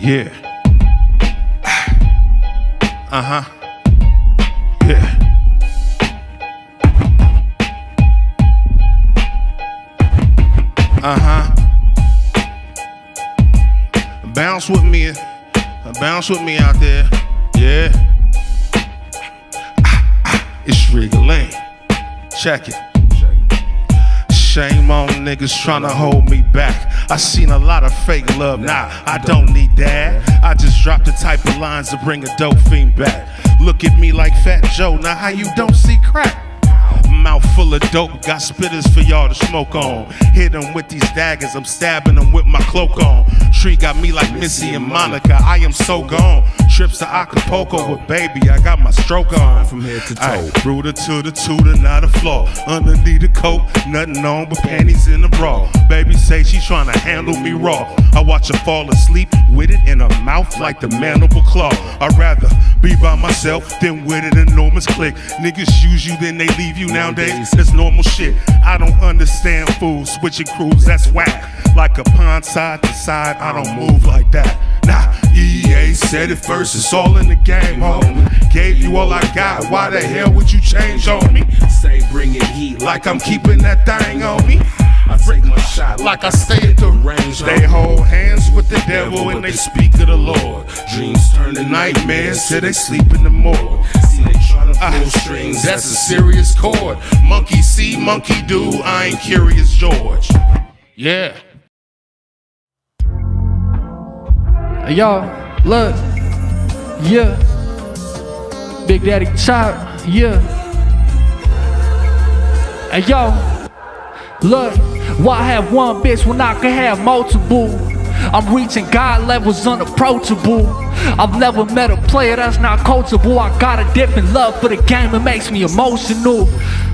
Yeah. Uh-huh. Yeah. Uh-huh. Bounce with me out there. Yeah. It's Rigger Lane. Check it. Shame on niggas tryna hold me back. I seen a lot of fake love, nah, I don't need that. I just dropped the type of lines to bring a dope fiend back. Look at me like Fat Joe, now how you don't see crack? Mouth full of dope, got spitters for y'all to smoke on. Hit them with these daggers, I'm stabbing them with my cloak on. Tree got me like Missy and Monica, I am so gone. Trips to Acapulco with baby, I got my stroke on. From head to toe, rooter to the tutor, not a flaw. Underneath the coat, nothing on but panties in the bra. Baby say she tryna handle me raw. I watch her fall asleep with it in her mouth like the mandible claw. I'd rather be by myself than with an enormous click. Niggas use you, then they leave you. Nowadays, it's normal shit. I don't understand fools switching crews, that's whack. Like a pond side to side, I don't move like that. Nah, EA said it first, it's all in the game, homie. Gave you all I got, why the hell would you change on me? Say bring it heat, like I'm keeping that thing on me. I take my shot like I stay at the range. They hold hands with the devil and they speak of the Lord. Dreams turn to nightmares till they sleep in the morgue. See they try to pull strings, that's a serious chord. Monkey see, monkey do, I ain't Curious George. Yeah. Hey, y'all, look, yeah. Big Daddy Chop, yeah. Hey, y'all, look, why have one bitch when I can have multiple? I'm reaching God levels unapproachable. I've never met a player that's not coachable. I got a different love for the game, it makes me emotional.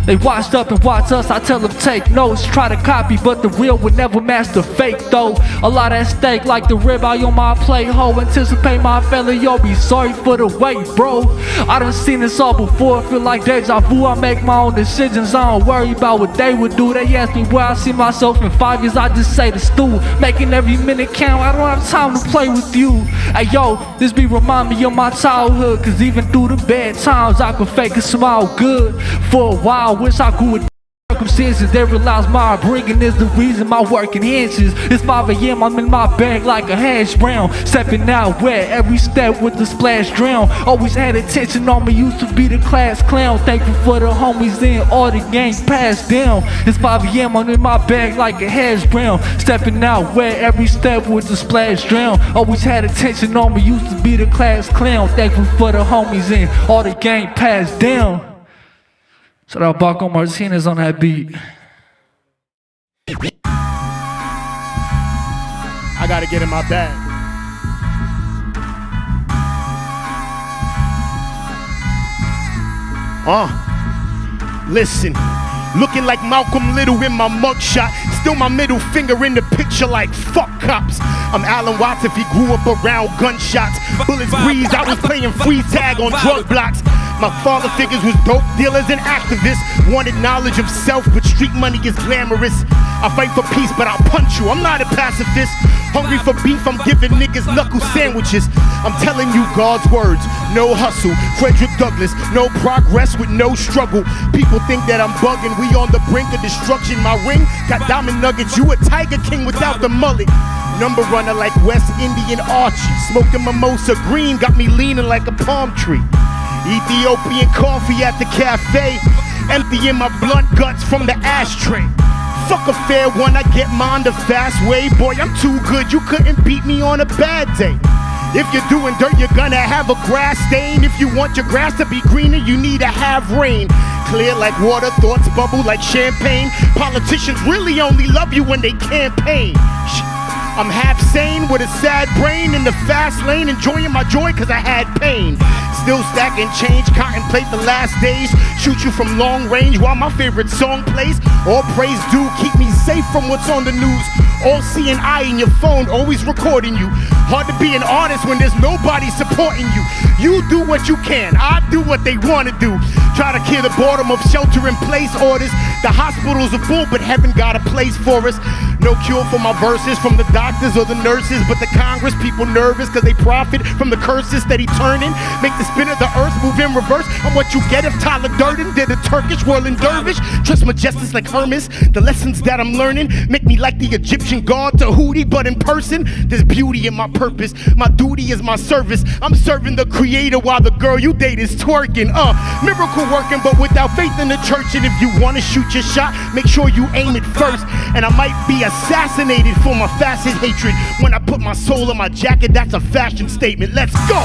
They washed up and watch us, I tell them take notes. Try to copy, but the real would never match the fake though. A lot at stake like the ribeye on my plate. Ho, anticipate my failure, yo, be sorry for the wait, bro. I done seen this all before, feel like deja vu. I make my own decisions, I don't worry about what they would do. They ask me where I see myself in 5 years, I just say the stool. Making every minute count, I don't have time to play with you. Hey yo, this be remind me of my childhood, cause even through the bad times I could fake a smile good. For a while, wish I could with circumstances. They realize my upbringing is the reason my work enhances. It's 5 AM, I'm in my bag like a hash brown. Stepping out wet, every step with the splash drown. Always had attention on me, used to be the class clown. Thankful for the homies in all the gangs passed down. It's 5 AM, I'm in my bag like a hash brown. Stepping out wet, every step with the splash drown. Always had attention on me, used to be the class clown. Thankful for the homies in all the gang passed down. Shout out Baco Martinez on that beat. I gotta get in my bag. Listen, looking like Malcolm Little in my mugshot. Still my middle finger in the picture like fuck cops. I'm Alan Watts if he grew up around gunshots. Bullets breeze, I was playing freeze tag on drug blocks. My father figures was dope dealers and activists. Wanted knowledge of self, but street money is glamorous. I fight for peace, but I'll punch you, I'm not a pacifist. Hungry for beef, I'm giving niggas knuckle sandwiches. I'm telling you God's words, no hustle. Frederick Douglass, no progress with no struggle. People think that I'm bugging, we on the brink of destruction. My ring got diamond nuggets, you a Tiger King without the mullet. Number runner like West Indian Archie. Smoking mimosa green, got me leaning like a palm tree. Ethiopian coffee at the cafe, emptying my blunt guts from the ashtray. Fuck a fair one, I get mine the fast way. Boy, I'm too good, you couldn't beat me on a bad day. If you're doing dirt, you're gonna have a grass stain. If you want your grass to be greener, you need to have rain. Clear like water, thoughts bubble like champagne. Politicians really only love you when they campaign. I'm half sane with a sad brain in the fast lane, enjoying my joy cause I had pain. Still stacking change, contemplate the last days. Shoot you from long range while my favorite song plays. All praise due, keep me safe from what's on the news. All seeing eye in your phone, always recording you. Hard to be an artist when there's nobody supporting you. You do what you can, I do what they wanna do. Try to clear the boredom of shelter in place orders. The hospitals are full, but heaven got a place for us. No cure for my verses from the doctors or the nurses, but the Congress people nervous cause they profit from the curses steady turning. Make the spin of the earth move in reverse. I'm what you get if Tyler Durden did a Turkish whirling dervish. Trust my justice like Hermes. The lessons that I'm learning make me like the Egyptian god to Hootie, but in person there's beauty in my purpose. My duty is my service. I'm serving the creator while the girl you date is twerking. Miracle working, but without faith in the church. And if you want to shoot your shot, make sure you aim it first. And I might be assassinated for my facet hatred. When I put my soul in my jacket, that's a fashion statement. Let's go.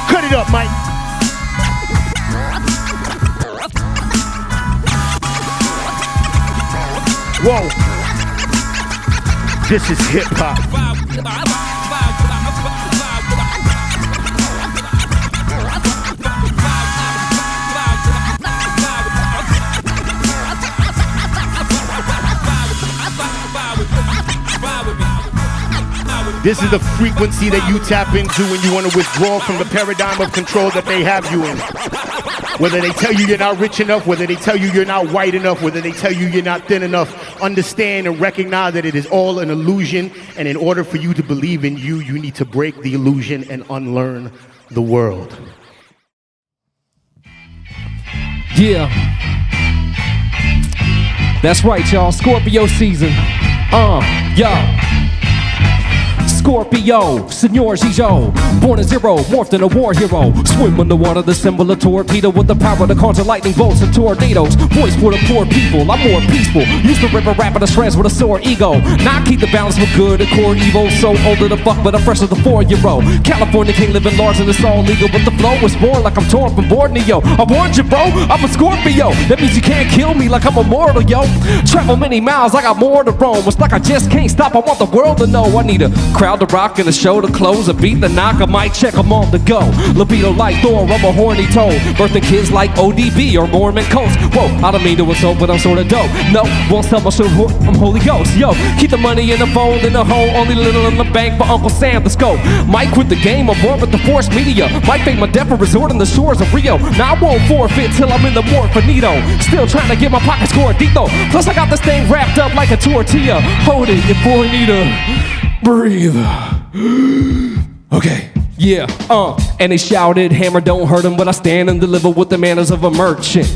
Cut it up, Mike. Whoa. This is hip hop. This is the frequency that you tap into when you want to withdraw from the paradigm of control that they have you in. Whether they tell you you're not rich enough, whether they tell you you're not white enough, whether they tell you you're not thin enough, understand and recognize that it is all an illusion. And in order for you to believe in you, you need to break the illusion and unlearn the world. Yeah. That's right, y'all. Scorpio season. Yo. Scorpio, Senor Gijo, born a zero, morphed in a war hero. Swim in the water, the symbol of torpedo, with the power to conjure lightning bolts and tornadoes. Voice for the poor people, I'm more peaceful. Used to rip a rap to shreds with a sore ego. Now I keep the balance with good and core evil. So older the fuck, but I'm fresh as the 4-year-old. California king living large and it's all legal, but the flow was born like I'm torn from Borneo. I warned you, bro, I'm a Scorpio. That means you can't kill me like I'm immortal, yo. Travel many miles, I got more to roam. It's like I just can't stop, I want the world to know. I need a crowd to rock and a show to close, a beat the knock, I might check them on the go. Libido like Thor, I'm a horny toad. Birthing kids like ODB or Mormon Coast. Whoa, I don't mean to insult, but I'm sorta dope. No, won't sell my shit, I'm Holy Ghost. Yo, keep the money in the fold, in the hole, only little in the bank for Uncle Sam the scope. Might quit the game, I'm born with the force media. Might fake my death and resort on the shores of Rio. Now I won't forfeit till I'm in the morphinito. Still trying to get my pockets gordito. Plus I got this thing wrapped up like a tortilla. Hold it, your boy need a breathe. Okay. Yeah, and they shouted, hammer don't hurt him, but I stand and deliver with the manners of a merchant.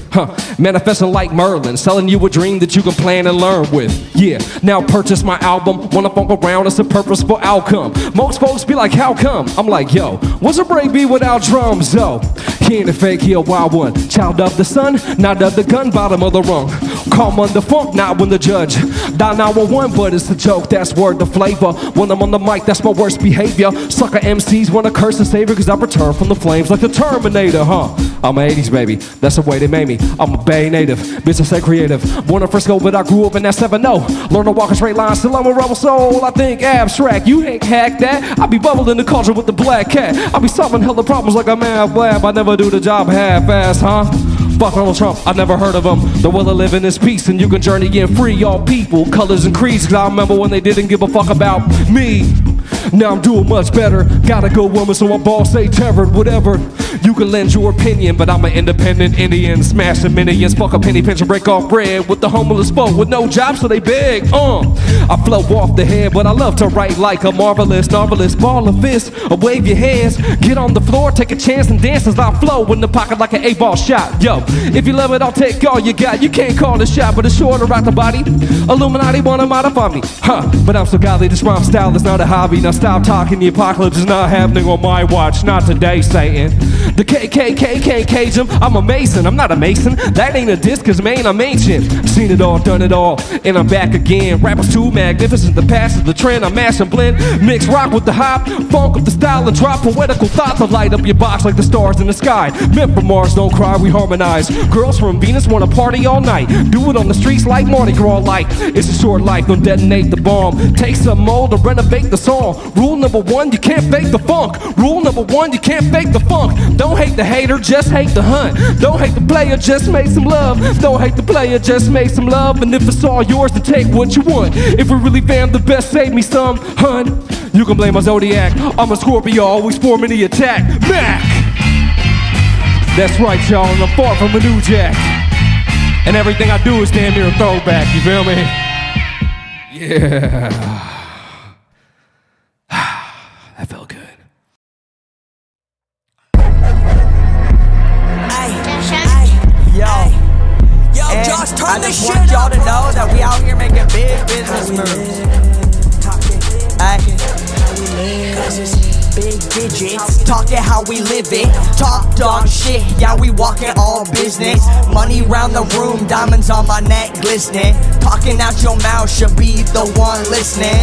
Manifesting like Merlin, selling you a dream that you can plan and learn with. Yeah, now purchase my album, wanna funk around, it's a purposeful outcome. Most folks be like, how come? I'm like, yo, what's a break beat without drums, though? He ain't a fake, he a wild one. Child of the sun, not of the gun, bottom of the rung. Calm under funk, not when the judge. Dial 911, but it's a joke, that's word the flavor. When I'm on the mic, that's my worst behavior. Sucker MCs wanna curse and savior, cause I return from the flames like the Terminator, I'm a 80s baby, that's the way they made me. I'm a Bay native, bitch I say creative. Born in Frisco, but I grew up in that 7-0. Learn to walk a straight line, still I'm a rebel soul. I think abstract, you ain't hack that. I be bubbling the culture with the black cat. I be solving hella problems like a math lab. I never do the job half-ass, Fuck Donald Trump, I never heard of him. The will of living is peace, and you can journey in free. All people, colors and creeds, cause I remember when they didn't give a fuck about me. Now I'm doing much better. Got a good woman, so my balls say tethered. Whatever, you can lend your opinion, but I'm an independent Indian. Smashing minions, fuck a penny pinch and break off bread with the homeless folk with no job, so they beg. I flow off the head, but I love to write like a marvelous ball of fist, or wave your hands. Get on the floor, take a chance and dance as I flow in the pocket like an 8-ball shot. Yo, if you love it, I'll take all you got. You can't call the shot, but it's sure to rock the body. Illuminati wanna modify me, but I'm so godly, this rhyme style is not a hobby. Now stop talking, the apocalypse is not happening on my watch. Not today, Satan. The KKK can't cage him. I'm a mason, I'm not a mason. That ain't a diss, cause man, I'm ancient. Seen it all, done it all, and I'm back again. Rappers too magnificent, the past is the trend. I mash and blend, mix rock with the hop, funk with the style, and drop poetical thoughts to light up your box like the stars in the sky. Men from Mars don't cry, we harmonize. Girls from Venus wanna party all night. Do it on the streets like Mardi Gras light. It's a short life, don't detonate the bomb. Take some mold to renovate the song. Rule number one, you can't fake the funk. Rule number one, you can't fake the funk. Don't hate the hater, just hate the hunt. Don't hate the player, just make some love. Don't hate the player, just make some love. And if it's all yours, then take what you want. If we really found the best, save me some, hun. You can blame my zodiac. I'm a Scorpio, always forming the attack. Mac! That's right, y'all, and I'm far from a new jack. And everything I do is damn near a throwback, you feel me? Yeah. That felt good. Yo, Josh, turn this shit up. I just want y'all to know that we out here making big business moves. Big digits, talking how we live it. Top dog shit, yeah, we walking all business. Money round the room, diamonds on my neck glistening. Talking out your mouth should be the one listening.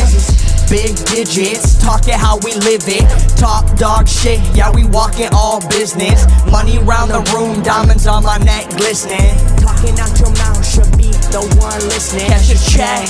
Big digits, talking how we live it. Top dog shit, yeah, we walking all business. Money round the room, diamonds on my neck glistening. Talking out your mouth should be the one listening. Catch a check,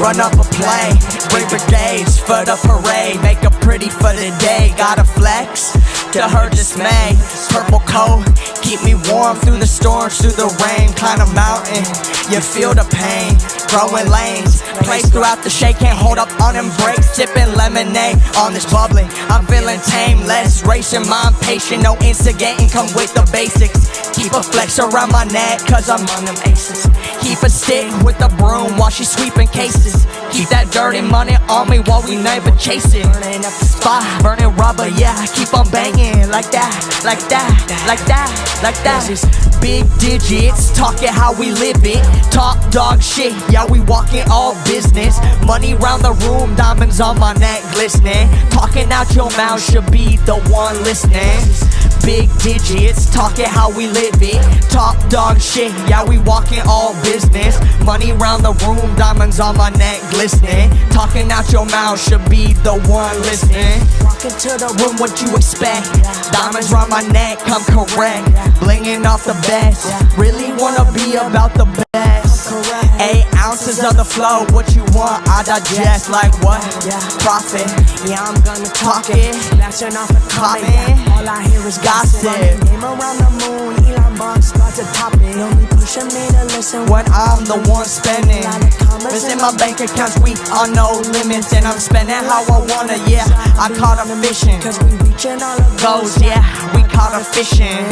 run up a play. Bring brigades for the parade. Make it pretty for the day. Gotta flex to her dismay. Purple coat, keep me warm through the storms, through the rain. Climb a mountain, you feel the pain. Growing lanes, place throughout the shade. Can't hold up on them brakes. Sipping lemonade on this bubbling. I'm feeling tame, less racing. My impatient, no instigating. Come with the basics. Keep a flex around my neck, cause I'm on them aces. Keep a stick with the broom while she sweeping cases. Keep that dirty money on me while we never chase it. Burning up the spot, burning rubber, yeah. Keep on banging like that, like that, like that, like that. Big digits, talking how we live it. Top dog shit, yeah, we walking all business. Money round the room, diamonds on my neck glistening. Talking out your mouth should be the one listening. Big digits, talking how we live it. Top dog shit, yeah, we walking all business. Money round the room, diamonds on my neck glistening. Talking out your mouth should be the one listening. Walking to the room, what you expect? Diamonds round my neck, I'm correct. Blinging off the best, really wanna be about the best. 8 ounces of the flow, what you want, I digest. Like what? Profit, yeah, I'm gonna talk it. Flashing off the comment, all I hear is gossip. Name around the moon, Elon Musk start to top it. Only pushing me to listen when I'm the one spending. Visit my bank accounts, we are no limits. And I'm spending how I wanna, yeah. I caught them fishing, cause we reaching all of goals, yeah. We caught them fishing.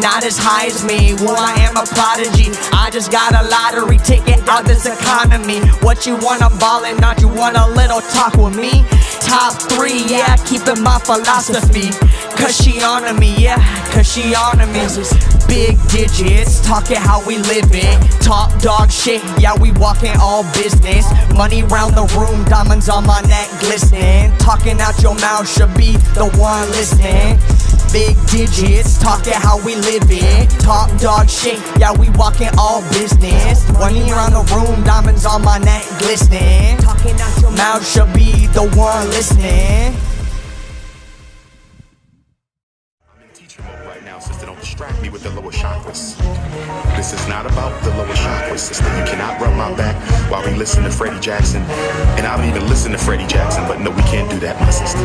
Not as high as me, well I am a prodigy. I just got a lottery ticket out this economy. What you want, I'm ballin', not you want a little talk with me. Top 3, yeah, keeping my philosophy. Cause she honor me, yeah, cause she honor me. Big digits, talking how we live it. Top dog shit, yeah, we walking all business. Money round the room, diamonds on my neck glistening. Talking out your mouth should be the one listening. Big digits, talking how we live it. Top dog shit, yeah, we walking all business. Money around the room, diamonds on my neck glistening. Talking out your mouth should be the one listening. I'm in teacher mode right now, sister. Don't distract me with the lower chakras. This is not about the lower chakras, sister. You cannot rub my back while we listen to Freddie Jackson. And I don't even listen to Freddie Jackson, but no, we can't do that, my sister.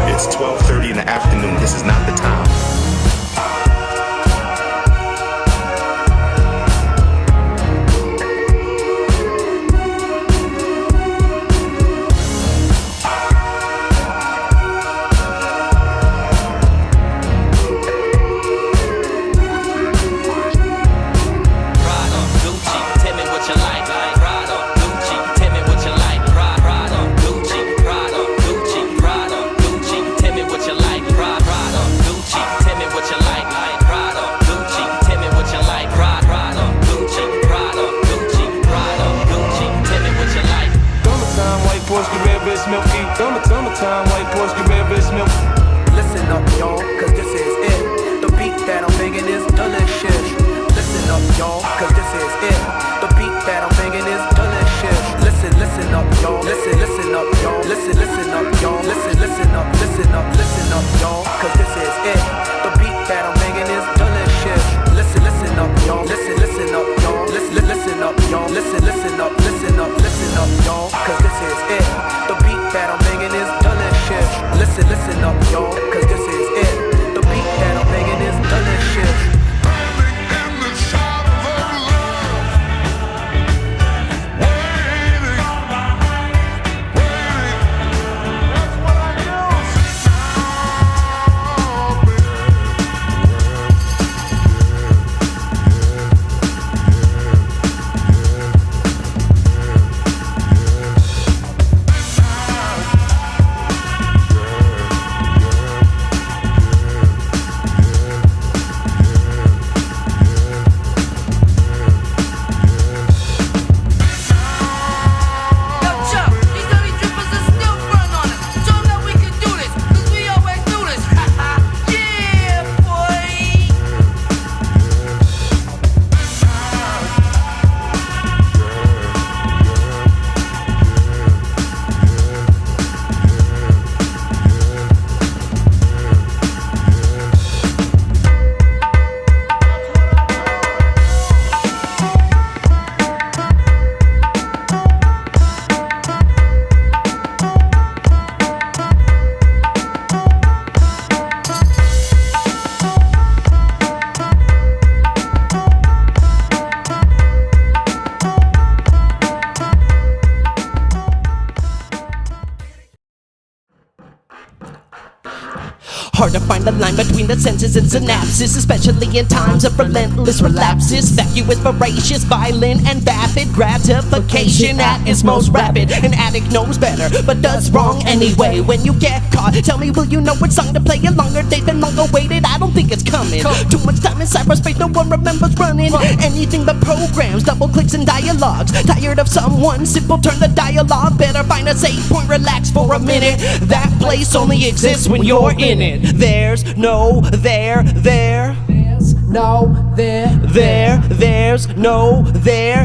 It's 12:30 in the afternoon. This is not the time. Summertime, white Porsche, red wrist milk. Listen up, y'all, cause this is it. The beat that I'm banging is delicious. Listen up, y'all, cause this is it. The beat that I'm banging is delicious. Listen up, y'all. Listen up, y'all. Listen up, y'all. Listen up, y'all, cause this is it. The beat that I'm banging is delicious. Listen up, y'all. Listen up, y'all. Listen up, y'all. Listen up, y'all, cause this is it. The beat that I'm banging is delicious. Listen up, y'all, cause this is it. The beat that I'm banging is delicious. Hard to find the line between the senses and synapses, especially in times of relentless relapses. Vacuous, voracious, violent, and vapid gratification at its most rapid. An addict knows better, but does wrong anyway. When you get caught, tell me, will you know what song to play? A longer date than long awaited, I don't think it's coming. Too much time in cyberspace, no one remembers running. Anything but programs, double clicks and dialogues. Tired of someone simple, turn the dialogue. Better find a safe point, relax for a minute. That place only exists when you're in it. There's no there. There's no there. There's no there.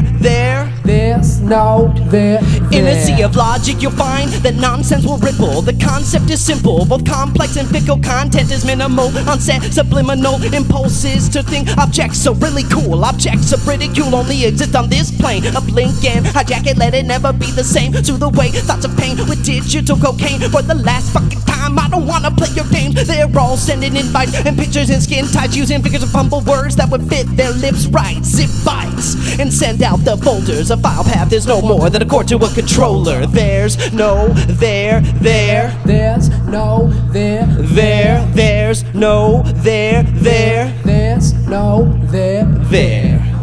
There's no there. In a sea of logic, you'll find that nonsense will ripple. The concept is simple, both complex and fickle. Content is minimal, onset subliminal impulses to think objects are really cool. Objects of ridicule only exist on this plane. A blink and hijack it, let it never be the same. Soothe away thoughts of pain with digital cocaine. For the last fucking time, I don't wanna play your games. They're all sending invites and pictures in skin tights, using figures of humble words that would fit their lips right. Zip bites and send out the folders. A file path is no more than a cord to a controller. There's no there. There's no there. There's no there. There's no there.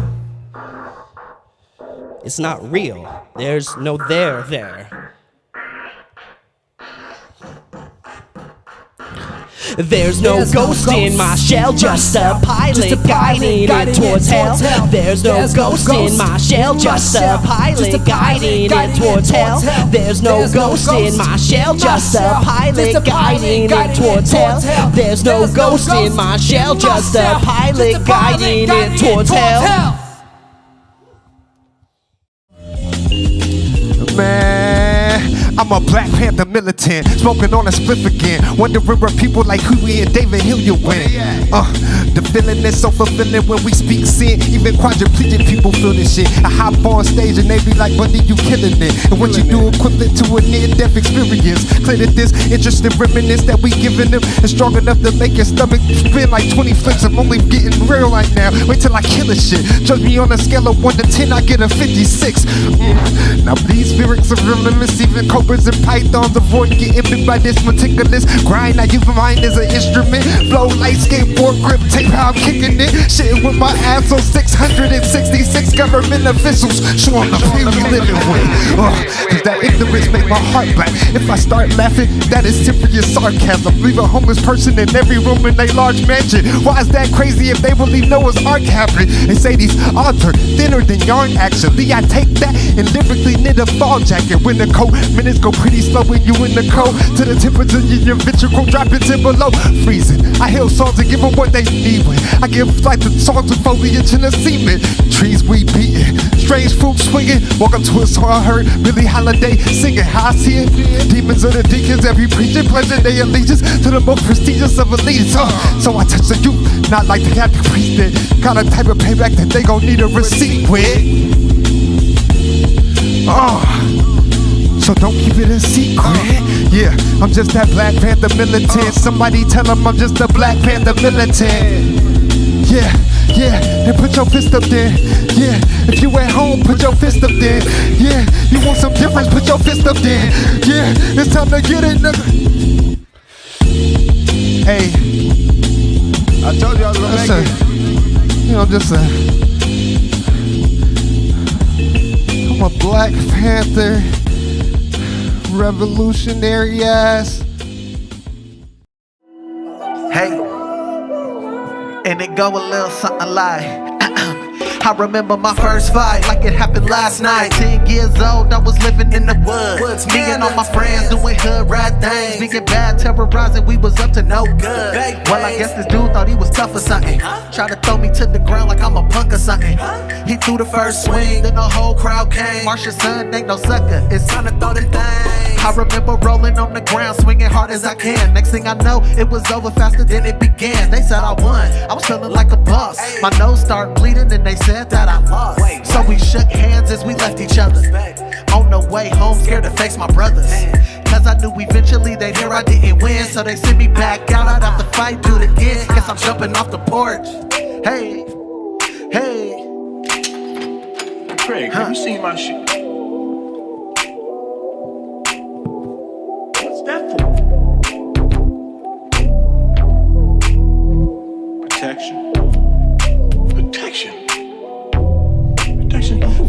It's not real. There's no there. There's no ghost in my shell, just a pilot guiding it towards hell. There's no ghost in my shell, just a pilot guiding it towards hell. There's no ghost in my shell, just a pilot guiding it towards hell. There's no ghost in my shell, just a pilot guiding it towards hell. Man, I'm a Black Panther militant, smoking on a spliff again, wondering where people like Huey and David Hilliard went. The feeling is so fulfilling when we speak sin. Even quadriplegic people feel this shit. I hop on stage and they be like, buddy, you killing it. And what you do equivalent to a near-death experience. Clear that this interest and reminiscence that we giving them is strong enough to make your stomach spin like 20 flips. I'm only getting real right now. Wait till I kill a shit. Judge me on a scale of 1 to 10, I get a 56. Now these lyrics are venomous, even cobras and pythons avoid getting bit by this meticulous grind. I use mine as an instrument. Flow like skateboard grip tape, how I'm kicking it. Shitting with my ass on 666 government officials. Showing the pain we living with. Cause that ignorance make my heart black. If I start laughing, that is serious sarcasm. Leave a homeless person in every room in a large mansion. Why is that crazy if they believe Noah's Ark happened? They say these odds are thinner than yarn. Actually, I take that and lyrically knit a fall jacket. When the cold minutes go pretty slow when you in the cold, to the temperature in your ventricle dropping to below freezing. I hail songs and give them what they need with. I give like the songs with foliage and a cement. Trees we beating, strange fruit swinging. Walk up to a song I heard Billie Holiday singing. How I see it, demons of the deacons, every preacher pledging their allegiance to the most prestigious of elites. So I touch the youth, not like the Catholic priest did. Got a type of payback that they gon' need a receipt with. So don't keep it a secret. Yeah, I'm just that Black Panther militant. Somebody tell them I'm just a Black Panther militant. Yeah, then put your fist up there. Yeah, if you at home, put your fist up there. Yeah, you want some difference, put your fist up there. Yeah, it's time to get it, nigga. Hey, I told you I was gonna make it. You know, I'm a Black Panther revolutionary ass. Hey, and it go a little something like I remember my first fight like it happened last night. 10 years old, I was living in the woods. Me and all my friends doing hood rat things. Being bad, terrorizing, we was up to no good. Well, I guess this dude thought he was tough or something. Tried to throw me to the ground like I'm a punk or something. He threw the first swing, then the whole crowd came. Marsha's son ain't no sucker, it's time to throw them things. I remember rolling on the ground, swinging hard as I can. Next thing I know, it was over faster than it began. They said I won, I was feeling like a boss. My nose started bleeding and they said that I lost. So we shook hands as we left each other. On the way home, scared to face my brothers. Cause I knew eventually they'd hear I didn't win. So they sent me back out, I'd have to fight, do it again. Guess I'm jumping off the porch. Hey. Craig, have you seen my shit? What's that for?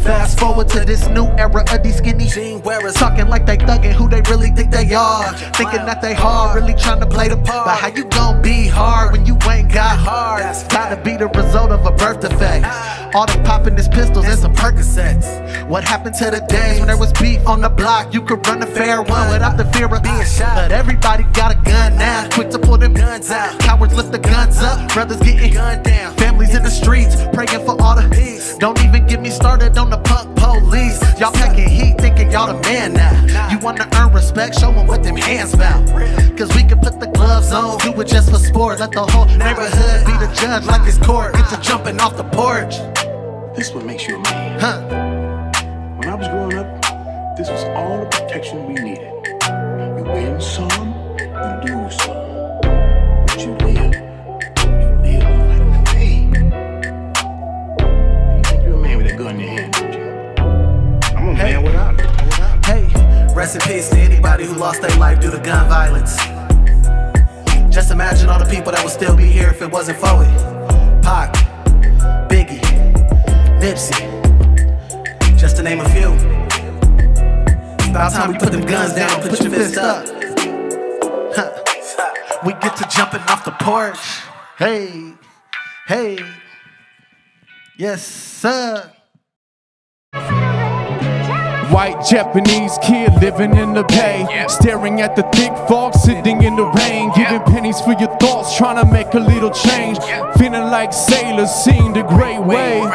Fast forward to this new era of these skinny jean wearers, talking like they thuggin' who they really think they are, thinking that they hard, really trying to play the part. But how you gon' be hard when you ain't got hard? Gotta be the result of a birth defect. All the poppin' is pistols and some Percocets. What happened to the days when there was beef on the block? You could run a fair one without the fear of being shot. But everybody got a gun now, quick to pull them guns out. Cowards lift the guns up, brothers getting gunned down. Families in the streets, praying for all the peace. Don't even get me started on the punk police. Y'all packing heat, thinking y'all the man now. You wanna earn respect, show them what them hands bout. Cause we can put the gloves on, do it just for sport. Let the whole neighborhood be the judge like it's court. Get to jumping off the porch. This is what makes you a man. Huh. When I was growing up, this was all the protection we needed. You win some, you lose some. But you live like a man. You think you're a man with a gun in your hand, don't you? I'm a man without it. Hey, rest in peace to anybody who lost their life due to gun violence. Just imagine all the people that would still be here if it wasn't for it. Pac, Biggie, Nipsey, just to name a few. About time we put them guns down, put your fist up. Huh. We get to jumping off the porch. Hey, hey, yes sir. White Japanese kid living in the bay, staring at the thick fog, sitting in the rain, giving pennies for your thoughts, trying to make a little change. Feeling like sailors seeing the great wave.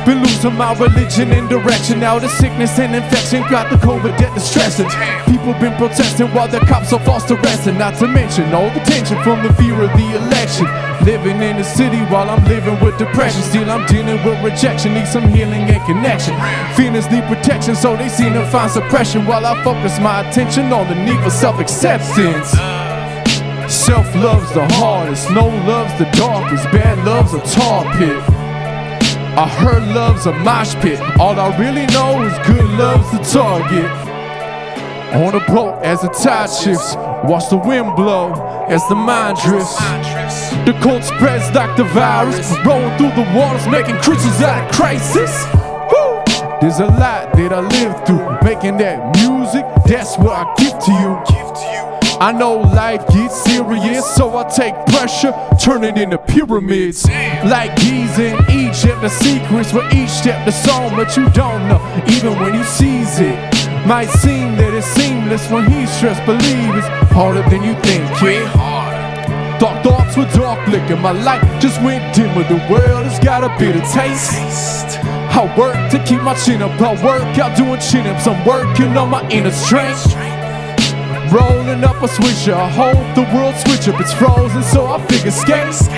Been losing my religion and direction. Now the sickness and infection got the COVID debt distressing. People been protesting while the cops are forced arresting. Not to mention all the tension from the fear of the election. Living in the city while I'm living with depression. Still I'm dealing with rejection, need some healing and connection. Feelings need protection, so they seem to find suppression, while I focus my attention on the need for self-acceptance. Self-love's the hardest, no love's the darkest, bad love's a tar pit. I heard love's a mosh pit, all I really know is good love's the target. On a boat as the tide shifts, watch the wind blow as the mind drifts. The cold spreads like the virus, rolling through the waters, making creatures out of crisis. Woo! There's a lot that I live through, making that music, that's what I give to you. I know life gets serious, so I take pressure, turn it into pyramids. Like Giza in Egypt, the secrets for each step, the song, but you don't know, even when you seize it. Might seem that it's seamless when he's stressed, believe it's harder than you think, kid. Dark thoughts with dark liquor, my light just went dimmer, the world has got a bitter taste. I work to keep my chin up, I work out doing chin-ups, I'm working on my inner strength. Rolling up a swisher, I hope the world switch up, it's frozen so I figure skates.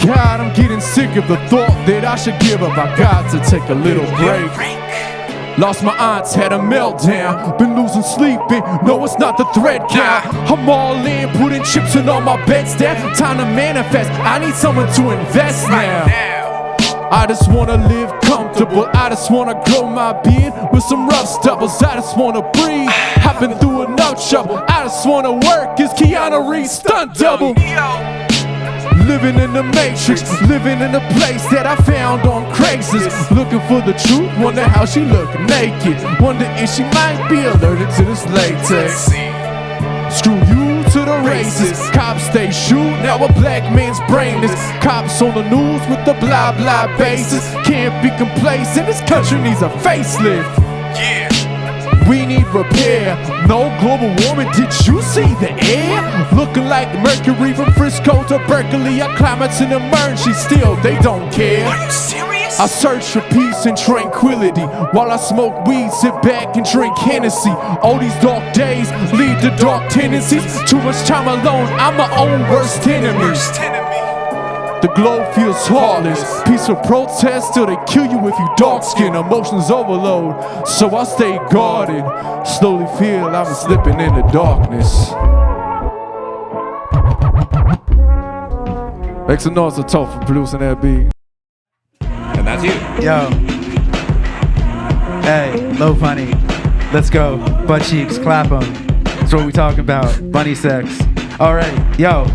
God, I'm getting sick of the thought that I should give up, I got to take a little break. Lost my aunts, had a meltdown, been losing sleep, no it's not the thread count. I'm all in, putting chips in all my bets down, time to manifest, I need someone to invest now. I just wanna live comfortable, I just wanna grow my beard with some rough stubbles. I just wanna breathe, I've been through enough trouble. I just wanna work, it's Keanu Reeves stunt double. Living in the matrix, living in a place that I found on Craigslist. Looking for the truth, wonder how she look naked. Wonder if she might be allergic to this latex. Screw you to the races, cops stay shoot, now a black man's brainless. Cops on the news with the blah blah basis. Can't be complacent, this country needs a facelift. We need repair, no global warming, did you see the air? Looking like Mercury from Frisco to Berkeley. Our climate's an emergency, still they don't care. Are you serious? I search for peace and tranquility while I smoke weed, sit back and drink Hennessy. All these dark days lead to dark tendencies. Too much time alone, I'm my own worst enemy. The globe feels heartless, peaceful protest till they kill you if you dark skin. Emotions overload, so I stay guarded. Slowly feel I'm slipping in the darkness. Make some noise to talk for producing that beat. And that's you. Yo. Hey, low funny. Let's go. Butt cheeks, clap 'em. That's what we talking about. Bunny sex. Alright, yo.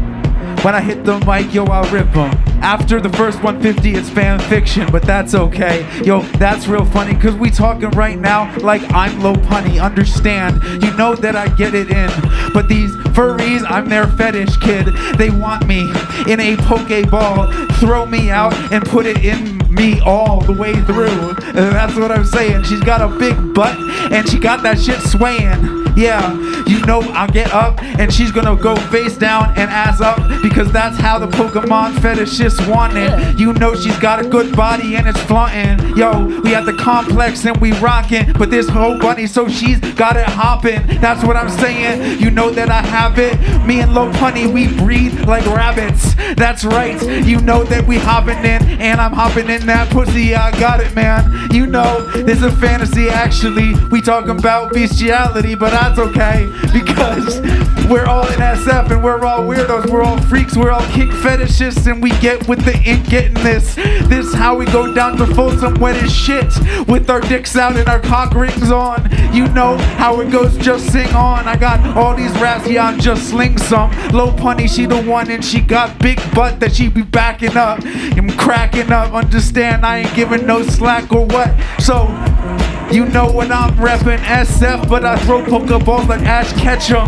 When I hit the mic, yo, I'll rip 'em. After the first 150, it's fan fiction, but that's okay. Yo, that's real funny, cause we talking right now like I'm low punny. Understand, you know that I get it in. But these furries, I'm their fetish kid. They want me in a Pokeball. Throw me out and put it in me all the way through. That's what I'm saying. She's got a big butt and she got that shit swaying. Yeah, you know I'll get up and she's gonna go face down and ass up, because that's how the Pokemon fetishists want it. You know she's got a good body and it's flaunting. Yo, we at the complex and we rockin', but this whole bunny, so she's got it hoppin'. That's what I'm saying. You know that I have it. Me and Lil Punny, we breed like rabbits. That's right. You know that we hoppin' in and I'm hopping in that pussy. Yeah, I got it, man. You know it's a fantasy actually. We talking about bestiality, but that's okay, because we're all in SF and we're all weirdos, we're all freaks, we're all kink fetishists, and we get with the ink getting this. This how we go down to Folsom wet as shit, with our dicks out and our cock rings on. You know how it goes, just sing on. I got all these raps, yeah, I'm just sling some. Low Punny, she the one and she got big butt that she be backing up. I'm cracking up, understand I ain't giving no slack or what. So you know what I'm reppin', SF, but I throw Pokeballs like Ash Ketchum.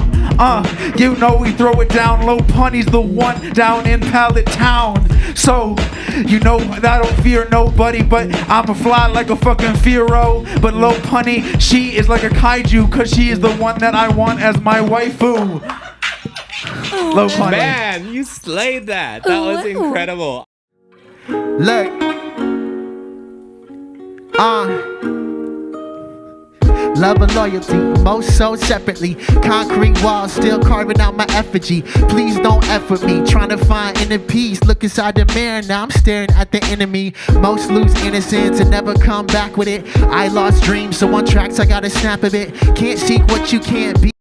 You know we throw it down. Low Punny's the one down in Pallet Town. So, you know I don't fear nobody, but I'ma fly like a fucking Firo. But Low Punny, she is like a kaiju, cause she is the one that I want as my waifu. Low Punny. Man, you slayed that. That was incredible. Look. Love and loyalty, most so separately. Concrete walls, still carving out my effigy. Please don't F with me, trying to find inner peace. Look inside the mirror, now I'm staring at the enemy. Most lose innocence and never come back with it. I lost dreams, so on tracks I gotta snap a bit. Can't seek what you can't be.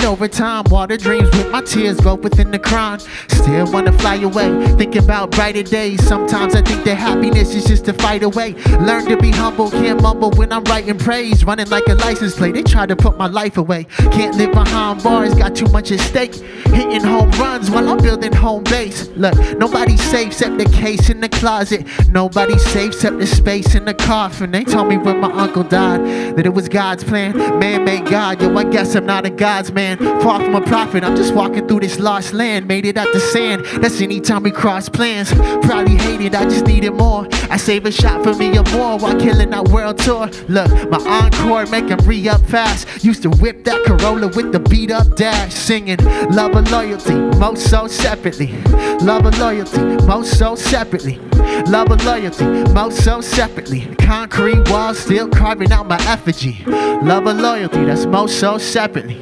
Over time, water dreams with my tears go within the crown. Still wanna fly away, thinking about brighter days. Sometimes I think that happiness is just to fight away. Learn to be humble, can't mumble when I'm writing praise. Running like a license plate, they try to put my life away. Can't live behind bars, got too much at stake. Hitting home runs while I'm building home base. Look, nobody's safe except the case in the closet. Nobody's safe except the space in the coffin. They told me when my uncle died that it was God's plan. Man made God, yo, I guess I'm not a God's man. Far from a prophet, I'm just walking through this lost land. Made it out the sand, that's anytime we cross plans. Probably hated, I just needed more. I save a shot for me or more while killing that world tour. Look, my encore make him re-up fast. Used to whip that Corolla with the beat up dash. Singing love and loyalty, most so separately. Love and loyalty, most so separately. Love and loyalty, most so separately. Concrete walls still carving out my effigy. Love and loyalty, that's most so separately.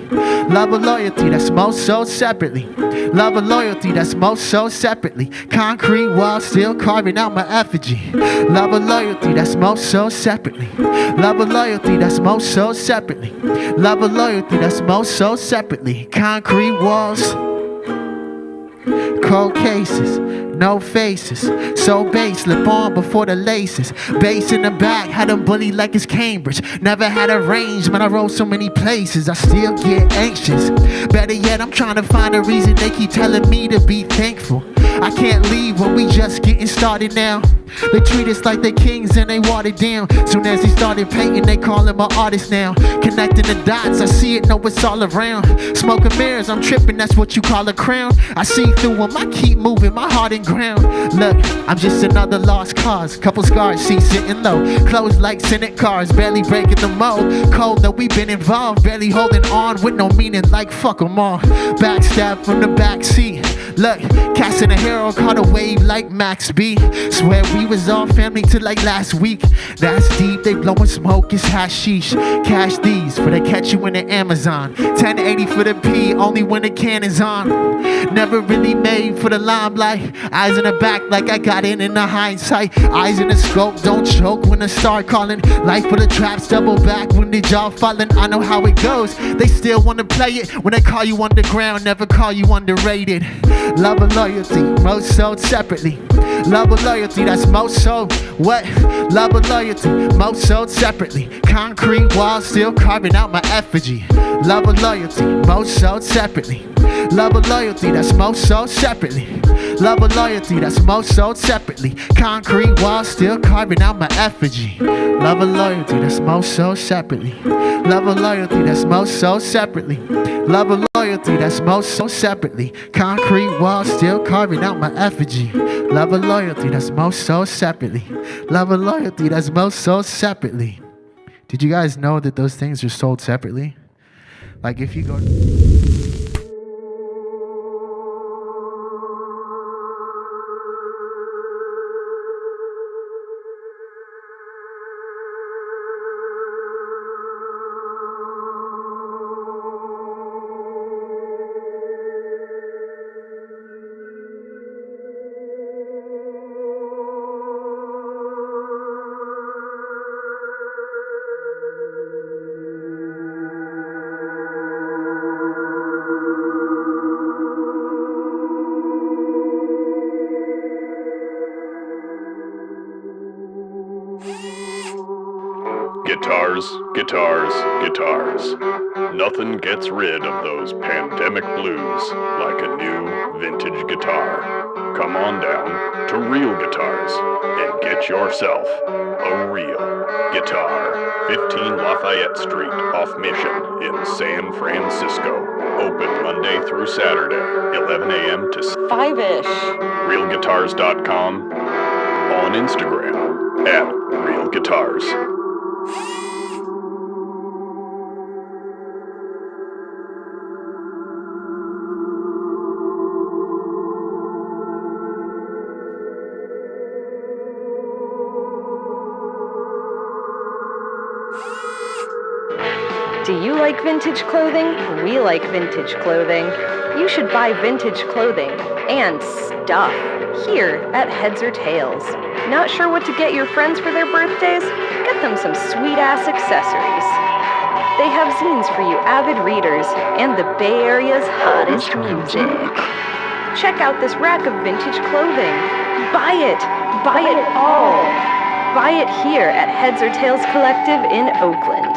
Love and loyalty, that's most so separately. Love and loyalty, that's most so separately. Concrete walls still carving out my effigy. Love and loyalty, that's most so separately. Love and loyalty, that's most so separately. Love and loyalty, that's most so separately. Concrete walls, cold cases, no faces, so base, slip on before the laces. Bass in the back, had them bullied like it's Cambridge. Never had a range, man, I rode so many places. I still get anxious. Better yet, I'm trying to find a reason they keep telling me to be thankful. I can't leave when we just getting started now. They treat us like they kings and they watered down. Soon as they started painting, they call him an artist now. Connecting the dots, I see it, know it's all around. Smoking mirrors, I'm tripping, that's what you call a crown. I see through them, I keep moving, my heart in ground. Look, I'm just another lost cause. Couple scars, see sitting low. Clothes like Senate cars, barely breaking the mold. Cold though we been involved, barely holding on with no meaning like fuck them all. Backstab from the back seat. Look, casting a hero, caught a wave like Max B. Swear we was all family till like last week. That's deep, they blowing smoke, it's hashish. Cash these for they catch you in the Amazon. 1080 for the P, only when the cannon's on. Never really made for the limelight. Eyes in the back like I got in the hindsight. Eyes in the scope, don't choke when I start calling. Life for the traps, double back when the jaw falling. I know how it goes, they still wanna play it. When they call you underground, never call you underrated. Love and loyalty, most sold separately. Love and loyalty, that's most sold. What? Love and loyalty, most sold separately. Concrete walls still carving out my effigy. Love and loyalty, most sold separately. Love or loyalty that's most sold separately. Love or loyalty that's most sold separately. Concrete walls still carving out my effigy. Love or loyalty that's most sold separately. Love or loyalty that's most sold separately. Love or loyalty that's most sold separately. Concrete walls still carving out my effigy. Love or loyalty that's most sold separately. Love or loyalty that's most sold separately. Did you guys know that those things are sold separately? Like if you go... Guitars, guitars, guitars. Nothing gets rid of those pandemic blues like a new vintage guitar. Come on down to Real Guitars and get yourself a real guitar. 15 Lafayette Street off Mission in San Francisco. Open Monday through Saturday, 11 a.m. to 5-ish. RealGuitars.com. On Instagram at Real Guitars. Do you like vintage clothing? We like vintage clothing. You should buy vintage clothing and stuff here at Heads or Tails. Not sure what to get your friends for their birthdays? Get them some sweet-ass accessories. They have zines for you avid readers and the Bay Area's hottest music. Check out this rack of vintage clothing. Buy it! Buy it all! Buy it here at Heads or Tails Collective in Oakland.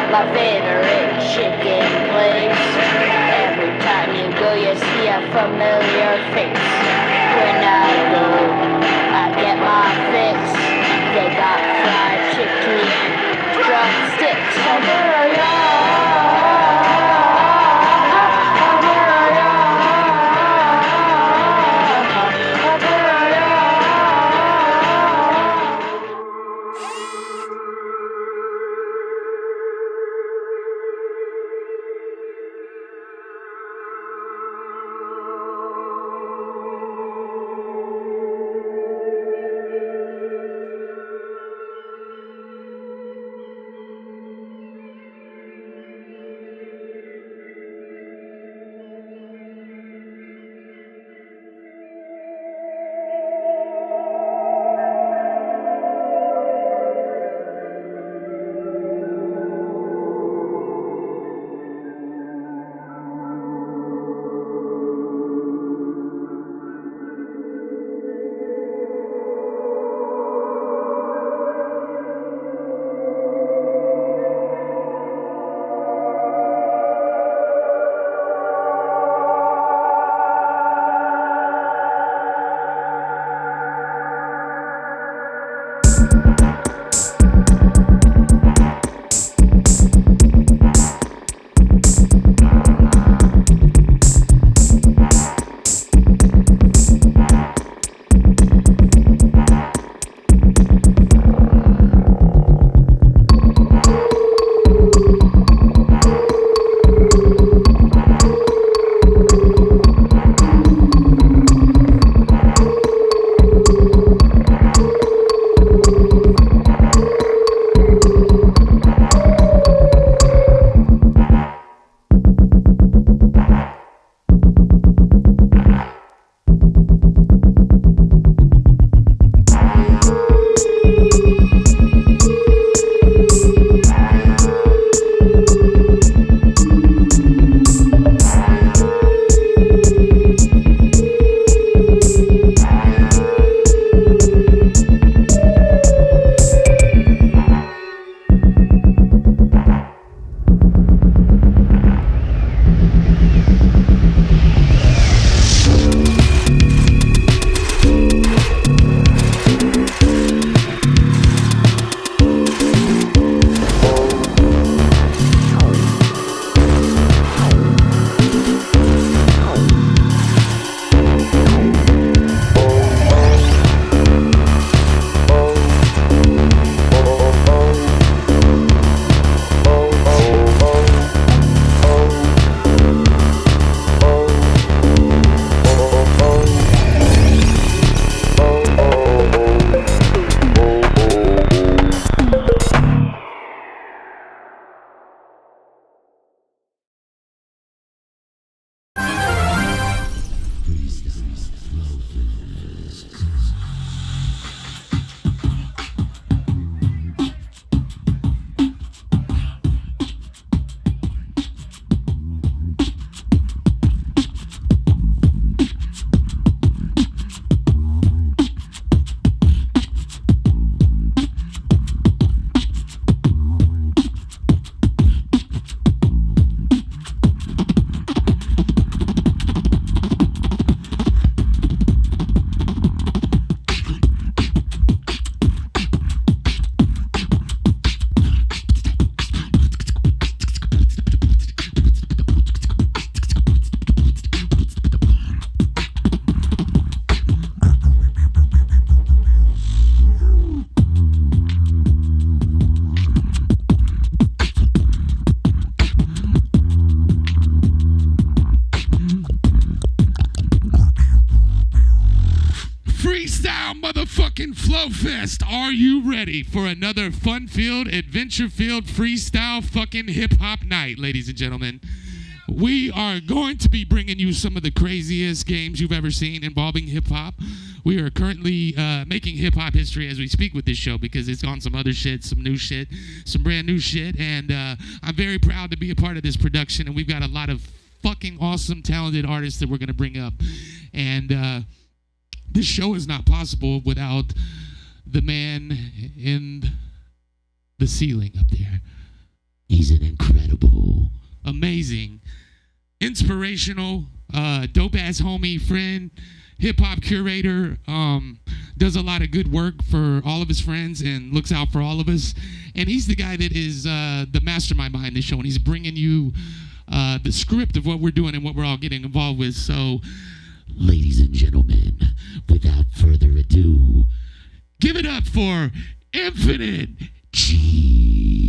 My favorite chicken place. Every time you go, you see a familiar face. When I go, I get my fix. They got fried chicken and drumsticks. Freestyle motherfucking Flow Fest. Are you ready for another fun-filled, adventure-filled freestyle fucking hip-hop night, ladies and gentlemen? We are going to be bringing you some of the craziest games you've ever seen involving hip-hop. We are currently making hip-hop history as we speak with this show because it's on some other shit, some new shit, some brand new shit, and I'm very proud to be a part of this production, and we've got a lot of fucking awesome, talented artists that we're going to bring up. And this show is not possible without the man in the ceiling up there. He's an incredible, amazing, inspirational, dope-ass homie, friend, hip-hop curator, does a lot of good work for all of his friends and looks out for all of us. And he's the guy that is the mastermind behind this show, and he's bringing you the script of what we're doing and what we're all getting involved with. So, ladies and gentlemen, without further ado, give it up for Infinite G.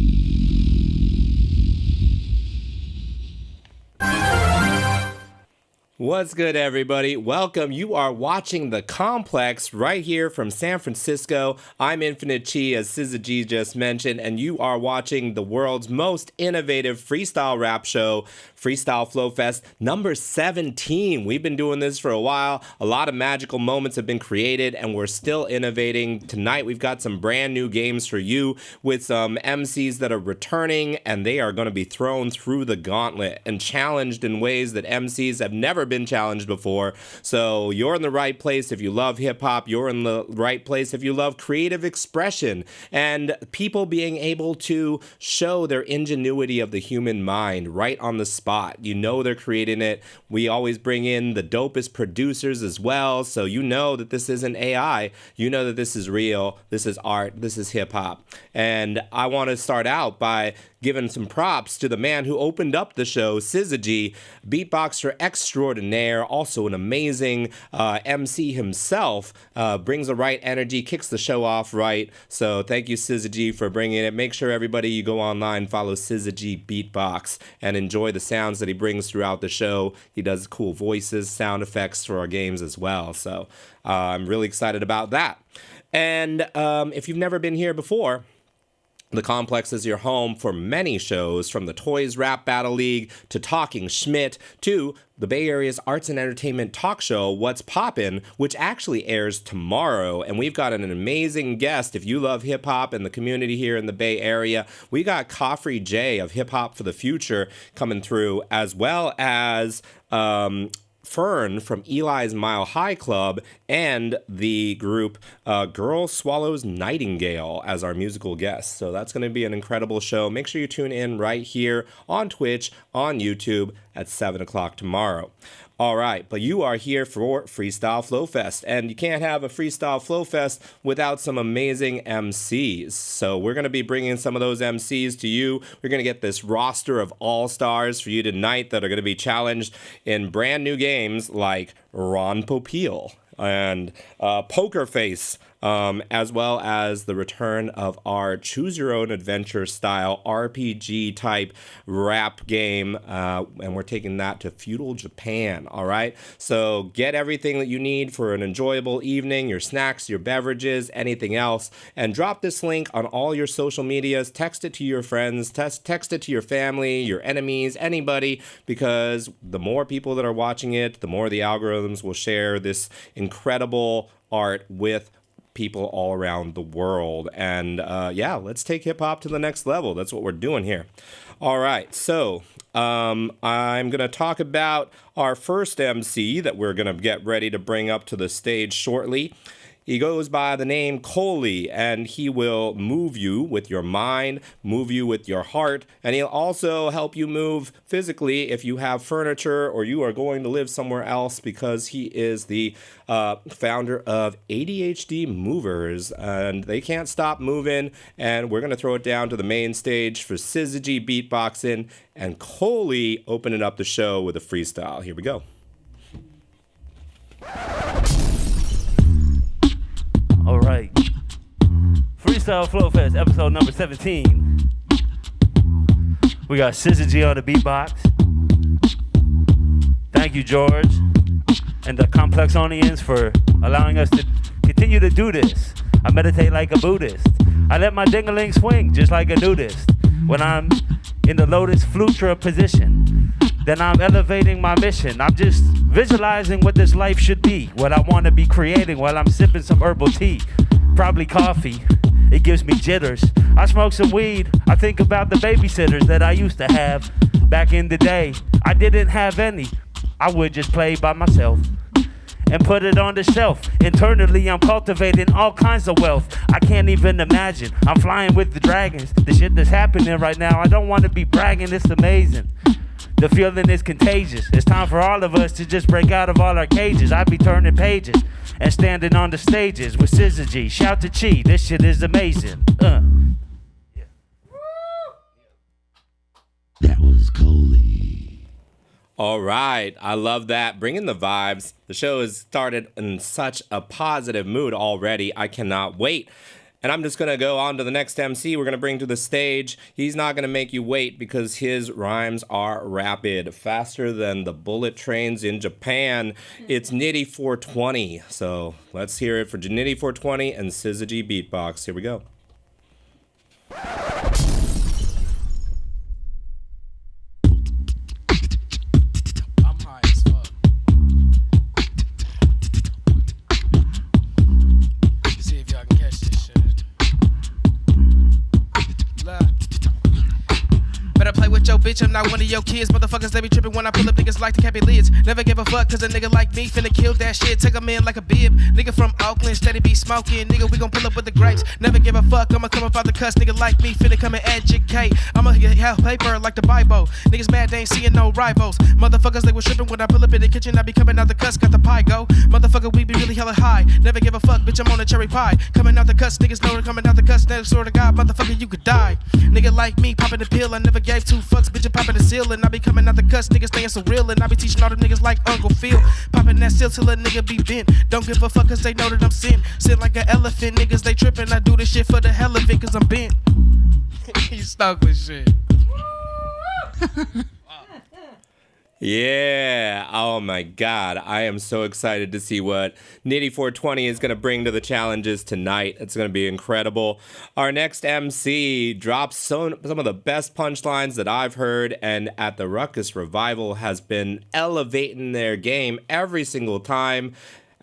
What's good, everybody? Welcome. You are watching The Complex right here from San Francisco. I'm Infinite Chi, as SZA G just mentioned, and you are watching the world's most innovative freestyle rap show, Freestyle Flow Fest number 17. We've been doing this for a while. A lot of magical moments have been created, and we're still innovating. Tonight, we've got some brand new games for you with some MCs that are returning, and they are going to be thrown through the gauntlet and challenged in ways that MCs have never been challenged before. So you're in the right place if you love hip-hop. You're in the right place if you love creative expression and people being able to show their ingenuity of the human mind right on the spot. You know they're creating it. We always bring in the dopest producers as well, so you know that this isn't AI. You know that this is real. This is art. This is hip-hop. And I want to start out by giving some props to the man who opened up the show, SZA G, beatboxer extraordinaire, also an amazing MC himself, brings the right energy, kicks the show off right. So thank you, SZA G, for bringing it. Make sure everybody you go online, follow SZA G Beatbox, and enjoy the sounds that he brings throughout the show. He does cool voices, sound effects for our games as well. So I'm really excited about that. And if you've never been here before, The Complex is your home for many shows, from the Toys Rap Battle League to Talking Schmidt to the Bay Area's arts and entertainment talk show, What's Poppin', which actually airs tomorrow. And we've got an amazing guest. If you love hip-hop and the community here in the Bay Area, we got Coffrey J of Hip Hop for the Future coming through, as well as Fern from Eli's Mile High Club and the group Girl Swallows Nightingale as our musical guests. So that's going to be an incredible show. Make sure you tune in right here on Twitch, on YouTube at 7 o'clock tomorrow. All right, but you are here for Freestyle Flow Fest, and you can't have a Freestyle Flow Fest without some amazing MCs. So we're going to be bringing some of those MCs to you. We're going to get this roster of all-stars for you tonight that are going to be challenged in brand new games like Ron Popeil and Poker Face, as well as the return of our Choose Your Own Adventure style RPG type rap game, and we're taking that to feudal Japan. All right, so get everything that you need for an enjoyable evening, your snacks, your beverages, anything else, and drop this link on all your social medias. Text it to your friends, text it to your family, your enemies, anybody, because the more people that are watching it, the more the algorithms will share this incredible art with people all around the world. And yeah, let's take hip-hop to the next level. That's what we're doing here. All right, so I'm going to talk about our first MC that we're going to get ready to bring up to the stage shortly. He goes by the name Coley, and he will move you with your mind, move you with your heart, and he'll also help you move physically if you have furniture or you are going to live somewhere else, because he is the founder of ADHD Movers, and they can't stop moving. And we're going to throw it down to the main stage for SZA G beatboxing and Coley opening up the show with a freestyle. Here we go. All right. Freestyle Flow Fest, episode number 17. We got SZA G on the beatbox. Thank you, George. and the complex onions for allowing us to continue to do this. I meditate like a Buddhist. I let my ding-a-ling swing just like a nudist. When I'm in the Lotus Flutra position, then I'm elevating my mission. I'm just visualizing what this life should be, what I want to be creating while I'm sipping some herbal tea, probably coffee. It gives me jitters. I smoke some weed. I think about the babysitters that I used to have back in the day. I didn't have any. I would just play by myself and put it on the shelf. Internally, I'm cultivating all kinds of wealth. I can't even imagine. I'm flying with the dragons. The shit that's happening right now, I don't want to be bragging. It's amazing. The feeling is contagious. It's time for all of us to just break out of all our cages. I be turning pages and standing on the stages with Scissor G. Shout to Chi. This shit is amazing. That was Coley. All right, I love that. Bringing the vibes. The show has started in such a positive mood already. I cannot wait. And I'm just going to go on to the next MC we're going to bring to the stage. He's not going to make you wait because his rhymes are rapid, faster than the bullet trains in Japan. It's Nitty 420. So let's hear it for Nitty 420 and SZA G Beatbox. Here we go. Bitch, I'm not one of your kids. Motherfuckers, they be tripping when I pull up niggas like to cap lids. Never give a fuck, cause a nigga like me finna kill that shit. Take 'em in like a bib. Nigga from Oakland, steady be smoking. Nigga, we gon' pull up with the grapes. Never give a fuck, I'ma come up out the cuss. Nigga like me finna come and educate. I'ma have paper like the Bible. Niggas mad, they ain't seeing no rivals. Motherfuckers, they was tripping when I pull up in the kitchen. I be coming out the cuss, got the pie go. Motherfucker, we be really hella high. Never give a fuck, bitch, I'm on a cherry pie. Coming out the cuss, niggas know coming out the cuss. Never sort of God, motherfucker, you could die. Nigga like me, popping the pill. I never gave two fucks, bitch, I'm popping the seal. And I be coming out the cuss, niggas staying so real. And I be teaching all them niggas like Uncle Phil. Popping that seal till a nigga be bent. Don't give a fuck cause they know that I'm sin. Sit like an elephant, niggas they tripping. I do this shit for the hell of it cause I'm bent. You stuck with shit. Yeah. Oh my God. I am so excited to see what Nitty 420 is going to bring to the challenges tonight. It's going to be incredible. Our next MC drops some of the best punchlines that I've heard, and at the Ruckus Revival has been elevating their game every single time.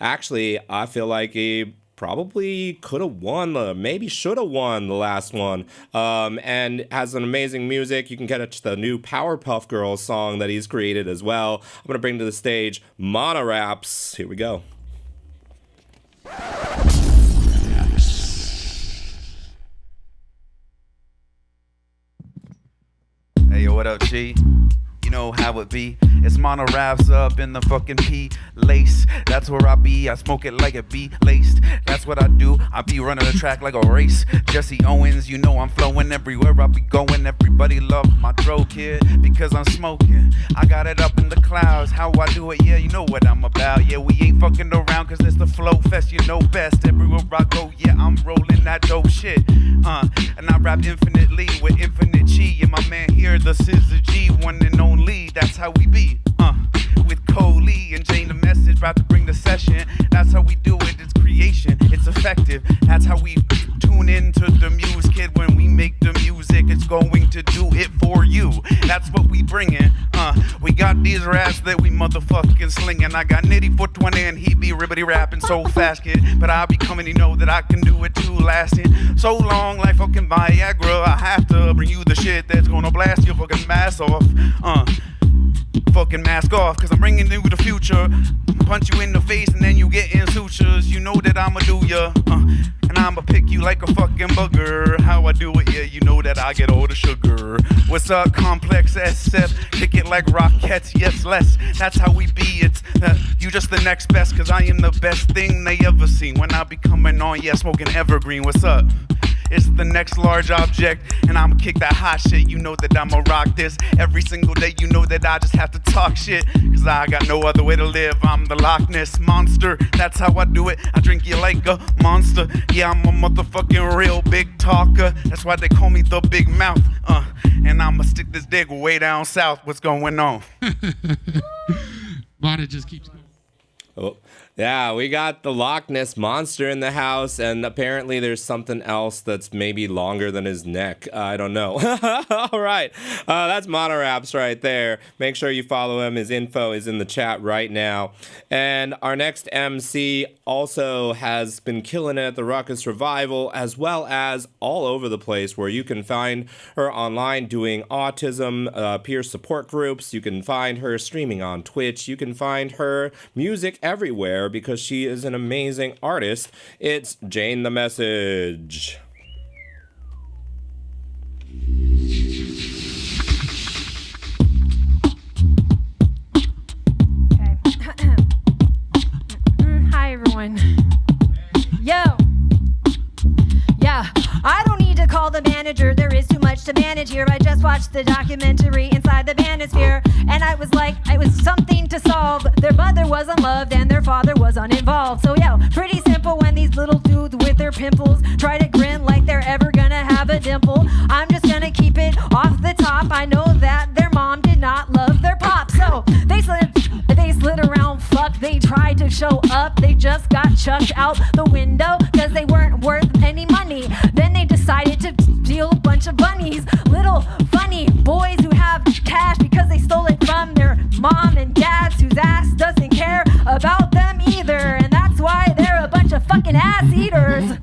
Actually, I feel like he probably could have won, maybe should have won the last one, and has an amazing music. You can catch the new Powerpuff Girls song that he's created as well. I'm going to bring to the stage Monoraps. Here we go. Hey, yo, what up, G? You know how it be. It's mono raps up in the fucking P lace. That's where I be. I smoke it like a bee laced. That's what I do. I be running the track like a race. Jesse Owens, you know I'm flowing everywhere I be going. Everybody love my dro kid because I'm smoking. I got it up in the clouds. How I do it, yeah, you know what I'm about. Yeah, we ain't fucking around cause it's the flow fest. You know best. Everywhere I go, yeah, I'm rolling that dope shit. And I rap infinitely with infinite chi. And my man here, the SZA G, one and only. That's how we be. With Coley and Jane the message, about to bring the session. That's how we do it, it's creation, it's effective. That's how we tune into the muse, kid. When we make the music, it's going to do it for you. That's what we bringin'. We got these raps that we motherfucking slingin'. I got Nitty 420 and he be ribbity rapping so fast, kid. But I be coming, you know that I can do it too, lasting so long like fucking Viagra. I have to bring you the shit that's gonna blast your fucking mask off. Fucking mask off, cause I'm bringing you the future. Punch you in the face and then you get in sutures. You know that I'ma do ya, and I'ma pick you like a fucking booger. How I do it, yeah, you know that I get all the sugar. What's up, Complex SF? Kick it like Rockettes, yes, less. That's how we be, it's you just the next best. Cause I am the best thing they ever seen. When I be coming on, yeah, smoking evergreen. What's up? It's the next large object, and I'ma kick that hot shit. You know that I'ma rock this every single day. You know that I just have to talk shit, cause I got no other way to live. I'm the Loch Ness Monster, that's how I do it. I drink you like a monster. Yeah, I'm a motherfucking real big talker. That's why they call me the Big Mouth. And I'ma stick this dick way down south. What's going on? Vada just keeps going. Oh, yeah, we got the Loch Ness Monster in the house, and apparently there's something else that's maybe longer than his neck. I don't know. All right, that's Monoraps right there. Make sure you follow him. His info is in the chat right now. And our next MC also has been killing it at the Ruckus Revival, as well as all over the place, where you can find her online doing autism peer support groups. You can find her streaming on Twitch. You can find her music everywhere because she is an amazing artist. It's Jane the Message. Hi, everyone. Yo. Yeah, I don't need to call the manager. There is too much to manage here. I just watched the documentary Inside the Banosphere, and I was like, it was something to solve. Their mother was unloved and their father was uninvolved. So yeah, pretty simple when these little dudes with their pimples try to grin like they're ever gonna have a dimple. I'm just gonna keep it off the top. I know that their mom did not love their pop, so they slid around, fuck, they tried to show up. They just got chucked out the window because they weren't worth any money. Then they decided to steal a bunch of bunnies. Little funny boys who have cash because they stole it from their mom and dads whose ass doesn't care about them either. And that's why they're a bunch of fucking ass eaters.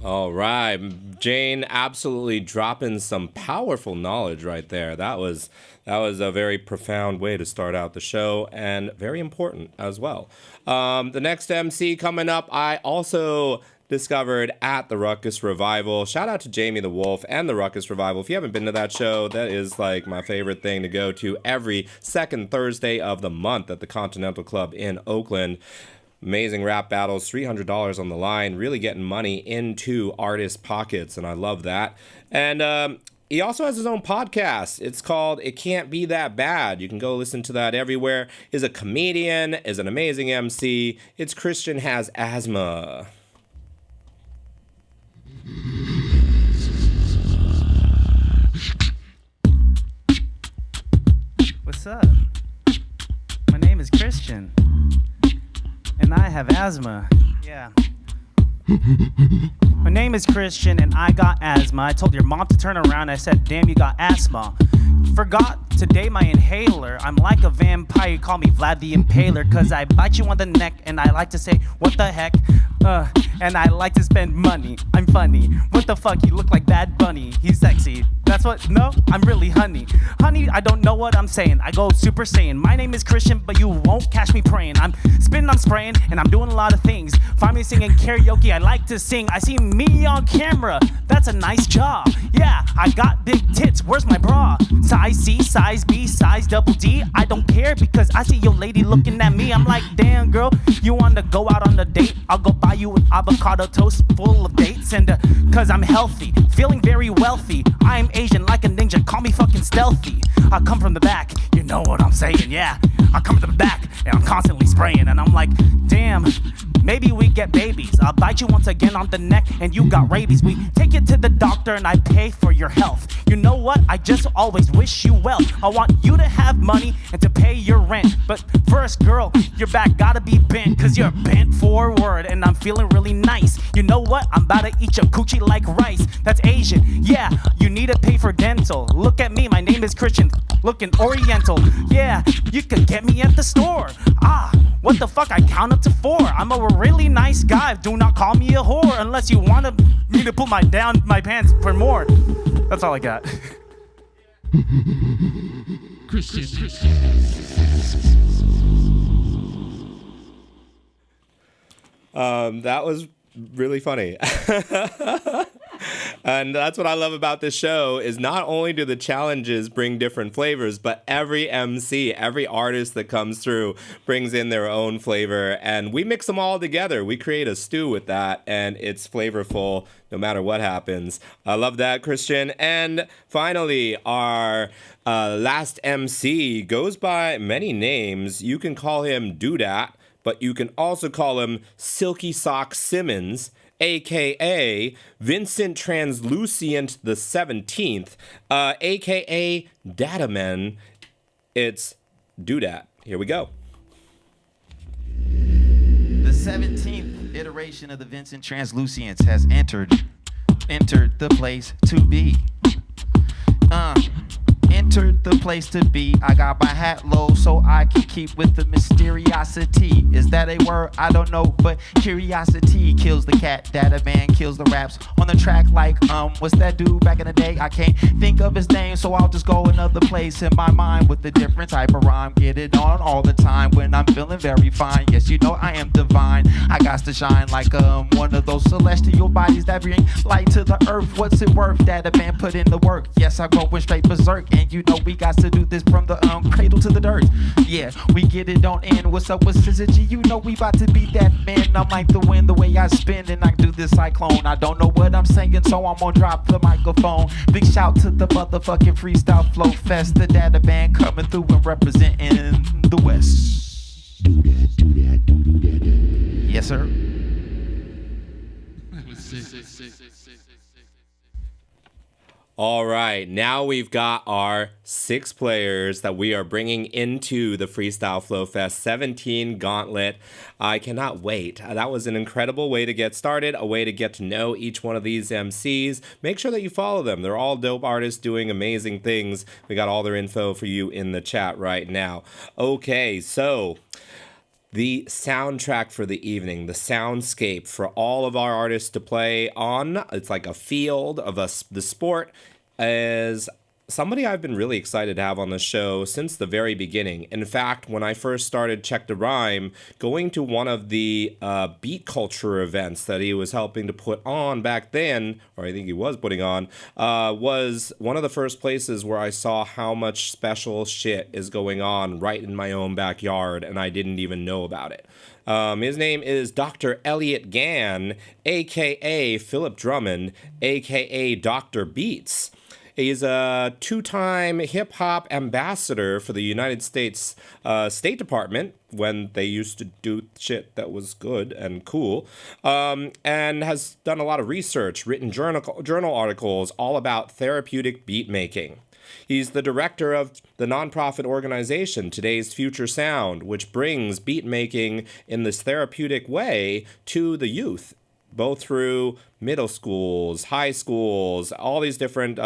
All right, Jane absolutely dropping some powerful knowledge right there. That was a very profound way to start out the show, and very important as well. The next MC coming up, I also discovered at the Ruckus Revival. Shout out to Jamie the Wolf and the Ruckus Revival. If you haven't been to that show, that is like my favorite thing to go to every second Thursday of the month at the Continental Club in Oakland. Amazing rap battles, $300 on the line, really getting money into artists' pockets, and I love that. And he also has his own podcast. It's called It Can't Be That Bad. You can go listen to that everywhere. He's a comedian, is an amazing MC. It's Christian Has Asthma. What's up? My name is Christian. And I have asthma. Yeah. My name is Christian and I got asthma. I told your mom to turn around. I said, damn, you got asthma. Forgot today my inhaler. I'm like a vampire. You call me Vlad the Impaler. Cause I bite you on the neck and I like to say, what the heck? And I like to spend money. I'm funny. What the fuck? You look like Bad Bunny. He's sexy. That's what? No, I'm really honey. Honey, I don't know what I'm saying. I go Super Saiyan. My name is Christian, but you won't catch me praying. I'm spitting, I'm spraying, and I'm doing a lot of things. Find me singing karaoke. I like to sing. I see me on camera. That's a nice job. Yeah, I got big tits. Where's my bra? Size C, size B, size double D. I don't care because I see your lady looking at me. I'm like, damn, girl, you want to go out on a date? I'll go buy you an avocado toast full of dates. And cause I'm healthy, feeling very wealthy. I'm Asian like a ninja, call me fucking stealthy. I come from the back, you know what I'm saying, yeah. I come from the back and I'm constantly spraying. And I'm like, damn, maybe we get babies. I'll bite you once again on the neck and you got rabies. We take you to the doctor and I pay for your health. You know what, I just always wish you well. I want you to have money and to pay your rent. But first, girl, your back gotta be bent, cause you're bent forward and I'm feeling really nice. You know what, I'm about to eat your coochie like rice. That's Asian, yeah, you need to pay for dental. Look at me, my name is Christian, looking oriental. Yeah, you could get me at the store. What the fuck, I count up to 4. I'm a really nice guy, do not call me a whore unless you want me to pull my pants for more. That's all I got. Christian. That was really funny. And that's what I love about this show is not only do the challenges bring different flavors, but every MC, every artist that comes through brings in their own flavor and we mix them all together. We create a stew with that and it's flavorful no matter what happens. I love that, Christian. And finally, our last MC goes by many names. You can call him Doodat, but you can also call him Silky Sock Simmons, a.k.a. Vincent Translucient the 17th, a.k.a. Dataman. It's Doodat. Here we go. The 17th iteration of the Vincent Translucience has entered the place to be. Entered the place to be. I got my hat low so I can keep with the mysteriosity. Is that a word? I don't know, but curiosity kills the cat. Data man kills the raps on the track like, what's that dude back in the day? I can't think of his name, so I'll just go another place in my mind with a different type of rhyme. Get it on all the time when I'm feeling very fine. Yes, you know I am divine. I got to shine like one of those celestial bodies that bring light to the earth. What's it worth? Data man put in the work. Yes, I'm going straight berserk, and you know we got to do this from the cradle to the dirt. Yeah, we get it on in. What's up with Scissor G? You know we about to be that man. I'm like the wind, the way I spin, and I do this cyclone. I don't know what I'm saying, so I'm gonna drop the microphone. Big shout to the motherfucking Freestyle Flow Fest, the data band coming through and representing the West. Do that. Yes, sir. All right, now we've got our 6 players that we are bringing into the Freestyle Flow Fest 17 Gauntlet. I cannot wait. That was an incredible way to get started, a way to get to know each one of these MCs. Make sure that you follow them. They're all dope artists doing amazing things. We got all their info for you in the chat right now. Okay, so the soundtrack for the evening, the soundscape for all of our artists to play on, it's like a field of the sport, is somebody I've been really excited to have on the show since the very beginning. In fact, when I first started Check the Rhyme, going to one of the beat culture events that he was helping to put on back then, or I think he was putting on, was one of the first places where I saw how much special shit is going on right in my own backyard, and I didn't even know about it. His name is Dr. Elliot Gann, a.k.a. Philip Drummond, a.k.a. Dr. Beats. He's a 2-time hip-hop ambassador for the United States State Department when they used to do shit that was good and cool, and has done a lot of research, written journal articles all about therapeutic beat making. He's the director of the nonprofit organization Today's Future Sound, which brings beat making in this therapeutic way to the youth, both through middle schools, high schools, all these different,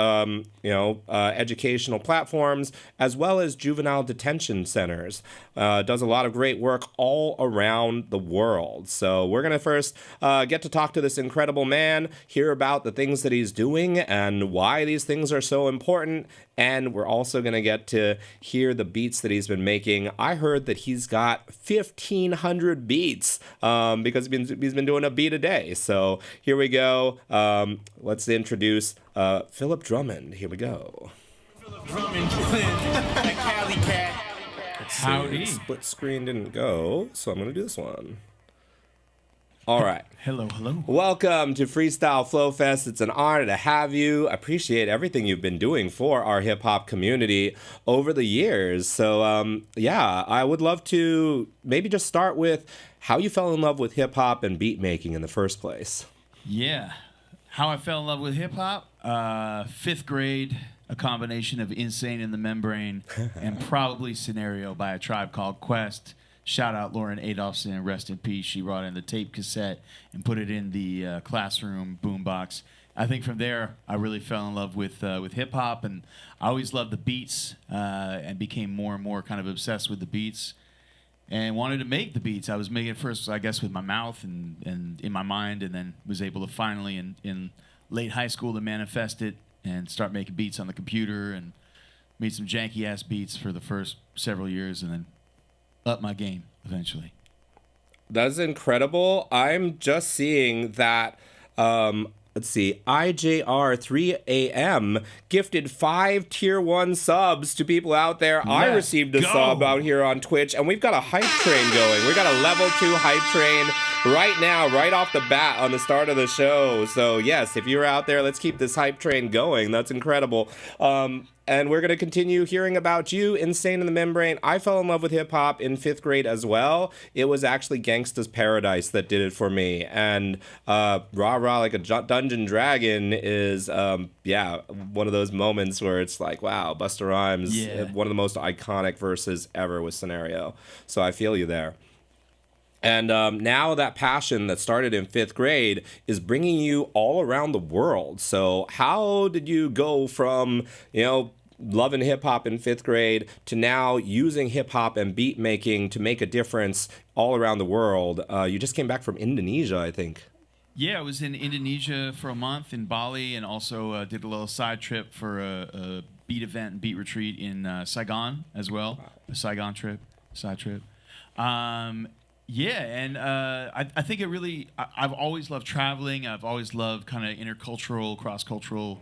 educational platforms, as well as juvenile detention centers. Does a lot of great work all around the world. So we're going to first get to talk to this incredible man, hear about the things that he's doing and why these things are so important. And we're also going to get to hear the beats that he's been making. I heard that he's got 1,500 beats because he's been doing a beat a day. So here we go. Let's introduce Philip Drummond. Here we go. Philip Drummond, a Cali cat. Howdy. Split screen didn't go, so I'm going to do this one. All right. Hello. Welcome to Freestyle Flow Fest. It's an honor to have you. I appreciate everything you've been doing for our hip hop community over the years. So, I would love to maybe just start with how you fell in love with hip hop and beat making in the first place. Yeah. How I fell in love with hip hop? 5th grade, a combination of Insane in the Membrane and probably Scenario by A Tribe Called Quest. Shout out Lauren Adolphson, rest in peace. She brought in the tape cassette and put it in the classroom boombox. I think from there, I really fell in love with hip hop, and I always loved the beats and became more and more kind of obsessed with the beats and wanted to make the beats. I was making it first, I guess, with my mouth and in my mind, and then was able to finally, in late high school, to manifest it and start making beats on the computer and made some janky-ass beats for the first several years, and then up my game eventually. That's incredible. I'm just seeing that, let's see, IJR3AM gifted 5 tier 1 subs to people out there. I received a sub out here on Twitch, and we've got a hype train going. We got a level 2 hype train right now, right off the bat on the start of the show. So yes, if you're out there, let's keep this hype train going. That's incredible. and we're going to continue hearing about you, Insane in the Membrane. I fell in love with hip hop in 5th grade as well. It was actually Gangsta's Paradise that did it for me. And Rah Rah Like a Dungeon Dragon is, one of those moments where it's like, wow, Busta Rhymes, one of the most iconic verses ever with Scenario. So I feel you there. And now that passion that started in 5th grade is bringing you all around the world. So how did you go from, loving hip hop in 5th grade to now using hip hop and beat making to make a difference all around the world? You just came back from Indonesia, I think. Yeah, I was in Indonesia for a month in Bali, and also did a little side trip for a beat event and beat retreat in Saigon as well. Wow. A Saigon trip, side trip. I think it really, I've always loved traveling. I've always loved kind of intercultural, cross-cultural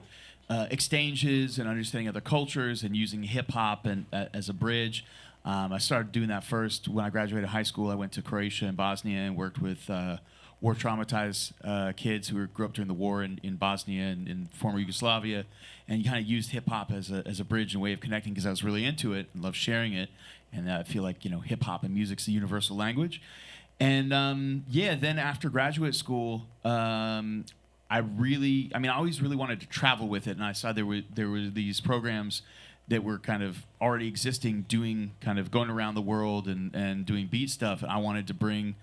exchanges and understanding other cultures and using hip-hop as a bridge. I started doing that first when I graduated high school. I went to Croatia and Bosnia and worked with war-traumatized kids who grew up during the war in Bosnia and in former Yugoslavia. And you kind of used hip-hop as a bridge and way of connecting because I was really into it and loved sharing it. And I feel like, hip-hop and music's the universal language. And, then after graduate school, I always really wanted to travel with it. And I saw there were these programs that were kind of already existing, going around the world and doing beat stuff. And I wanted to bring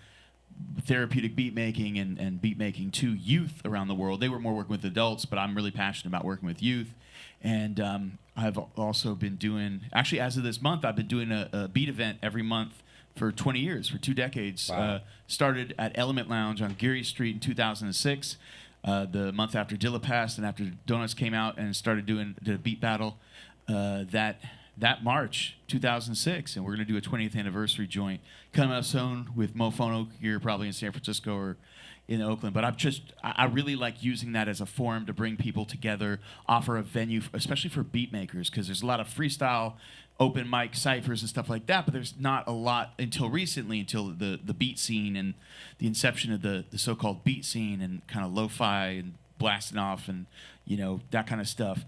therapeutic beat making and beat making to youth around the world. They were more working with adults, but I'm really passionate about working with youth. And I've also been doing, actually as of this month, I've been doing a beat event every month for 20 years, for 2 decades. Wow. Started at Element Lounge on Geary Street in 2006, the month after Dilla passed and after Donuts came out, and did a beat battle that March 2006, and we're going to do a 20th anniversary joint coming up soon with Mofono here, probably in San Francisco or in Oakland. But I really like using that as a forum to bring people together, offer a venue, especially for beat makers, because there's a lot of freestyle open mic ciphers and stuff like that, but there's not a lot until recently, until the beat scene and the inception of the so-called beat scene and kind of lo-fi and blasting off and that kind of stuff.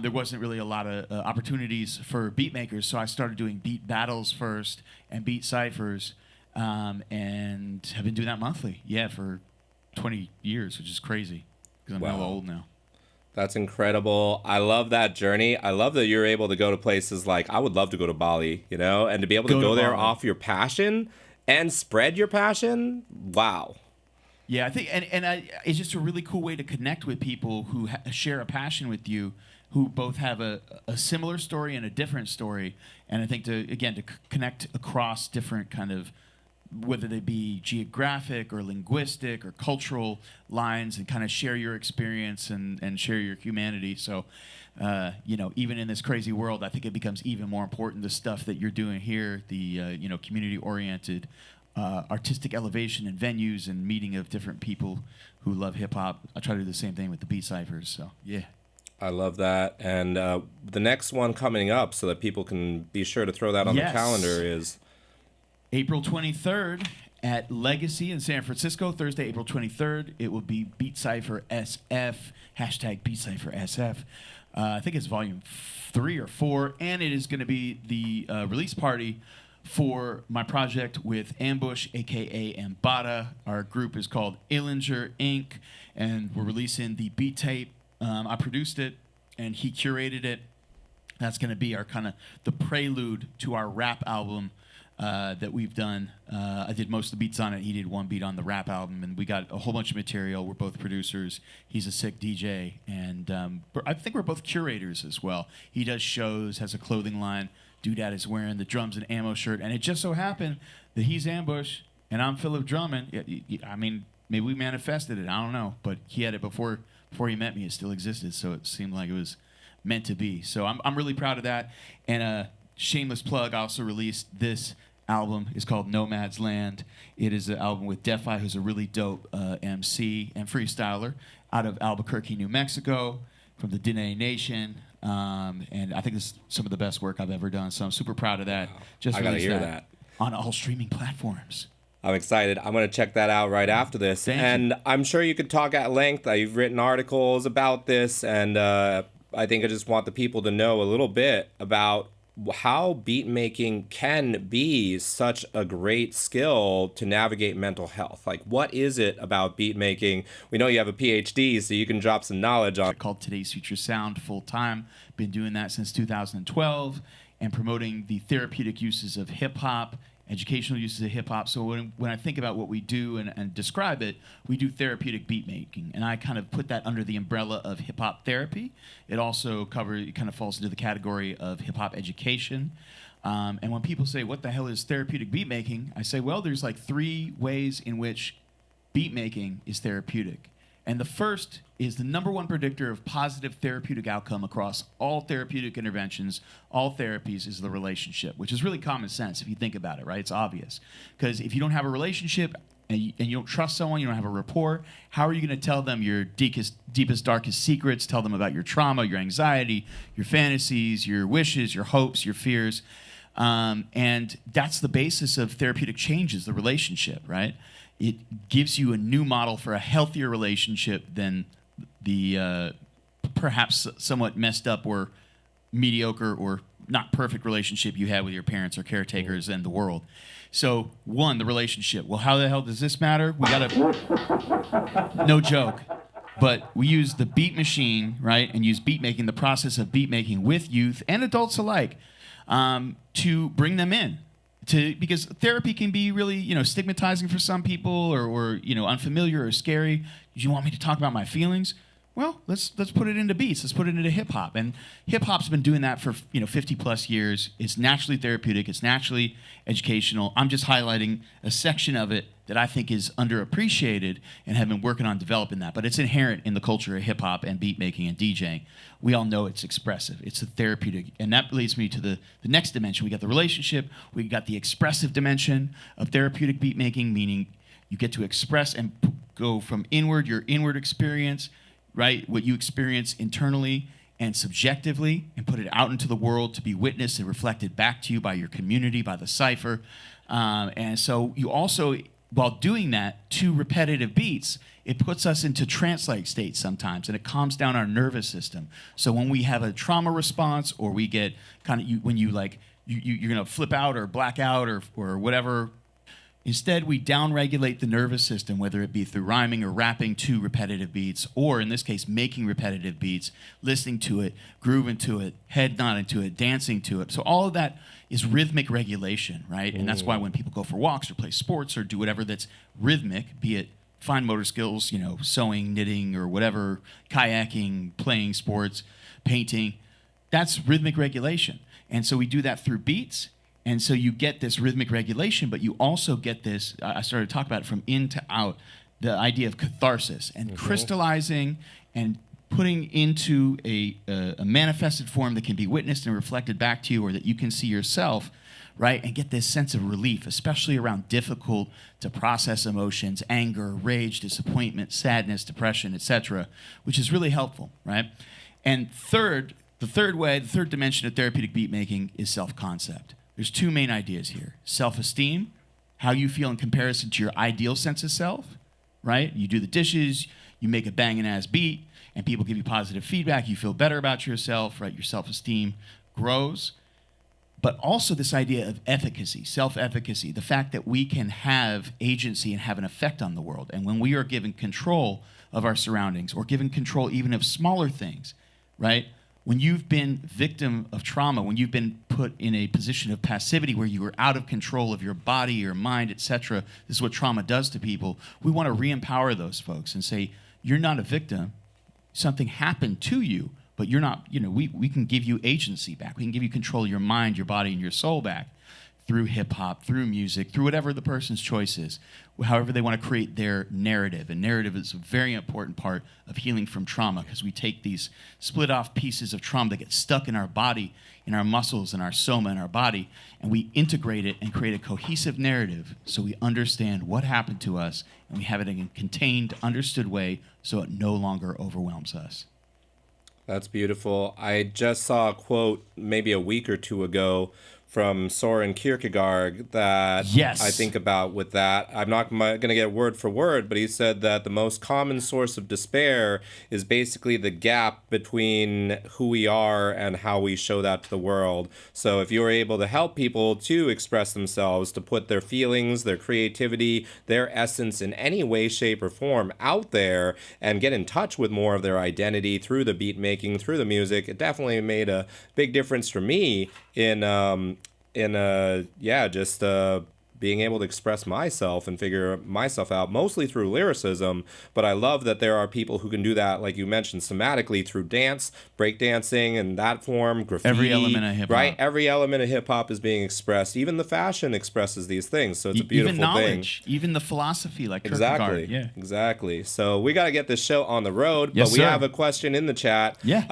There wasn't really a lot of opportunities for beat makers, so I started doing beat battles first and beat ciphers, and have been doing that monthly, for 20 years, which is crazy because I'm hella old now. That's incredible. I love that journey. I love that you're able to go to places like, I would love to go to Bali, and to be able to go there off your passion and spread your passion. Wow. Yeah, I think, it's just a really cool way to connect with people who share a passion with you, who both have a similar story and a different story. And I think to connect across different kind of, whether they be geographic or linguistic or cultural lines, and kind of share your experience and share your humanity. So, even in this crazy world, I think it becomes even more important, the stuff that you're doing here, the, community-oriented artistic elevation and venues and meeting of different people who love hip-hop. I try to do the same thing with the beat ciphers, so, yeah. I love that. And the next one coming up, so that people can be sure to throw that on the calendar, is April 23rd at Legacy in San Francisco, Thursday, April 23rd. It will be Beat Cypher SF, hashtag Beat Cypher SF. I think it's volume 3 or 4, and it is going to be the release party for my project with Ambush, a.k.a. Ambata. Our group is called Illinger Inc., and we're releasing the beat tape. I produced it, and he curated it. That's going to be our kind of the prelude to our rap album that we've done. I did most of the beats on it. He did one beat on the rap album, and we got a whole bunch of material. We're both producers. He's a sick DJ, and I think we're both curators as well. He does shows, has a clothing line. Doodad is wearing the Drums and Ammo shirt, and it just so happened that he's Ambush, and I'm Philip Drummond. I mean, maybe we manifested it. I don't know, but he had it before he met me. It still existed, so it seemed like it was meant to be. So I'm really proud of that. And a shameless plug, I also released this album. It's called Nomad's Land. It is an album with Defi, who's a really dope MC and freestyler out of Albuquerque, New Mexico, from the Dene Nation. And I think this is some of the best work I've ever done, so I'm super proud of that. Just I gotta released hear that on all streaming platforms. I'm excited. I'm going to check that out right after this. Thank and you. I'm sure you could talk at length. You've written articles about this, and I think I just want the people to know a little bit about how beat making can be such a great skill to navigate mental health. Like, what is it about beat making? We know you have a PhD, so you can drop some knowledge on. Called Today's Future Sound full time. Been doing that since 2012 and promoting the therapeutic uses of hip hop, educational uses of hip hop. So when I think about what we do and describe it, we do therapeutic beat making, and I kind of put that under the umbrella of hip hop therapy. It also it kind of falls into the category of hip hop education. And when people say, "What the hell is therapeutic beat making?" I say, well, there's like 3 ways in which beat making is therapeutic. And the first is the #1 predictor of positive therapeutic outcome across all therapeutic interventions, all therapies, is the relationship, which is really common sense if you think about it, right? It's obvious. Because if you don't have a relationship and you don't trust someone, you don't have a rapport, how are you going to tell them your deepest, darkest secrets, tell them about your trauma, your anxiety, your fantasies, your wishes, your hopes, your fears? And that's the basis of therapeutic change, is the relationship, right? It gives you a new model for a healthier relationship than the perhaps somewhat messed up or mediocre or not perfect relationship you had with your parents or caretakers and the world. So, 1, the relationship. Well, how the hell does this matter? We gotta, no joke, but we use the beat machine, right, and use beat making, the process of beat making with youth and adults alike, to bring them in. Because therapy can be really, stigmatizing for some people or unfamiliar or scary. Do you want me to talk about my feelings? Well, let's put it into beats. Let's put it into hip hop. And hip hop's been doing that for 50 plus years. It's naturally therapeutic. It's naturally educational. I'm just highlighting a section of it that I think is underappreciated and have been working on developing that. But it's inherent in the culture of hip hop and beat making and DJing. We all know it's expressive. It's a therapeutic. And that leads me to the next dimension. We got the relationship. We got the expressive dimension of therapeutic beat making, meaning you get to express and go from your inward experience, right? What you experience internally and subjectively, and put it out into the world to be witnessed and reflected back to you by your community, by the cipher. And so you also, while doing that, to repetitive beats, it puts us into trance-like states sometimes, and it calms down our nervous system. So when we have a trauma response, or we get you're gonna flip out or black out or whatever, instead, we downregulate the nervous system, whether it be through rhyming or rapping to repetitive beats, or in this case, making repetitive beats, listening to it, grooving to it, head nodding to it, dancing to it. So all of that is rhythmic regulation, right? And that's why when people go for walks or play sports or do whatever that's rhythmic, be it fine motor skills, sewing, knitting, or whatever, kayaking, playing sports, painting, that's rhythmic regulation. And so we do that through beats. And so you get this rhythmic regulation, but you also get this, I started to talk about it from in to out, the idea of catharsis and crystallizing and putting into a manifested form that can be witnessed and reflected back to you, or that you can see yourself, right? And get this sense of relief, especially around difficult to process emotions, anger, rage, disappointment, sadness, depression, etc., which is really helpful, right? And the third dimension of therapeutic beat making is self-concept. There's 2 main ideas here. Self-esteem, how you feel in comparison to your ideal sense of self, right? You do the dishes, you make a banging ass beat, and people give you positive feedback. You feel better about yourself, right? Your self-esteem grows. But also this idea of efficacy, self-efficacy, the fact that we can have agency and have an effect on the world. And when we are given control of our surroundings, or given control even of smaller things, right? When you've been victim of trauma, when you've been put in a position of passivity where you are out of control of your body, your mind, etc., this is what trauma does to people. We want to re-empower those folks and say, you're not a victim. Something happened to you, but you're not, we can give you agency back. We can give you control of your mind, your body, and your soul back through hip-hop, through music, through whatever the person's choice is, however they want to create their narrative. And narrative is a very important part of healing from trauma, because we take these split-off pieces of trauma that get stuck in our body, in our muscles, in our soma, in our body, and we integrate it and create a cohesive narrative so we understand what happened to us, and we have it in a contained, understood way so it no longer overwhelms us. That's beautiful. I just saw a quote maybe a week or 2 ago from Soren Kierkegaard that Yes. I think about with that. I'm not going to get word for word, but he said that the most common source of despair is basically the gap between who we are and how we show that to the world. So if you're able to help people to express themselves, to put their feelings, their creativity, their essence in any way, shape, or form out there and get in touch with more of their identity through the beat making, through the music, it definitely made a big difference for me in being able to express myself and figure myself out, mostly through lyricism. But I love that there are people who can do that, like you mentioned, somatically through dance, breakdancing, and that form, graffiti. Every element of hip-hop. Right? Every element of hip-hop is being expressed. Even the fashion expresses these things, so it's a beautiful even knowledge, thing. Even the philosophy, like Exactly. Kierkegaard. Yeah. Exactly. So we got to get this show on the road, Yes, but we sir. have a question in the chat. Yeah.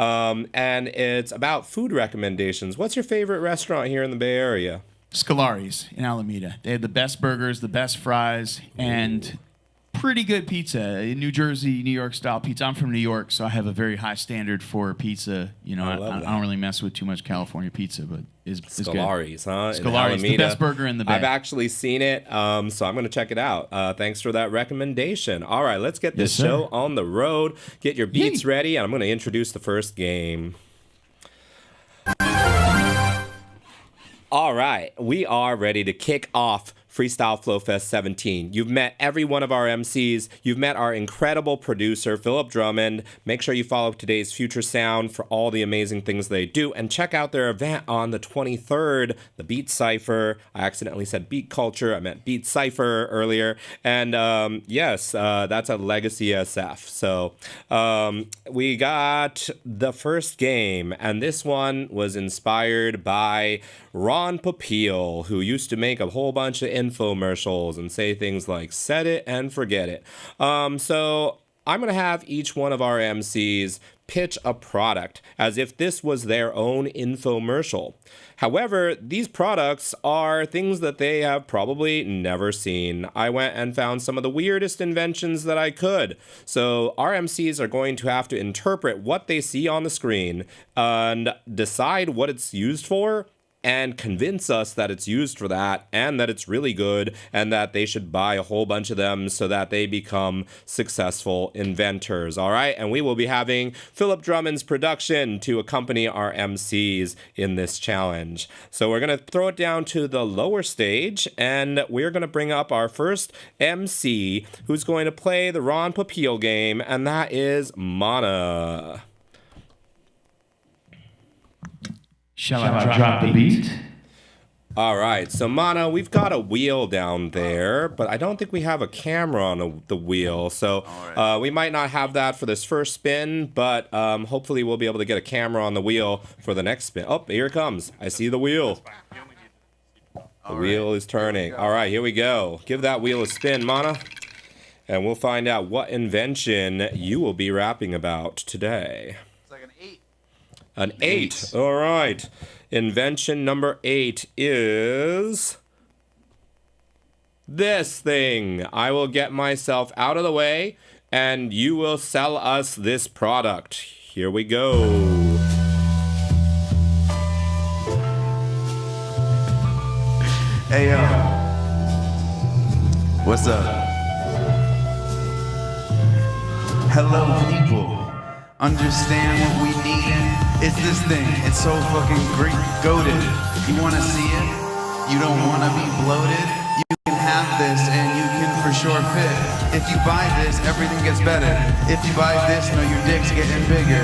And it's about food recommendations. What's your favorite restaurant here in the Bay Area? Scolari's in Alameda. They had the best burgers, the best fries, and pretty good pizza. In New Jersey, New York style pizza. I'm from New York, so I have a very high standard for pizza. You know, I don't really mess with too much California pizza, but it's Scolari's, good. huh? In Scolari's, the Alameda. best burger in the Bay. I've actually seen it, so I'm going to check it out. Thanks for that recommendation. All right, let's get this Yes, sir. show on the road. Get your beats ready, and I'm going to introduce the first game. All right, we are ready to kick off Freestyle Flow Fest 17. You've met every one of our MCs. You've met our incredible producer, Philip Drummond. Make sure you follow today's Future Sound for all the amazing things they do. And check out their event on the 23rd, the Beat Cypher. I accidentally said Beat Culture. I meant Beat Cypher earlier. And yes, that's at Legacy SF. So we got the first game. And this one was inspired by Ron Popeil, who used to make a whole bunch of infomercials and say things like set it and forget it. So I'm going to have each one of our MCs pitch a product as if this was their own infomercial. However, these products are things that they have probably never seen. I went and found some of the weirdest inventions that I could. So our MCs are going to have to interpret what they see on the screen and decide what it's used for, and convince us that it's used for that and that it's really good and that they should buy a whole bunch of them so that they become successful inventors. All right. And we will be having Philip Drummond's production to accompany our MCs in this challenge. So we're going to throw it down to the lower stage and we're going to bring up our first MC who's going to play the Ron Popeil game, and that is Mana. Shall I drop the beat? All right, so Mana, we've got a wheel down there, but I don't think we have a camera on the wheel. So we might not have that for this first spin, but hopefully we'll be able to get a camera on the wheel for the next spin. Oh, here it comes. I see the wheel. The wheel is turning. All right, here we go. Give that wheel a spin, Mana, and we'll find out what invention you will be rapping about today. An 8. All right. Invention number 8 is this thing. I will get myself out of the way and you will sell us this product. Here we go. Hey, yo. What's up? Hello, people. Understand what we need? It's this thing. It's so fucking great. Goated. You wanna see it? You don't wanna be bloated? You can have this and you can for sure fit. If you buy this, everything gets better. If you buy this, know your dick's getting bigger.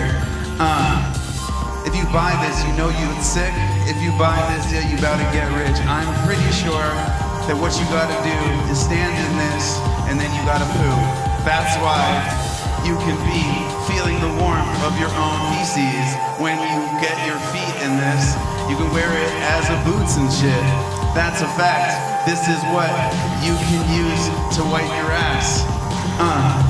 If you buy this, you know you it's sick. If you buy this, yeah, you about to get rich. I'm pretty sure that what you gotta do is stand in this and then you gotta poo. That's why you can be feeling the warmth of your own feces when you get your feet in this. You can wear it as a boots and shit. That's a fact. This is what you can use to wipe your ass.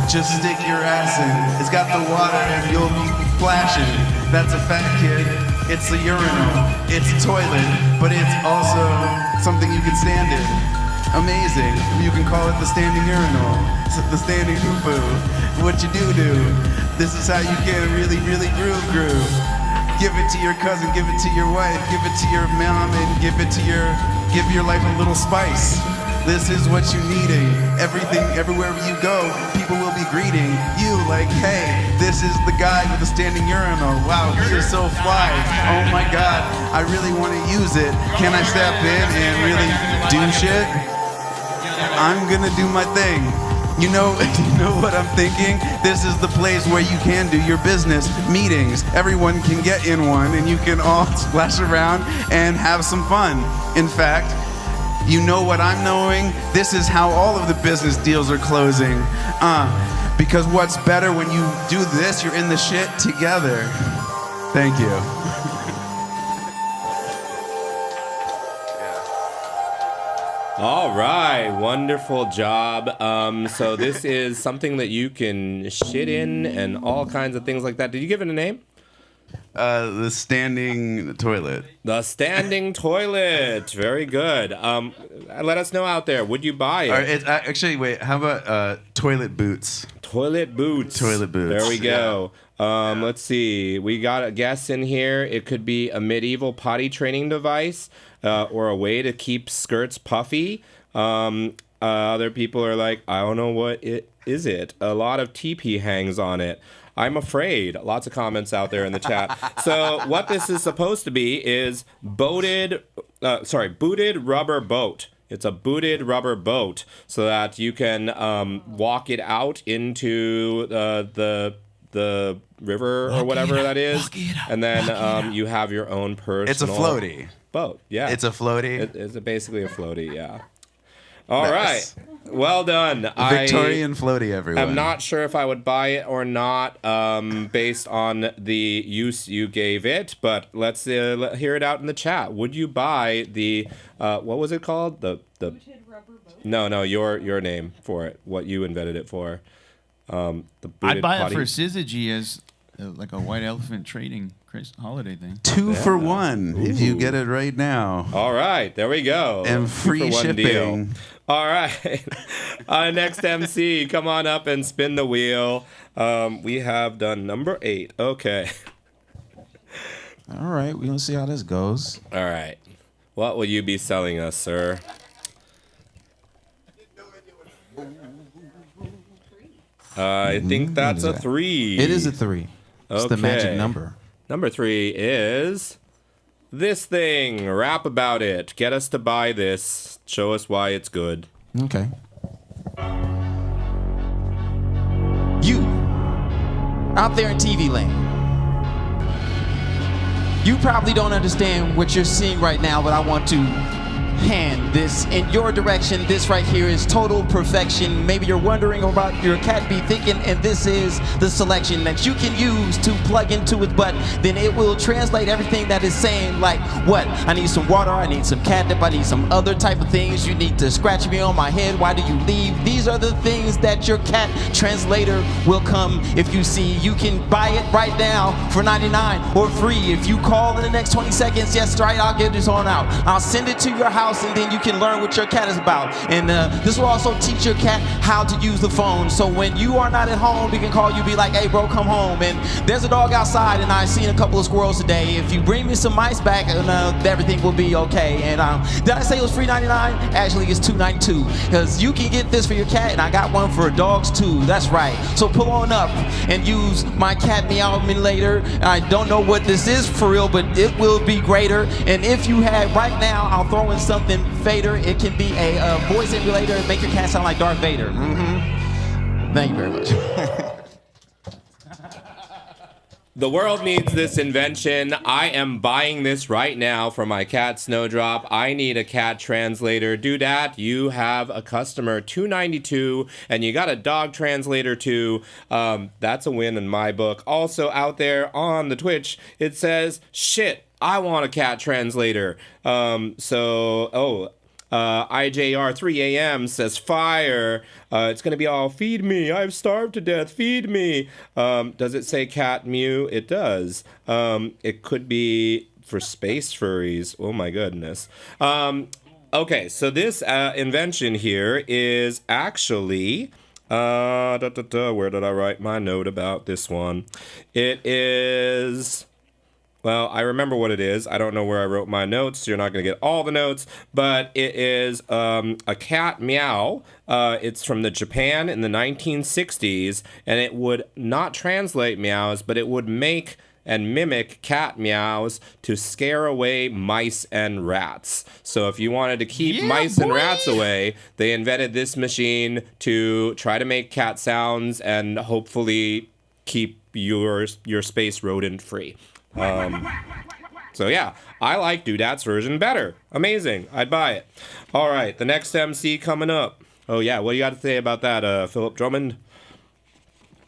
Just stick your ass in. It's got the water and you'll be splashing. That's a fact, kid. It's a urinal. It's a toilet, but it's also something you can stand in. Amazing. You can call it the standing urinal, the standing poo-poo. What you do, this is how you can really, really groove. Give it to your cousin, give it to your wife, give it to your mom, and give your life a little spice. This is what you're needing. Everything, everywhere you go, people will be greeting you like, hey, this is the guy with the standing urinal. Wow, he is so fly. Oh my God, I really want to use it. Can I step in and really do shit? I'm gonna do my thing. You know what I'm thinking? This is the place where you can do your business meetings. Everyone can get in one and you can all splash around and have some fun. In fact, you know what I'm knowing? This is how all of the business deals are closing. Because what's better when you do this, you're in the shit together. Thank you. All right, wonderful job. So this is something that you can shit in and all kinds of things like that. Did you give it a name? The standing toilet. The standing toilet. Very good. Let us know out there. Would you buy it? Actually, wait. How about toilet boots? Toilet boots. Toilet boots. There we go. Let's see. We got a guess in here. It could be a medieval potty training device or a way to keep skirts puffy. Other people are like, I don't know what it is. A lot of TP hangs on it. I'm afraid. Lots of comments out there in the chat. So what this is supposed to be is booted rubber boat. It's a booted rubber boat so that you can walk it out into the river or whatever that is. And then you have your own personal... It's a floaty. Boat, yeah. It's a floaty? It's basically a floaty, yeah. All right. Well done. Victorian floaty, everyone. I'm not sure if I would buy it or not based on the use you gave it, but let's hear it out in the chat. Would you buy the, what was it called? The booted rubber boat? No, your name for it, what you invented it for. The I'd buy it for Syzygy as like a white elephant trading holiday thing. 2 for 1 if you get it right now. All right, there we go. And free shipping. Deal. All right. Next MC, come on up and spin the wheel. We have done number 8. Okay. All right, we're going to see how this goes. All right. What will you be selling us, sir? I think that's a 3. It is a 3. It's the magic Okay. number. Number 3 is this thing. Rap about it. Get us to buy this. Show us why it's good. Okay. You, out there in TV land, you probably don't understand what you're seeing right now, but I want to hand this in your direction. This right here is total perfection. Maybe you're wondering about your cat be thinking, and this is the selection that you can use to plug into it, but then it will translate everything that is saying, like what? I need some water, I need some catnip, I need some other type of things. You need to scratch me on my head, why do you leave? These are the things that your cat translator will come if you see. You can buy it right now for $99 or free. If you call in the next 20 seconds, yes, right, I'll get this on out. I'll send it to your house, and then you can learn what your cat is about. And this will also teach your cat how to use the phone. So when you are not at home, we can call you, be like, hey bro, come home. And there's a dog outside, and I've seen a couple of squirrels today. If you bring me some mice back, everything will be okay. And did I say it was free $99? Actually, it's $2.92. Because you can get this for your cat, and I got one for dogs too. That's right. So pull on up and use my cat meowing later. I don't know what this is for real, but it will be greater. And if you had right now, I'll throw in something Vader. It can be a voice emulator and make your cat sound like Darth Vader. Thank you very much. The world needs this invention. I am buying this right now for my cat Snowdrop. I need a cat translator. Do that. You have a customer, $2.92, and you got a dog translator too. That's a win in my book. Also out there on the Twitch, it says, shit, I want a cat translator. IJR3AM says fire. It's going to be all feed me. I've starved to death. Feed me. Does it say cat mew? It does. It could be for space furries. Oh my goodness. Okay, so this invention here is actually... where did I write my note about this one? It is... Well, I remember what it is. I don't know where I wrote my notes, so you're not going to get all the notes. But it is a cat meow. It's from Japan in the 1960s, and it would not translate meows, but it would make and mimic cat meows to scare away mice and rats. So if you wanted to keep mice and rats away, they invented this machine to try to make cat sounds and hopefully keep your space rodent free. So yeah, I like Doodat's version better. Amazing. I'd buy it. All right, the next MC coming up. Oh yeah, what do you got to say about that, Philip Drummond?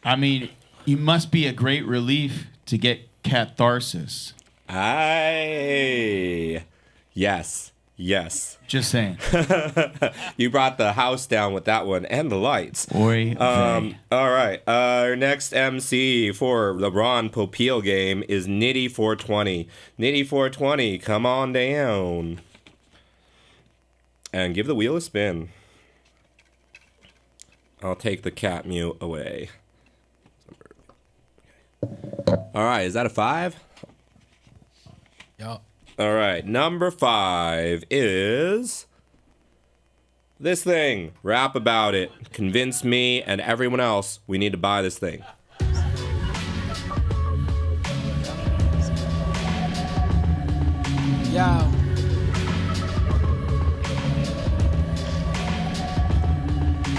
I mean, you must be a great relief to get catharsis. Aye. Yes. Just saying. You brought the house down with that one and the lights. All right. Our next MC for the Ron Popeil game is Nitty420. Nitty420, come on down. And give the wheel a spin. I'll take the cat mew away. All right, is that a 5? Yup. All right, number 5 is this thing. Rap about it. Convince me and everyone else we need to buy this thing. Yo.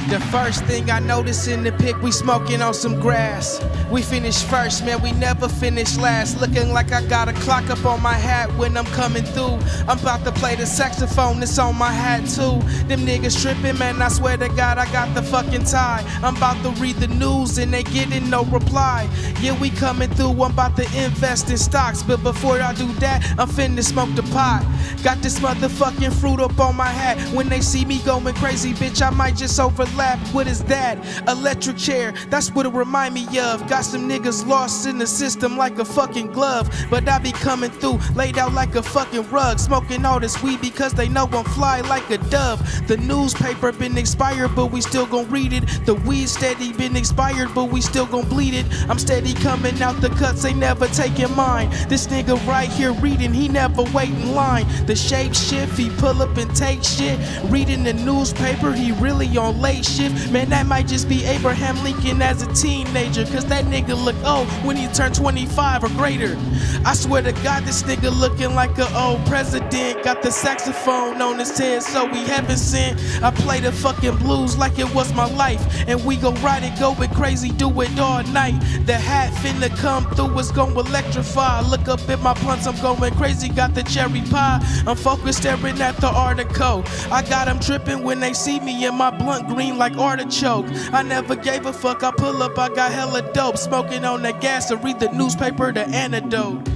The first thing I noticed in the pic, we smoking on some grass. We finished first, man, we never finished last. Looking like I got a clock up on my hat when I'm coming through. I'm about to play the saxophone that's on my hat too. Them niggas tripping, man, I swear to God I got the fucking tie. I'm about to read the news and they getting no reply. Yeah, we coming through, I'm about to invest in stocks. But before I do that, I'm finna smoke the pot. Got this motherfucking fruit up on my hat. When they see me going crazy, bitch, I might just overlap. What is that? Electric chair, that's what it remind me of. Got some niggas lost in the system like a fucking glove. But I be coming through, laid out like a fucking rug. Smoking all this weed because they know I'm fly like a dove. The newspaper been expired, but we still gon' read it. The weed steady been expired, but we still gon' bleed it. I'm steady coming out the cuts, ain't never taking mine. This nigga right here reading, he never wait in line. The shape shift, he pull up and take shit. Reading the newspaper, he really on late shift. Man, that might just be Abraham Lincoln as a teenager, cause that nigga look old when he turned 25 or greater. I swear to God, this nigga looking like an old president. Got the saxophone on his head, so we heaven sent. I play the fucking blues like it was my life, and we gon' ride it, going crazy, do it all night. The hat finna come through, it's gon' electrify. Look up at my blunts, I'm going crazy, got the cherry pie. I'm focused staring at the article. I got them tripping when they see me in my blunt green like artichoke. I never gave a fuck, I pull up, I got hella dope. Smoking on the gas to read the newspaper, the antidote.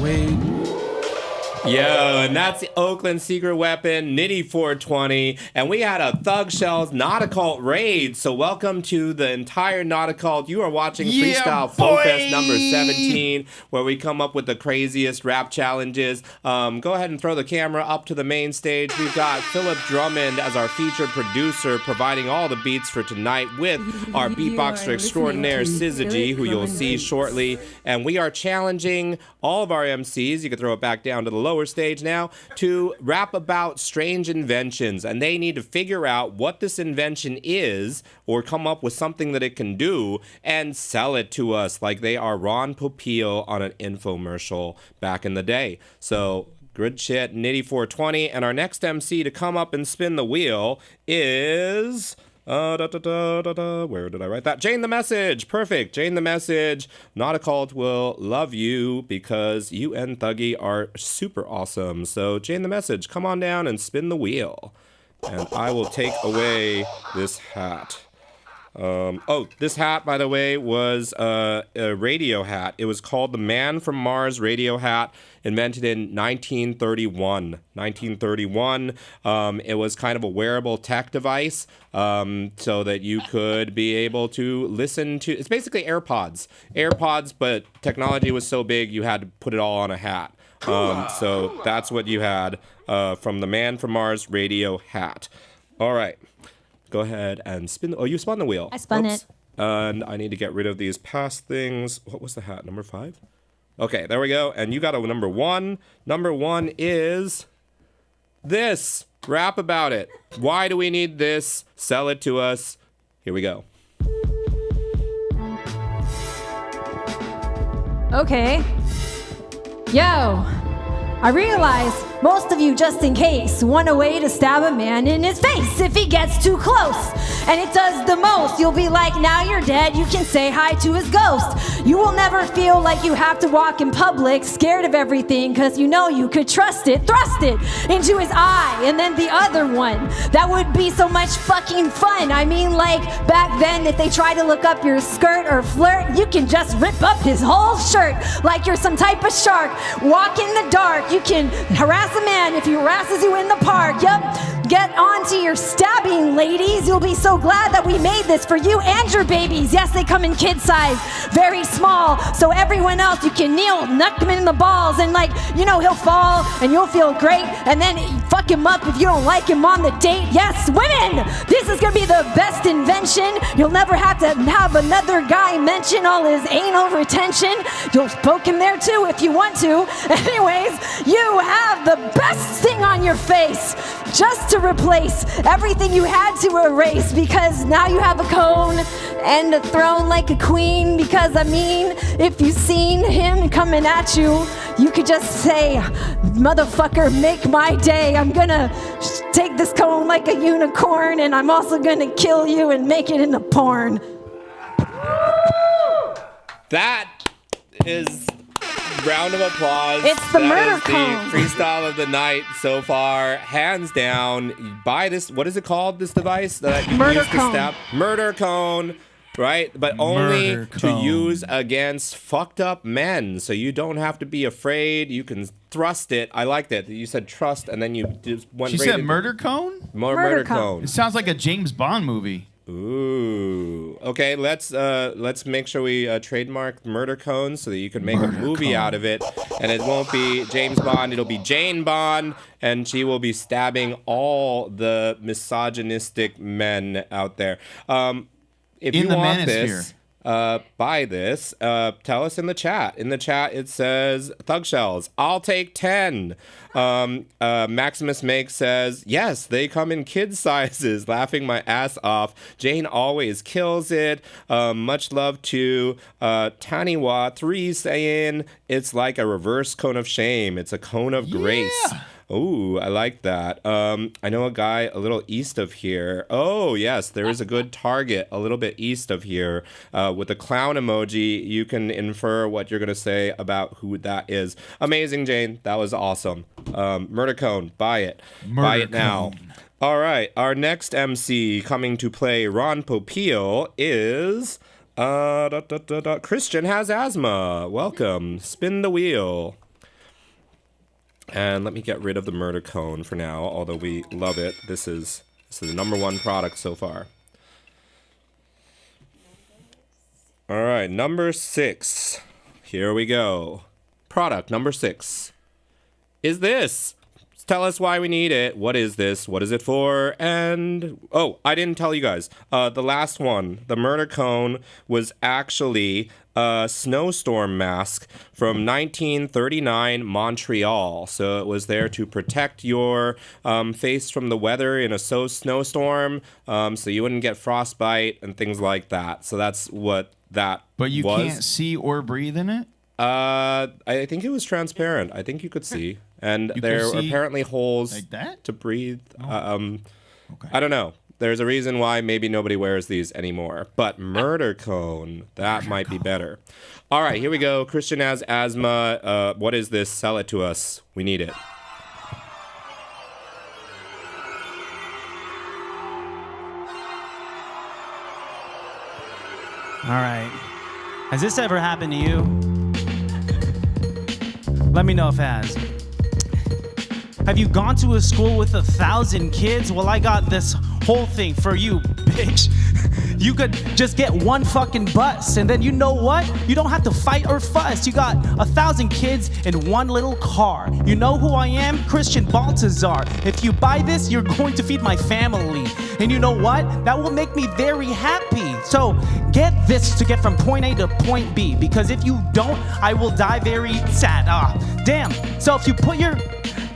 Wait. Yo, and that's the Oakland Secret Weapon, Nitty420, and we had a Thug Shells Not a Cult raid, so welcome to the entire Not a Cult. You are watching Freestyle Flow Fest number 17, where we come up with the craziest rap challenges. Go ahead and throw the camera up to the main stage. We've got Philip Drummond as our featured producer, providing all the beats for tonight with our beatboxer extraordinaire, SZA G, who you'll see shortly, and we are challenging all of our MCs, you can throw it back down to the lower stage now, to rap about strange inventions, and they need to figure out what this invention is or come up with something that it can do and sell it to us like they are Ron Popeil on an infomercial back in the day. So good shit, Nitty420, and our next MC to come up and spin the wheel is where did I write that? Jane the Message. Perfect. Jane the Message. Not a Cult will love you because you and Thuggy are super awesome. So Jane the Message, come on down and spin the wheel. And I will take away this hat. This hat, by the way, was a radio hat. It was called the Man from Mars radio hat, invented in 1931. 1931. It was kind of a wearable tech device, so that you could be able to listen to. It's basically AirPods. AirPods, but technology was so big you had to put it all on a hat. So that's what you had from the Man from Mars radio hat. All right. Go ahead and spin. Oh, you spun the wheel. I spun it. And I need to get rid of these past things. What was the hat? Number 5? Okay, there we go. And you got a number 1. Number 1 is this. Rap about it. Why do we need this? Sell it to us. Here we go. Okay. Yo, I realize most of you, just in case, want a way to stab a man in his face if he gets too close. And it does the most. You'll be like, now you're dead, you can say hi to his ghost. You will never feel like you have to walk in public scared of everything, because you know you could trust it. Thrust it into his eye, and then the other one. That would be so much fucking fun. I mean, like, back then, if they try to look up your skirt or flirt, you can just rip up his whole shirt like you're some type of shark. Walk in the dark. You can harass a man if he harasses you in the park. Yup. Get on to your stabbing, ladies. You'll be so glad that we made this for you and your babies. Yes, they come in kid size, very small. So everyone else, you can kneel, knock him in the balls, and like, you know, he'll fall and you'll feel great. And then fuck him up if you don't like him on the date. Yes, women, this is gonna be the best invention. You'll never have to have another guy mention all his anal retention. You'll poke him there too if you want to. Anyways, you have the best thing on your face, just to replace everything you had to erase, because now you have a cone and a throne like a queen. Because I mean, if you've seen him coming at you, you could just say, motherfucker, make my day. I'm gonna take this cone like a unicorn, and I'm also gonna kill you and make it into porn. That is round of applause. It's the murder is cone. The freestyle of the night so far, hands down. Buy this. What is it called? This device that you Murder use to cone. stab? Murder cone. Right, but only Murder to cone. use against fucked up men. So you don't have to be afraid. You can thrust it. I like that. You said trust, and then you just went. She right said into- murder cone? Murder cone. It sounds like a James Bond movie. Ooh. Okay, let's make sure we trademark murder cone so that you can make a movie out of it, and it won't be James Bond. It'll be Jane Bond, and she will be stabbing all the misogynistic men out there. If In you the want manosphere. this, buy this. Tell us in the chat. In the chat, it says Thug Shells. I'll take 10. Maximus Make says, yes, they come in kid sizes. Laughing my ass off. Jane always kills it. Much love to Taniwa 3 saying it's like a reverse cone of shame. It's a cone of grace. Ooh, I like that. I know a guy a little east of here. Oh, yes, there is a good target a little bit east of here. With the clown emoji, you can infer what you're going to say about who that is. Amazing, Jane. That was awesome. Murder Cone, buy it. Buy it now. All right, our next MC coming to play Ron Popeil is... Christian has asthma. Welcome. Spin the wheel. And let me get rid of the murder cone for now, although we love it. This is the number 1 product so far. All right, number 6. Here we go. Product number 6 is this. Tell us why we need it. What is this? What is it for? And, oh, I didn't tell you guys. The last one, the murder cone, was actually a snowstorm mask from 1939 Montreal. So it was there to protect your face from the weather in a snowstorm, so you wouldn't get frostbite and things like that. So that's what that But you was. can't see or breathe in it? I think it was transparent. I think you could see. And You there could are see apparently holes like that? to breathe. I don't know. There's a reason why maybe nobody wears these anymore. But murder cone, that might be better. All right, here we go. Christian has asthma. What is this? Sell it to us. We need it. All right. Has this ever happened to you? Let me know if it has. Have you gone to a school with 1,000 kids? Well, I got this whole thing for you, bitch. You could just get one fucking bus, and then you know what? You don't have to fight or fuss. You got 1,000 kids in one little car. You know who I am? Christian Baltazar. If you buy this, you're going to feed my family. And you know what? That will make me very happy. So get this to get from point A to point B, because if you don't, I will die very sad. Damn. So if you put your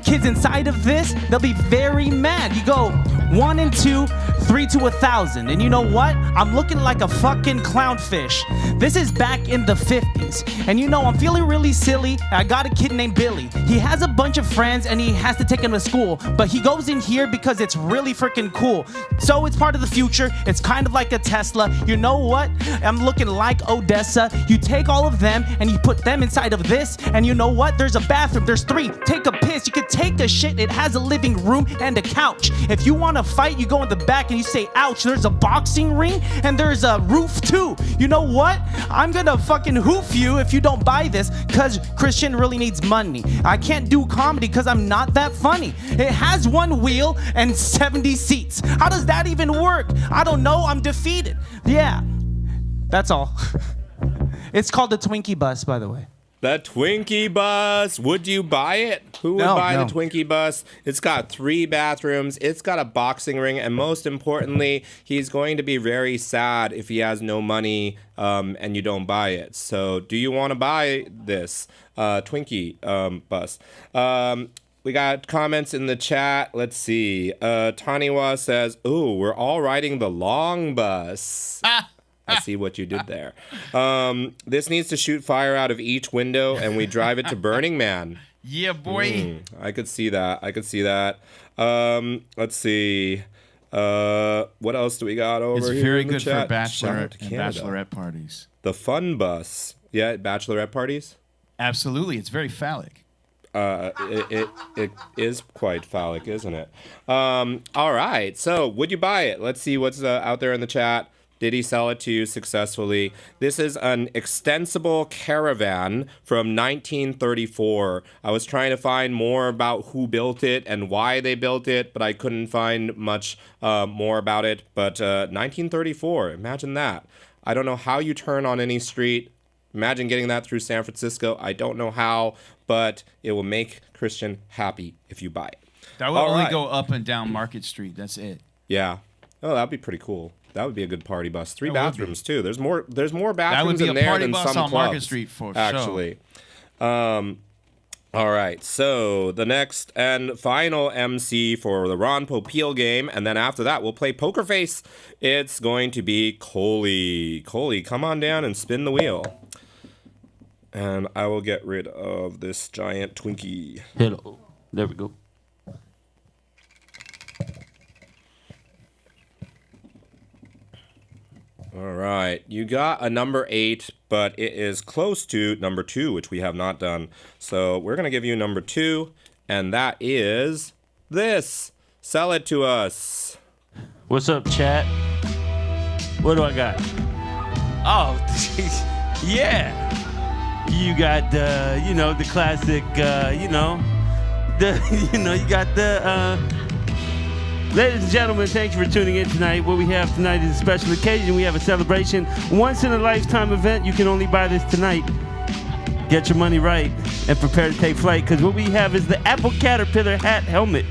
kids inside of this, they'll be very mad. You go 1 and 2, 3 to 1,000. And you know what? I'm looking like a fucking clownfish. This is back in the 50s. And you know, I'm feeling really silly. I got a kid named Billy. He has a bunch of friends and he has to take him to school. But he goes in here because it's really freaking cool. So it's part of the future. It's kind of like a Tesla. You know what? I'm looking like Odessa. You take all of them and you put them inside of this. And you know what? There's a bathroom. There's 3. Take a piss. You could take a shit. It has a living room and a couch. If you want to fight, you go in the back and you say, ouch. There's a boxing ring and there's a roof too. You know what? I'm gonna fucking hoof you if you don't buy this, because Christian really needs money. I can't do comedy because I'm not that funny. It has 1 wheel and 70 seats. How does that even work? I don't know. I'm defeated. Yeah, that's all. It's called the Twinkie Bus, by the way. The Twinkie Bus. Would you buy it? Who would buy the Twinkie Bus? It's got 3 bathrooms. It's got a boxing ring. And most importantly, he's going to be very sad if he has no money and you don't buy it. So do you want to buy this Twinkie Bus? We got comments in the chat. Let's see. Taniwa says, ooh, we're all riding the long bus. I see what you did there. This needs to shoot fire out of each window, and we drive it to Burning Man. Yeah, boy. I could see that. Let's see. What else do we got over here? It's very in the good chat? for bachelorette parties. The fun bus. Yeah, bachelorette parties? Absolutely. It's very phallic. It is quite phallic, isn't it? All right. So, would you buy it? Let's see what's out there in the chat. Did he sell it to you successfully? This is an extensible caravan from 1934. I was trying to find more about who built it and why they built it, but I couldn't find much more about it. But 1934, imagine that. I don't know how you turn on any street. Imagine getting that through San Francisco. I don't know how, but it will make Christian happy if you buy it. That will only go up and down Market Street. That's it. Yeah. Oh, that'd be pretty cool. That would be a good party bus. 3 bathrooms too. There's more bathrooms in there than some clubs. That would be a party bus on Market Street for sure. Actually. All right. So the next and final MC for the Ron Popeil game, and then after that we'll play Poker Face. It's going to be Coley. Coley, come on down and spin the wheel. And I will get rid of this giant Twinkie. Hello. There we go. All right, you got a number 8, but it is close to number 2, which we have not done. So we're going to give you number 2, and that is this. Sell it to us. What's up, chat? What do I got? Oh, yeah. You got the, the classic, you got the, ladies and gentlemen, thank you for tuning in tonight. What we have tonight is a special occasion. We have a celebration, once-in-a-lifetime event. You can only buy this tonight. Get your money right and prepare to take flight, because what we have is the Apple Caterpillar hat helmet.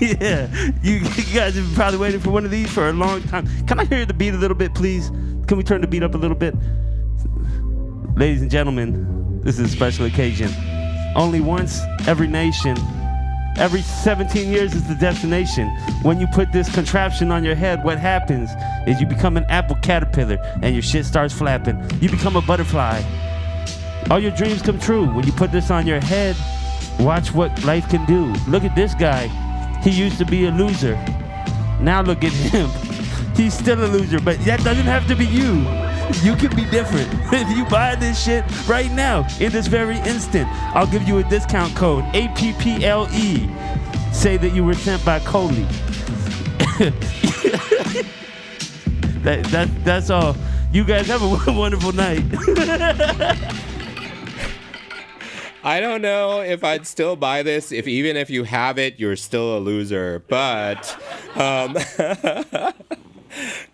Yeah, you guys have been probably waiting for one of these for a long time. Can I hear the beat a little bit, please? Can we turn the beat up a little bit? Ladies and gentlemen, this is a special occasion. Only once every nation. Every 17 years is the destination. When you put this contraption on your head, what happens is you become an apple caterpillar and your shit starts flapping. You become a butterfly. All your dreams come true. When you put this on your head, watch what life can do. Look at this guy. He used to be a loser. Now look at him. He's still a loser, but that doesn't have to be you. You can be different. If you buy this shit right now, in this very instant, I'll give you a discount code, APPLE. Say that you were sent by Coley. That's all. You guys have a wonderful night. I don't know if I'd still buy this. Even if you have it, you're still a loser. But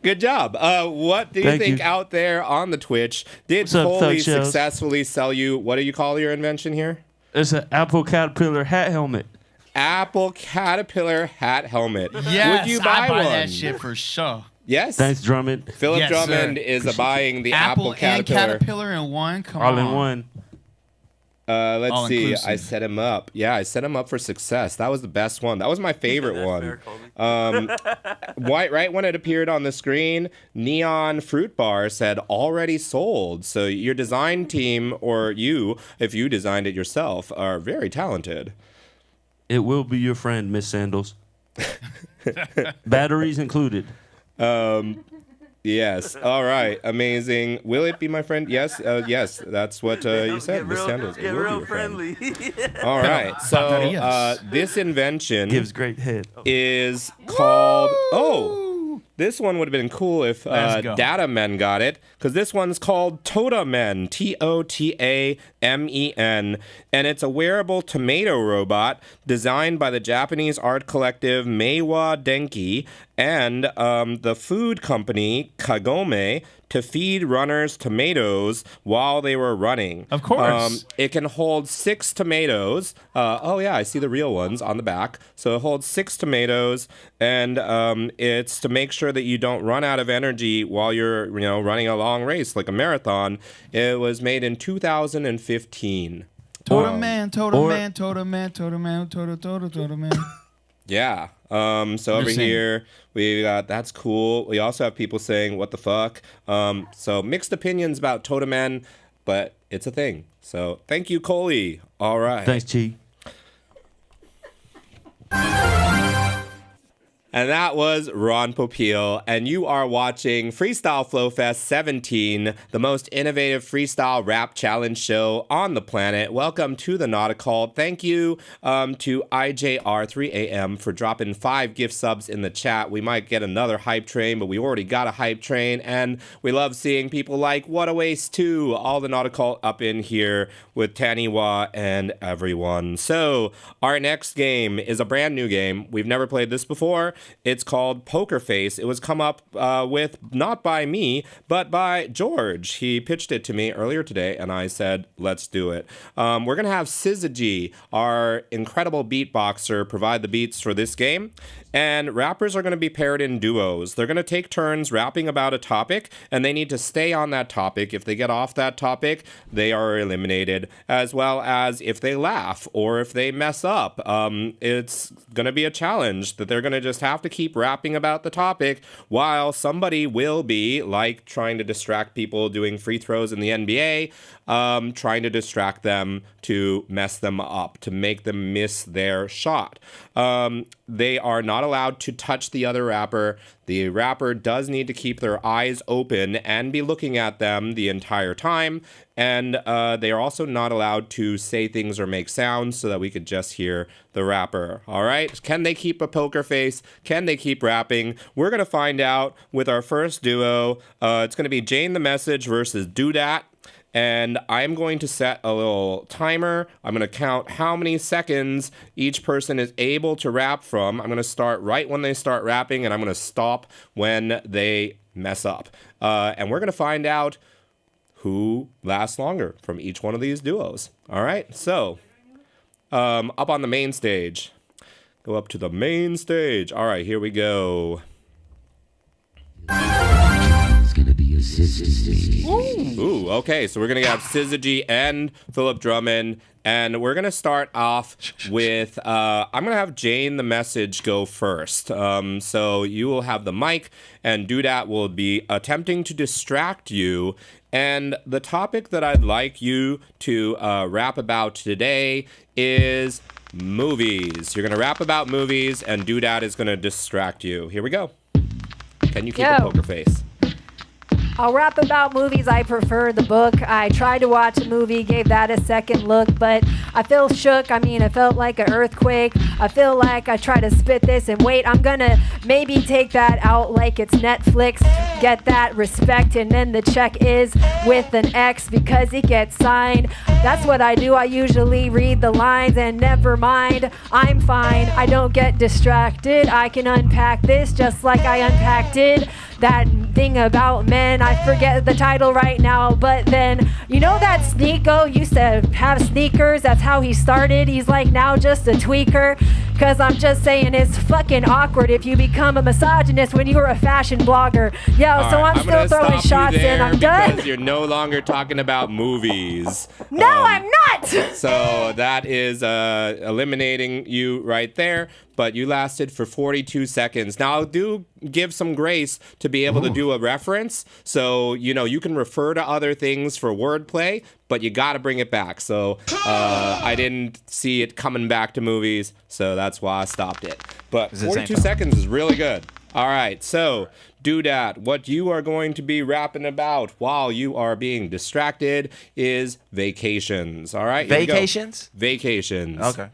good job. What do you think out there on the Twitch? Did Coley successfully sell you, what do you call your invention here? It's an Apple Caterpillar hat helmet. Apple Caterpillar hat helmet. Yes, Would you buy I buy one? that shit for sure. Yes. Thanks, Drummond. Philip Yes, Drummond sir. is buying the Apple and Caterpillar. Caterpillar in one. Come All on. in one. Let's All see. inclusive. I set him up. Yeah, I set him up for success. That was the best one. That was my favorite one. Right when it appeared on the screen, Neon Fruit Bar said already sold. So your design team, or you, if you designed it yourself, are very talented. It will be your friend, Miss Sandals. Batteries included. Yes. All right. Amazing. Will it be my friend? Yes. Yes. That's what you said, Miss Sandals. It Get will be real your friend. friendly. All right. So this invention Gives great head. is called. Oh, this one would have been cool if Let's go. Data Men got it, because this one's called Totamen, Totamen, and it's a wearable tomato robot designed by the Japanese art collective Meiwa Denki and the food company Kagome to feed runners tomatoes while they were running. Of course. It can hold 6 tomatoes. Oh yeah, I see the real ones on the back. So it holds 6 tomatoes, and it's to make sure that you don't run out of energy while you're running a long race like a marathon. It was made in 2015. Totaman, Totaman, Totaman, Totaman, Totaman. Yeah. So over here we got that's cool. We also have people saying what the fuck. So mixed opinions about Totamen, but it's a thing. So thank you, Coley. All right. Thanks, Chi. And that was Ron Popeil, and you are watching Freestyle Flow Fest 17, the most innovative freestyle rap challenge show on the planet. Welcome to the Nautical. Thank you to IJR3AM for dropping 5 gift subs in the chat. We might get another hype train, but we already got a hype train, and we love seeing people like What a Waste 2, all the Nautical up in here with Taniwa and everyone. So our next game is a brand new game. We've never played this before. It's called Poker Face. It was come up with not by me, but by George. He pitched it to me earlier today, and I said, let's do it. We're going to have Syzygy, our incredible beatboxer, provide the beats for this game. And rappers are going to be paired in duos. They're going to take turns rapping about a topic, and they need to stay on that topic. If they get off that topic, they are eliminated, as well as if they laugh or if they mess up. It's going to be a challenge that they're going to just have to keep rapping about the topic while somebody will be, like trying to distract people doing free throws in the NBA, trying to distract them to mess them up, to make them miss their shot. They are not allowed to touch the other rapper. The rapper does need to keep their eyes open and be looking at them the entire time. And they are also not allowed to say things or make sounds so that we could just hear the rapper. All right? Can they keep a poker face? Can they keep rapping? We're going to find out with our first duo. It's going to be Jane the Message versus Doodat. And I'm going to set a little timer. I'm going to count how many seconds each person is able to rap from. I'm going to start right when they start rapping, and I'm going to stop when they mess up. And we're going to find out who lasts longer from each one of these duos. All right? So, up on the main stage. Go up to the main stage. All right, here we go. Ooh, okay, so we're going to have Syzygy and Philip Drummond, and we're going to start off with, I'm going to have Jane the Message go first. So you will have the mic, and Doodat will be attempting to distract you. And the topic that I'd like you to rap about today is movies. You're going to rap about movies, and Doodat is going to distract you. Here we go. Can you keep a poker face? I'll rap about movies. I prefer the book. I tried to watch a movie, gave that a second look, but I feel shook. I mean, it felt like an earthquake. I feel like I try to spit this and wait. I'm gonna maybe take that out like it's Netflix. Get that respect, and then the check is with an X because it gets signed. That's what I do. I usually read the lines and never mind. I'm fine. I don't get distracted. I can unpack this just like I unpacked it. That thing about men, I forget the title right now, but then, you know that Sneeko used to have sneakers? That's how he started. He's like now just a tweaker. Cause I'm just saying it's fucking awkward if you become a misogynist when you're a fashion blogger. Yo, All so right, I'm still gonna throwing stop you shots in. there I'm done. because you're no longer talking about movies. No, I'm not. So that is eliminating you right there. But you lasted for 42 seconds. Now, I'll do give some grace to be able to do a reference. So, you know, you can refer to other things for wordplay, but you got to bring it back. So I didn't see it coming back to movies, so that's why I stopped it. But 42 seconds is really good. All right, so Doodad, what you are going to be rapping about while you are being distracted is vacations. All right? Here we go. Vacations? Vacations. Okay.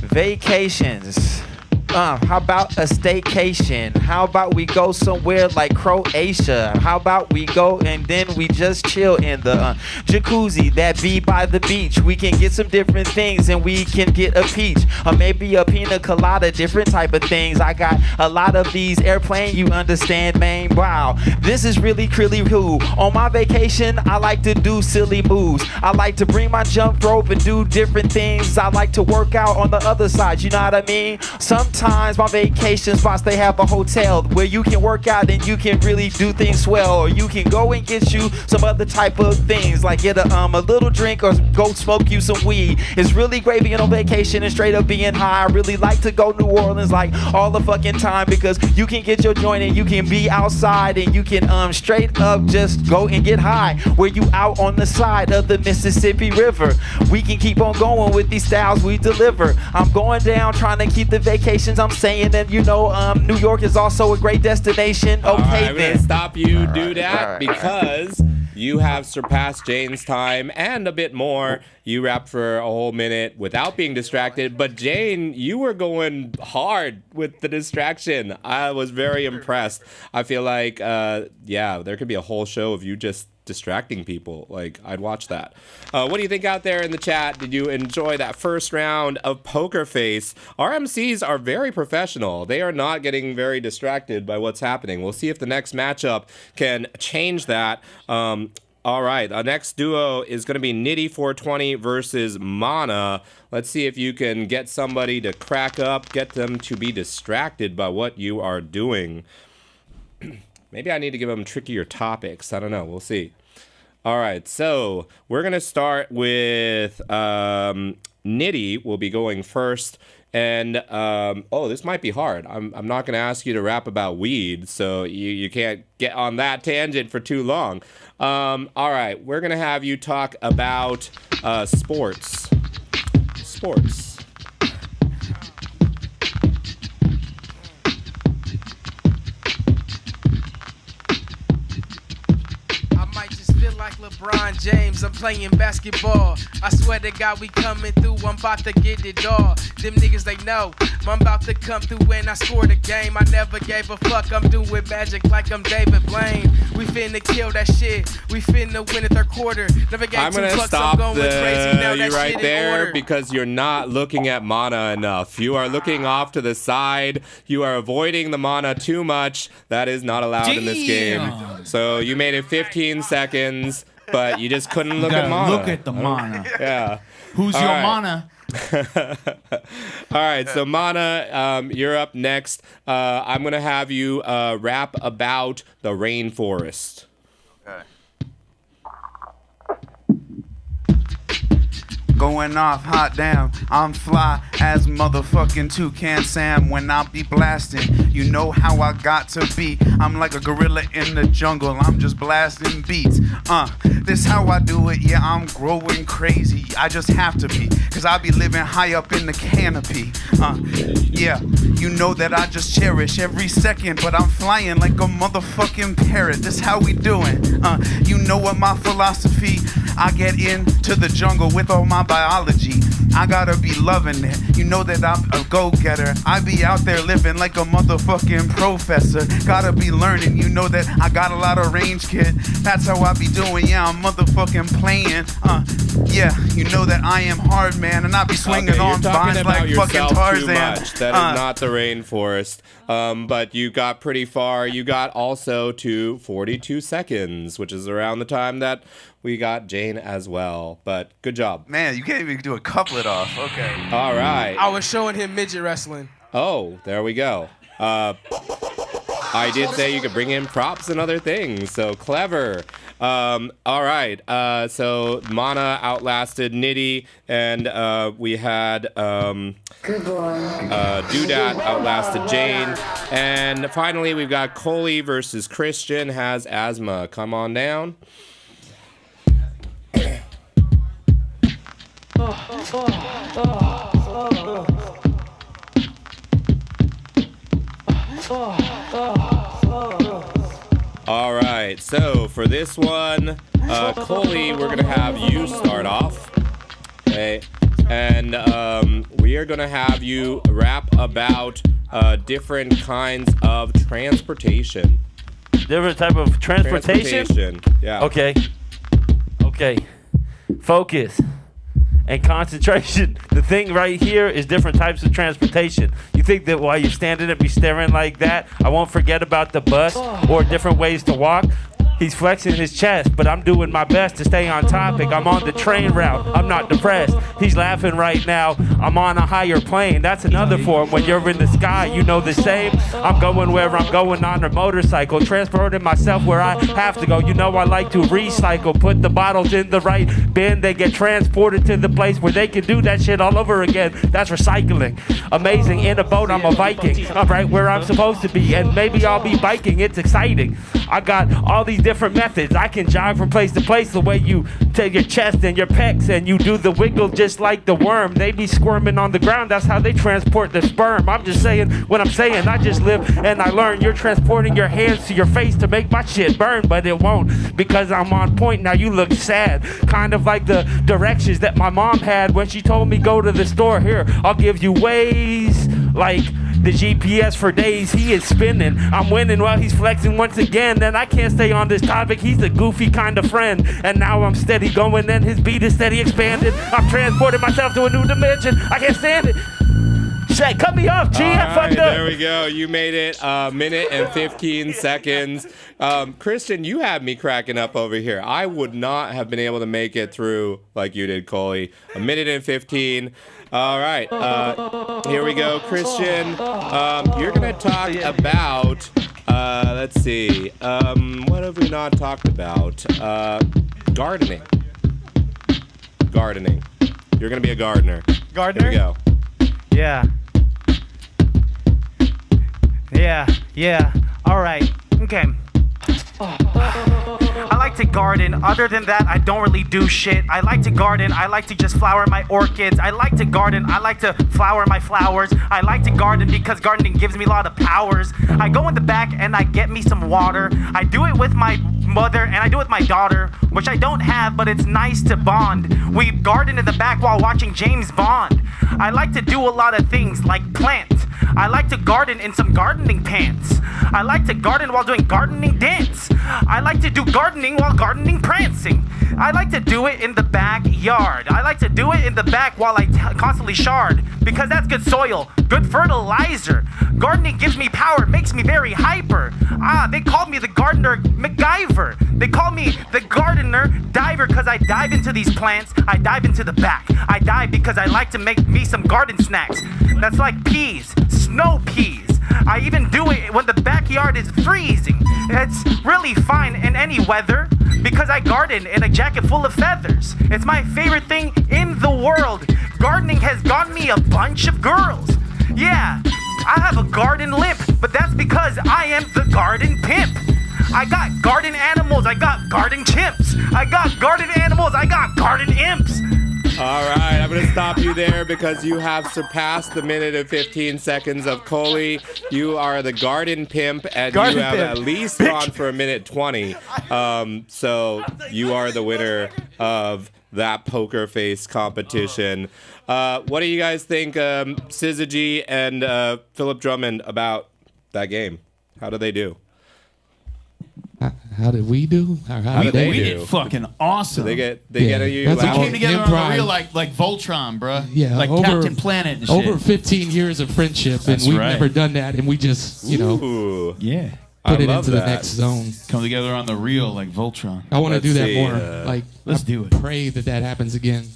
Vacations. How about a staycation? How about we go somewhere like Croatia? How about we go and then we just chill in the jacuzzi that be by the beach? We can get some different things and we can get a peach or maybe a pina colada, different type of things. I got a lot of these airplane, you understand, man. Wow, this is really cool. On my vacation, I like to do silly moves. I like to bring my jump rope and do different things. I like to work out on the other side, you know what I mean? Sometimes my vacation spots, they have a hotel where you can work out and you can really do things swell, or you can go and get you some other type of things like get a little drink or go smoke you some weed. It's really great being on vacation and straight up being high. I really like to go New Orleans like all the fucking time because you can get your joint and you can be outside and you can straight up just go and get high where you out on the side of the Mississippi River. We can keep on going with these styles we deliver. I'm going down trying to keep the vacations I'm saying, and you know, New York is also a great destination. Okay, I'm then. gonna stop you, do that, because you have surpassed Jane's time and a bit more. You rapped for a whole minute without being distracted, but Jane, you were going hard with the distraction. I was very impressed. I feel like, yeah, there could be a whole show of you just distracting people. Like, I'd watch that. What do you think out there in the chat? Did you enjoy that first round of Poker Face? Our MCs are very professional. They are not getting very distracted by what's happening. We'll see if the next matchup can change that. All right, our next duo is going to be Nitty420 versus Mana. Let's see if you can get somebody to crack up, get them to be distracted by what you are doing. Maybe I need to give them trickier topics. I don't know. We'll see. All right, so we're going to start with Nitty will be going first. And, oh, this might be hard. I'm not going to ask you to rap about weed, so you can't get on that tangent for too long. All right, we're going to have you talk about sports. Sports. Like LeBron James, I'm playing basketball. I swear to God, we coming through. I'm about to get it all. Them niggas, they know I'm about to come through when I score the game. I never gave a fuck. I'm doing magic like I'm David Blaine. We finna kill that shit. We finna win the third quarter. Never gave I'm two gonna fucks. stop I'm going crazy now. you That right shit there in order. because you're not looking at Mana enough. You are looking off to the side. You are avoiding the Mana too much. That is not allowed in this game. So you made it 15 seconds. But you just couldn't look at Mana. Look at the Mana. Yeah. Who's All your right. Mana? All right, so Mana, you're up next. I'm going to have you rap about the rainforest. Okay. Going off, hot damn, I'm fly as motherfucking Toucan Sam. When I be blasting, you know how I got to be. I'm like a gorilla in the jungle, I'm just blasting beats. This how I do it, yeah, I'm growing crazy. I just have to be, cause I be living high up in the canopy. Yeah, you know that I just cherish every second, but I'm flying like a motherfucking parrot. This how we doing. You know what my philosophy, I get into the jungle with all my biology. I gotta be loving it. You know that I'm a go-getter. I be out there living like a motherfucking professor. Gotta be learning. You know that I got a lot of range, kid. That's how I be doing. Yeah, I'm motherfucking playing. Yeah, you know that I am hard, man, and I be swinging on vines like fucking Tarzan. Too much. That is not the rainforest. But you got pretty far. You got also to 42 seconds, which is around the time that we got Jane as well. But good job. Man, you can't even do a couplet off. Okay. All right. I was showing him midget wrestling. Oh, there we go. I did say you could bring in props and other things, so clever. All right, so Mana outlasted Nitty, and we had Doodat outlasted Jane, and finally we've got Coley versus Christian has asthma. Come on down. All right, so for this one, Coley, we're gonna have you start off, okay? And we are gonna have you rap about different kinds of transportation. Different type of transportation? Yeah. Okay. Focus and concentration. The thing right here is different types of transportation. You think that while you're standing and be staring like that, I won't forget about the bus or different ways to walk? He's flexing his chest, but I'm doing my best to stay on topic. I'm on the train route. I'm not depressed. He's laughing right now. I'm on a higher plane. That's another form. When you're in the sky, you know the same. I'm going where I'm going on a motorcycle, transporting myself where I have to go. You know I like to recycle. Put the bottles in the right bin. They get transported to the place where they can do that shit all over again. That's recycling. Amazing. In a boat, I'm a Viking. I'm right where I'm supposed to be, and maybe I'll be biking. It's exciting. I got all these different methods. I can jog from place to place the way you take your chest and your pecs and you do the wiggle just like the worm. They be squirming on the ground. That's how they transport the sperm. I'm just saying what I'm saying. I just live and I learn. You're transporting your hands to your face to make my shit burn, but it won't because I'm on point. Now you look sad. Kind of like the directions that my mom had when she told me go to the store. Here, I'll give you ways like the GPS for days. He is spinning. I'm winning while he's flexing once again. And I can't stay on this topic. He's a goofy kind of friend. And now I'm steady going and his beat is steady expanding. I'm transporting myself to a new dimension. I can't stand it. Shit, cut me off, G. I fucked up. There we go. You made it a minute and 15 seconds. Christian, you had me cracking up over here. I would not have been able to make it through like you did, Coley. A minute and 15. All right. Here we go, Christian. You're going to talk about, let's see. What have we not talked about? Gardening. Gardening. You're going to be a gardener. Gardener? Here we go. Yeah. All right. Okay. I like to garden. Other than that, I don't really do shit. I like to garden. I like to just flower my orchids. I like to garden. I like to flower my flowers. I like to garden because gardening gives me a lot of powers. I go in the back and I get me some water. I do it with my mother and I do it with my daughter, which I don't have, but it's nice to bond. We garden in the back while watching James Bond. I like to do a lot of things like plant. I like to garden in some gardening pants. I like to garden while doing gardening dance. I like to do gardening while gardening prancing. I like to do it in the backyard. I like to do it in the back while I constantly shard, because that's good soil, good fertilizer. Gardening gives me power, makes me very hyper. They call me the gardener MacGyver. They call me the gardener diver because I dive into these plants. I dive into the back. I dive because I like to make me some garden snacks. That's like peas, snow peas. I even do it when the backyard is freezing. It's really fine in any weather because I garden in a jacket full of feathers. It's my favorite thing in the world. Gardening has gotten me a bunch of girls. Yeah, I have a garden limp, but that's because I am the garden pimp. I got garden animals, I got garden chimps. I got garden animals, I got garden imps. All right, I'm going to stop you there because you have surpassed the minute and 15 seconds of Coley. You are the garden pimp, and you have at least gone for a minute 20. So you are the winner of that poker face competition. What do you guys think, Syzygy and Philip Drummond, about that game? How do they do? How did we do? How did they do? We did fucking awesome. So they get you. We came together on a real like Voltron, bro. Yeah, like Captain Planet and shit. Over 15 years of friendship, That's and we've right. never done that, and we just, Ooh. Yeah. put it into the next zone. Come together on the reel like Voltron. I want to do that more. Let's do it. Pray that happens again.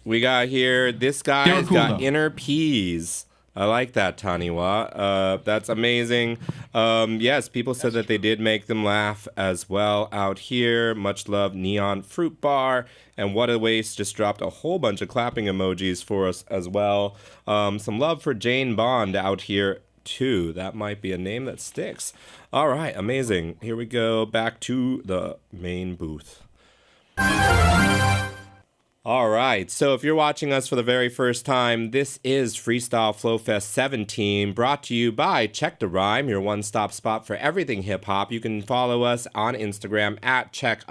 We got here, this guy's got inner peas. I like that, Taniwa. That's amazing. Yes, people said that they did make them laugh as well out here. Much love, Neon Fruit Bar. And What a Waste just dropped a whole bunch of clapping emojis for us as well. Some love for Jane Bond out here too. That might be a name that sticks. All right, amazing. Here we go, back to the main booth. All right, so if you're watching us for the very first time, this is Freestyle Flow Fest 17, brought to you by Check the Rhyme, your one-stop spot for everything hip-hop. You can follow us on Instagram at check_DA_rhyme,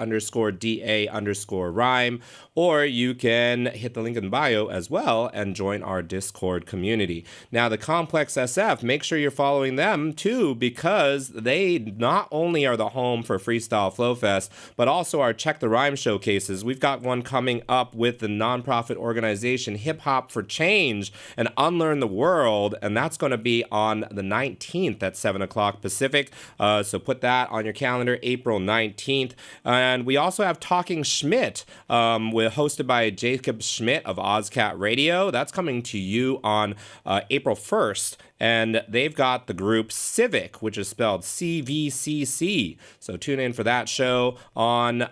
or you can hit the link in bio as well and join our Discord community. Now, the Complex SF, make sure you're following them too, because they not only are the home for Freestyle Flow Fest, but also our Check the Rhyme showcases. We've got one coming up with the nonprofit organization Hip Hop for Change and Unlearn the World, and that's going to be on the 19th at 7 o'clock Pacific. So put that on your calendar, April 19th. And we also have Talking Schmidt, hosted by Jacob Schmidt of Ozcat Radio. That's coming to you on April 1st. And they've got the group Civic, which is spelled CVCC. So tune in for that show on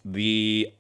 the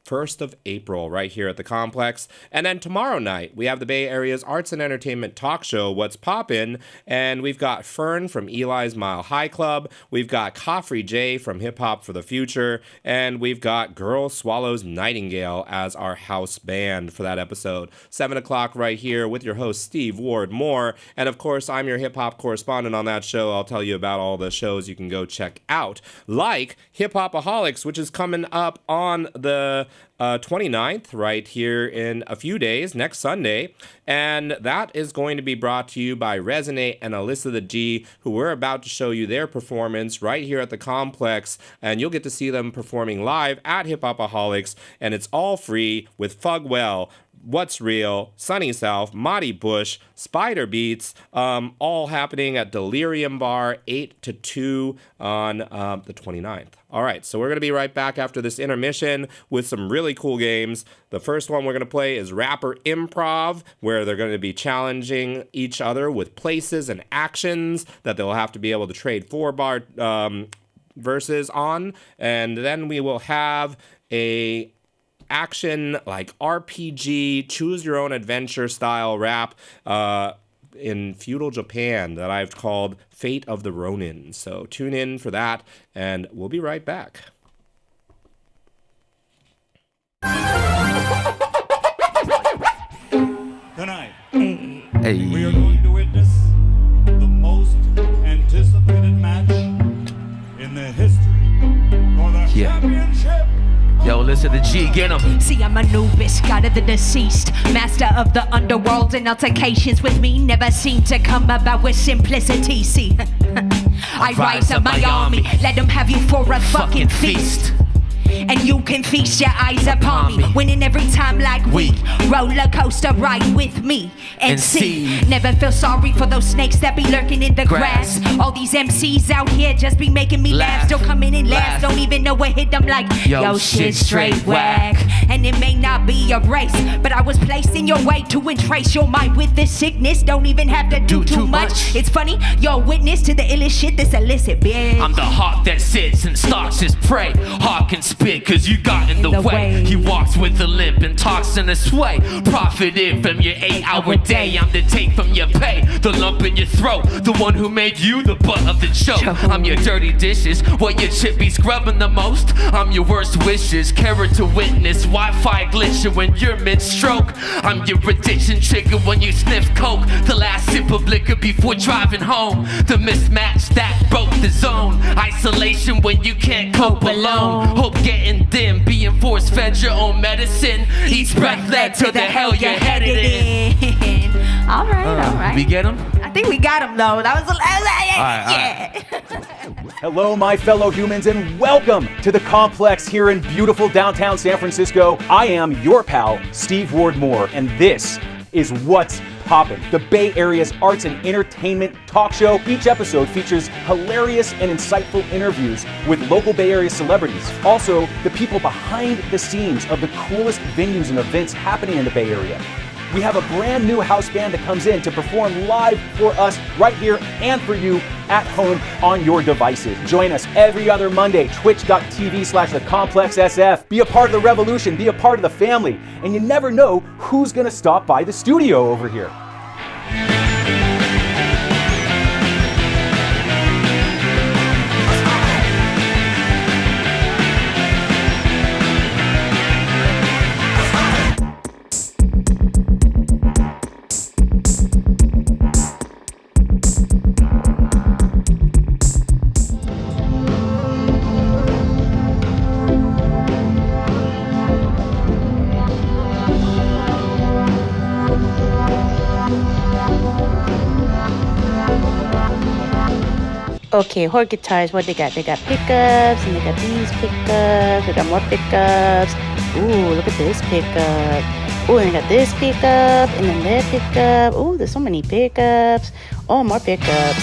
1st of April right here at the Complex. And then tomorrow night, we have the Bay Area's arts and entertainment talk show, What's Poppin'? And we've got Fern from Eli's Mile High Club. We've got Coffrey J from Hip Hop for the Future. And we've got Girl Swallows Nightingale as our house band for that episode. 7 o'clock right here with your host, Steve Ward Moore. And of course, I'm your hip hop correspondent on that show. I'll tell you about all the shows you can go check out, like Hip Hopaholics, which is coming up on the 29th right here in a few days, next Sunday. And that is going to be brought to you by Resonate and Alyssa the G, who we're about to show you their performance right here at the Complex. And you'll get to see them performing live at Hip Hopaholics. And it's all free with Fugwell, What's Real, Sunny South, Monty Bush, Spider Beats, all happening at Delirium Bar, 8 to 2 on the 29th. All right, so we're going to be right back after this intermission with some really cool games. The first one we're going to play is Rapper Improv, where they're going to be challenging each other with places and actions that they'll have to be able to trade 4-bar verses on. And then we will have a action like RPG, choose your own adventure style rap in feudal Japan that I've called Fate of the Ronin. So tune in for that, and we'll be right back. Tonight, we are going to witness the most anticipated match in the history for the championship. Yo, listen to G, get him. See, I'm Anubis, god of the deceased, master of the underworld, and altercations with me never seem to come about with simplicity. See, I rise up my army, let them have you for a fucking feast. And you can feast your eyes upon me, winning every time like week. Roller coaster ride with me and see. Never feel sorry for those snakes that be lurking in the grass. All these MCs out here just be making me laugh. Still coming in last, don't even know what hit them like. Yo, shit straight whack. And it may not be a race, but I was placed in your way to entrace your mind with this sickness. Don't even have to do too much. It's funny, you're a witness to the illest shit that's illicit, bitch. I'm the hawk that sits and stalks his prey. Hawk and spit cause you got in the way. He walks with a limp and talks in a sway. Profited from your 8-hour day. I'm the take from your pay, the lump in your throat, the one who made you the butt of the joke. I'm your dirty dishes, what your chip be scrubbing the most. I'm your worst wishes, character witness, Wi-Fi glitching when you're mid-stroke. I'm your addiction trigger when you sniff coke, the last sip of liquor before driving home. The mismatch that broke the zone, isolation when you can't cope alone. Hope getting dim, being force-fed your own medicine. Each breath led to the hell you're headed in. All right. We get him? I think we got him though. That was Hello, my fellow humans, and welcome to the Complex here in beautiful downtown San Francisco. I am your pal, Steve Ward Moore, and this is What's Poppin', the Bay Area's arts and entertainment talk show. Each episode features hilarious and insightful interviews with local Bay Area celebrities. Also, the people behind the scenes of the coolest venues and events happening in the Bay Area. We have a brand new house band that comes in to perform live for us right here and for you at home on your devices. Join us every other Monday, twitch.tv/thecomplexsf. Be a part of the revolution, be a part of the family, and you never know who's gonna stop by the studio over here. Okay, Horde guitars, what they got? They got pickups, and they got these pickups. They got more pickups. Ooh, look at this pickup. Ooh, and they got this pickup, and then that pickup. Ooh, there's so many pickups. Oh, more pickups.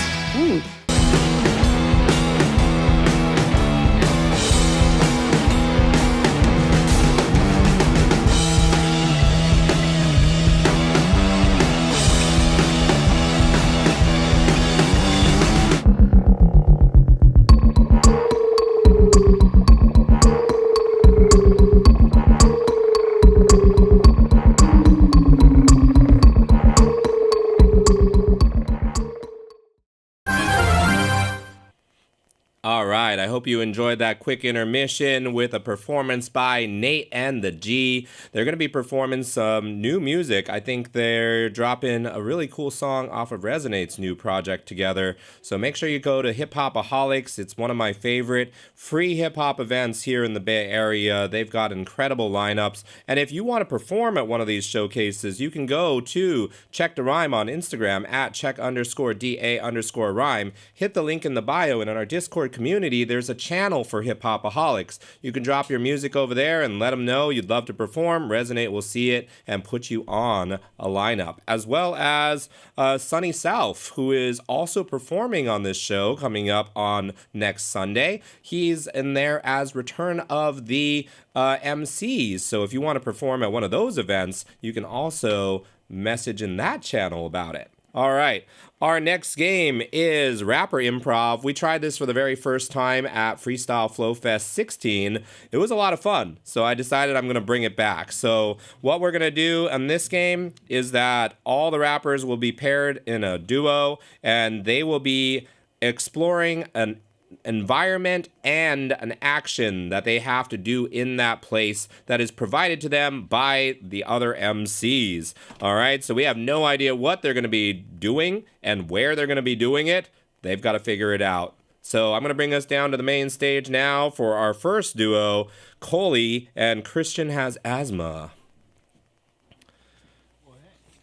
All right, I hope you enjoyed that quick intermission with a performance by Nate and the G. They're going to be performing some new music. I think they're dropping a really cool song off of Resonate's new project together. So make sure you go to Hip Hopaholics. It's one of my favorite free hip hop events here in the Bay Area. They've got incredible lineups. And if you want to perform at one of these showcases, you can go to Check the Rhyme on Instagram at check_DA_rhyme. Hit the link in the bio, and in our Discord community, there's a channel for Hip Hopaholics. You can drop your music over there and let them know you'd love to perform. Resonate will see it and put you on a lineup, as well as Sunny South, who is also performing on this show coming up on next Sunday. He's in there as Return of the MCs. So if you want to perform at one of those events, you can also message in that channel about it. All right. Our next game is Rapper Improv. We tried this for the very first time at Freestyle Flow Fest 16. It was a lot of fun, so I decided I'm going to bring it back. So what we're going to do in this game is that all the rappers will be paired in a duo, and they will be exploring an environment and an action that they have to do in that place that is provided to them by the other MCs. All right, so we have no idea what they're going to be doing and where they're going to be doing it. They've got to figure it out. So I'm going to bring us down to the main stage now for our first duo, Coley and Christian Has Asthma.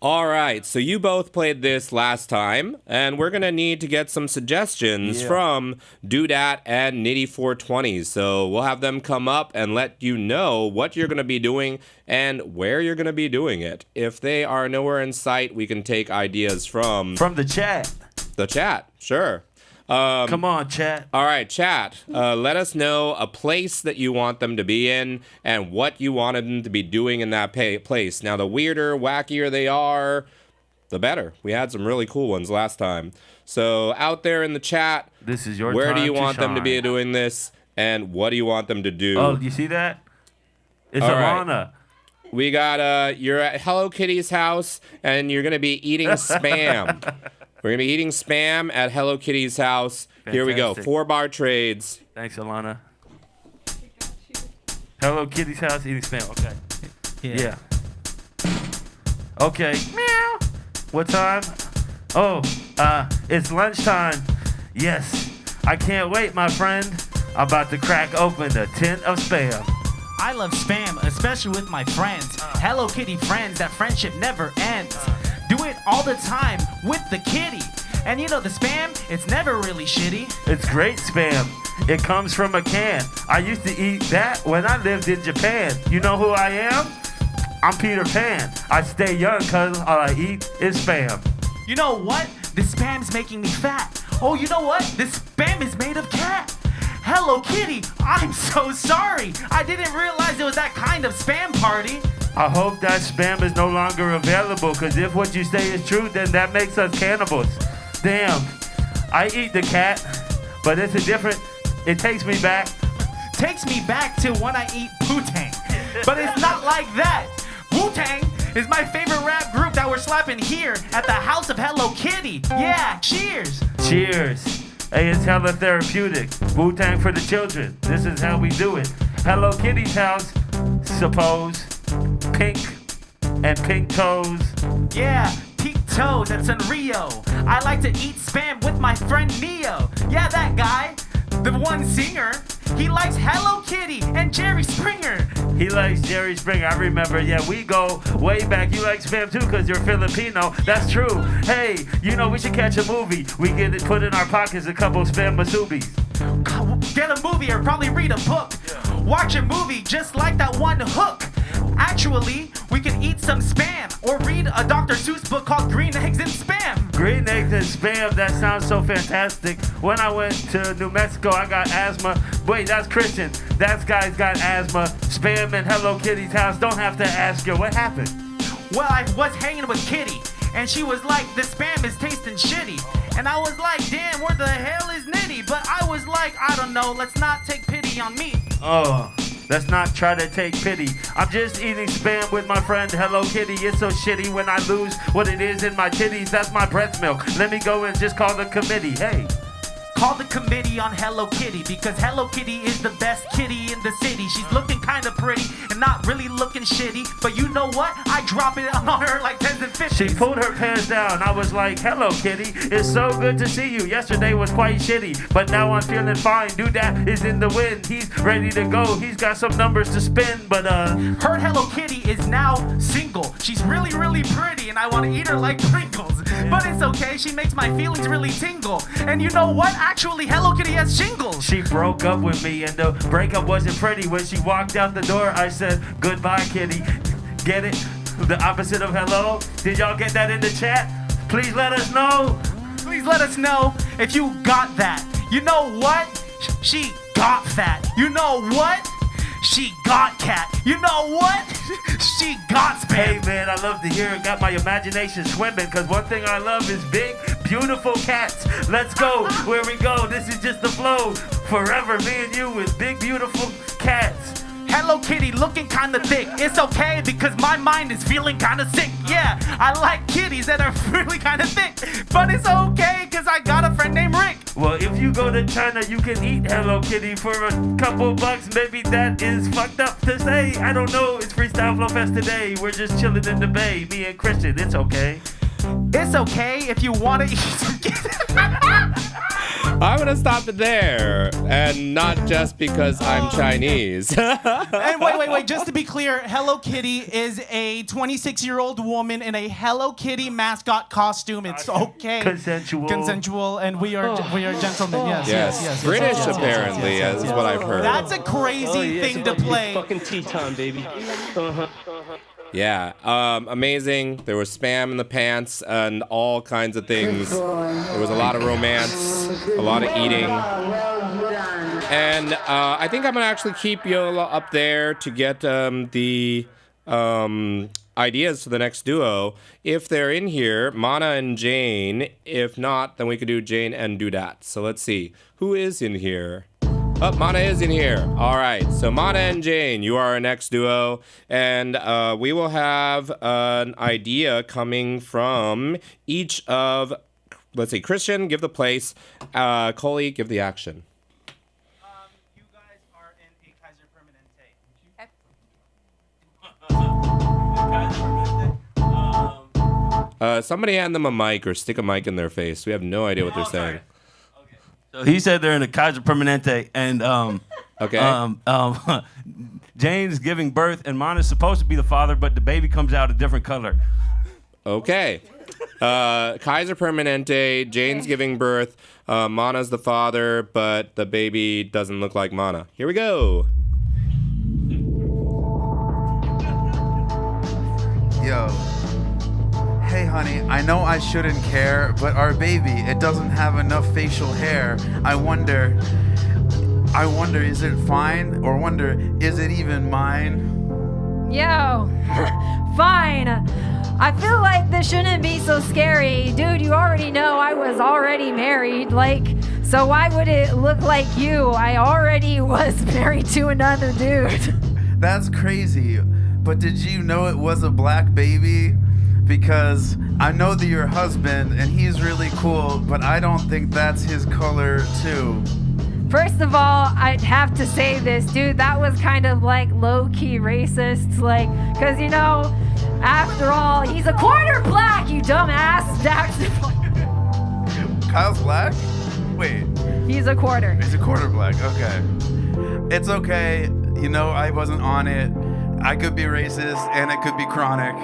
All right, so you both played this last time, and we're going to need to get some suggestions from Doodat and Nitty 420. So we'll have them come up and let you know what you're going to be doing and where you're going to be doing it. If they are nowhere in sight, we can take ideas from the chat. The chat, sure. Come on, chat. All right, chat. Let us know a place that you want them to be in and what you wanted them to be doing in that place. Now, the weirder, wackier they are, the better. We had some really cool ones last time. So out there in the chat, this is your where time do you to want them to be shine. doing this, and what do you want them to do? Oh, you see that? It's All right. Alana. We got, you're at Hello Kitty's house, and you're going to be eating Spam. We're going to be eating Spam at Hello Kitty's house. Here we go. Fantastic. 4-bar trades. Thanks, Alana. Hello Kitty's house eating Spam. Okay. Yeah. Okay. Meow. What time? Oh, it's lunchtime. Yes. I can't wait, my friend. I'm about to crack open a tin of Spam. I love Spam, especially with my friends. Hello Kitty friends, that friendship never ends. Do it all the time with the kitty. And you know the Spam, it's never really shitty. It's great Spam. It comes from a can. I used to eat that when I lived in Japan. You know who I am? I'm Peter Pan. I stay young cause all I eat is spam. You know what? This spam's making me fat. Oh, you know what? This spam is made of cat. Hello Kitty, I'm so sorry. I didn't realize it was that kind of spam party. I hope that spam is no longer available, cause if what you say is true, then that makes us cannibals. Damn, I eat the cat, but it takes me back. Takes me back to when I eat Wu-Tang. But it's not like that. Wu-Tang is my favorite rap group that we're slapping here at the house of Hello Kitty. Yeah, cheers. Cheers. Hey, it's hella therapeutic. Wu-Tang for the children. This is how we do it. Hello Kitty's house, suppose. Pink and pink toes. Yeah, pink toes, that's in Rio. I like to eat spam with my friend Neo. Yeah, that guy, the one singer. He likes Hello Kitty and Jerry Springer. He likes Jerry Springer. I remember, yeah, we go way back. You like spam too because you're Filipino. That's true. Hey, you know, we should catch a movie. We get it put in our pockets a couple spam masubis. Get a movie or probably read a book. Watch a movie just like that one Hook. Actually, we could eat some spam or read a Dr. Seuss book called Green Eggs and Spam. Green eggs and spam, that sounds so fantastic. When I went to New Mexico, I got asthma. Wait, that's Christian. That guy's got asthma. Spam in Hello Kitty's house. Don't have to ask her what happened. Well, I was hanging with Kitty, and she was like, the spam is tasting shitty. And I was like, damn, where the hell is Nitty? But I was like, I don't know, let's not take pity on me. Oh, let's not try to take pity. I'm just eating spam with my friend Hello Kitty. It's so shitty when I lose what it is in my titties. That's my breast milk. Let me go and just call the committee. Hey. Call the committee on Hello Kitty because Hello Kitty is the best kitty in the city. She's looking kind of pretty and not really looking shitty. But you know what? I drop it on her like 10s and 50s. She pulled her pants down. I was like, hello, Kitty. It's so good to see you. Yesterday was quite shitty, but now I'm feeling fine. Doodah is in the wind. He's ready to go. He's got some numbers to spin, but her Hello Kitty is now single. She's really, really pretty, and I want to eat her like Pringles. But it's okay. She makes my feelings really tingle. And you know what? Actually, Hello Kitty has shingles. She broke up with me, and the breakup wasn't pretty. When she walked out the door, I said, goodbye, Kitty. Get it? The opposite of hello? Did y'all get that in the chat? Please let us know. Please let us know if you got that. You know what? She got fat. You know what? She got cat. You know what? She got spam. Hey man, I love to hear it. Got my imagination swimming. Cause one thing I love is big, beautiful cats. Let's go where we go. This is just the flow. Forever me and you with big, beautiful cats. Hello Kitty looking kinda thick. It's okay because my mind is feeling kinda sick. Yeah, I like kitties that are really kinda thick. But it's okay cause I got a friend named Rick. Well, if you go to China, you can eat Hello Kitty for a couple bucks. Maybe that is fucked up to say. I don't know. It's Freestyle Flow Fest today. We're just chilling in the bay. Me and Christian. It's okay. It's okay if you want to eat some I'm gonna stop it there, and not just because I'm Chinese. And wait, just to be clear, Hello Kitty is a 26-year-old woman in a Hello Kitty mascot costume. It's okay. Consensual, and we are gentlemen. Yes. British apparently is what I've heard. That's a crazy thing to play. Fucking tea time, baby. Yeah, amazing. There was spam in the pants and all kinds of things. There was a lot of romance, a lot of eating. And I think I'm going to actually keep Yola up there to get the ideas for the next duo. If they're in here, Mana and Jane. If not, then we could do Jane and Doodah. So let's see. Who is in here? Oh, Mana is in here. All right. So Mana and Jane, you are our next duo. And we will have an idea coming from each of, let's see, Christian, give the place. Coley, give the action. You guys are in a Kaiser Permanente. Somebody hand them a mic or stick a mic in their face. We have no idea what they're saying. So he said they're in a Kaiser Permanente, and Jane's giving birth, and Mana's supposed to be the father, but the baby comes out a different color. Okay. Kaiser Permanente, Jane's giving birth, Mana's the father, but the baby doesn't look like Mana. Here we go. Yo. Hey honey, I know I shouldn't care, but our baby, it doesn't have enough facial hair. I wonder, is it fine? Or wonder, is it even mine? Yo, fine. I feel like this shouldn't be so scary. Dude, you already know I was already married. Like, so why would it look like you? I already was married to another dude. That's crazy. But did you know it was a black baby? Because I know that your husband, and he's really cool, but I don't think that's his color too. First of all, I'd have to say this, dude, that was kind of like low-key racist, like, cause you know, after all, he's a quarter black, you dumbass. Kyle's black? Wait. He's a quarter. He's a quarter black, okay. It's okay, you know, I wasn't on it. I could be racist and it could be chronic.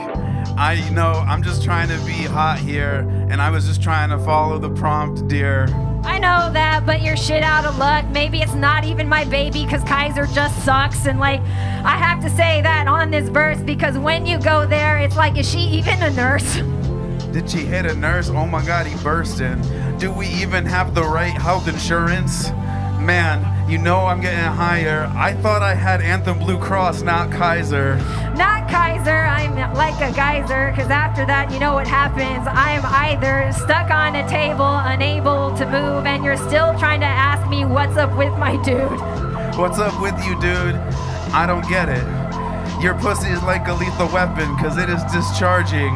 I'm just trying to be hot here, and I was just trying to follow the prompt, dear. I know that, but you're shit out of luck. Maybe it's not even my baby, cause Kaiser just sucks. And like, I have to say that on this verse, because when you go there, it's like, is she even a nurse? Did she hit a nurse? Oh my God, he burst in. Do we even have the right health insurance? Man, you know I'm getting higher. I thought I had Anthem Blue Cross, not Kaiser. Not Kaiser, I'm like a geyser, cause after that, you know what happens. I'm either stuck on a table, unable to move, and you're still trying to ask me what's up with my dude. What's up with you, dude? I don't get it. Your pussy is like a lethal weapon, cause it is discharging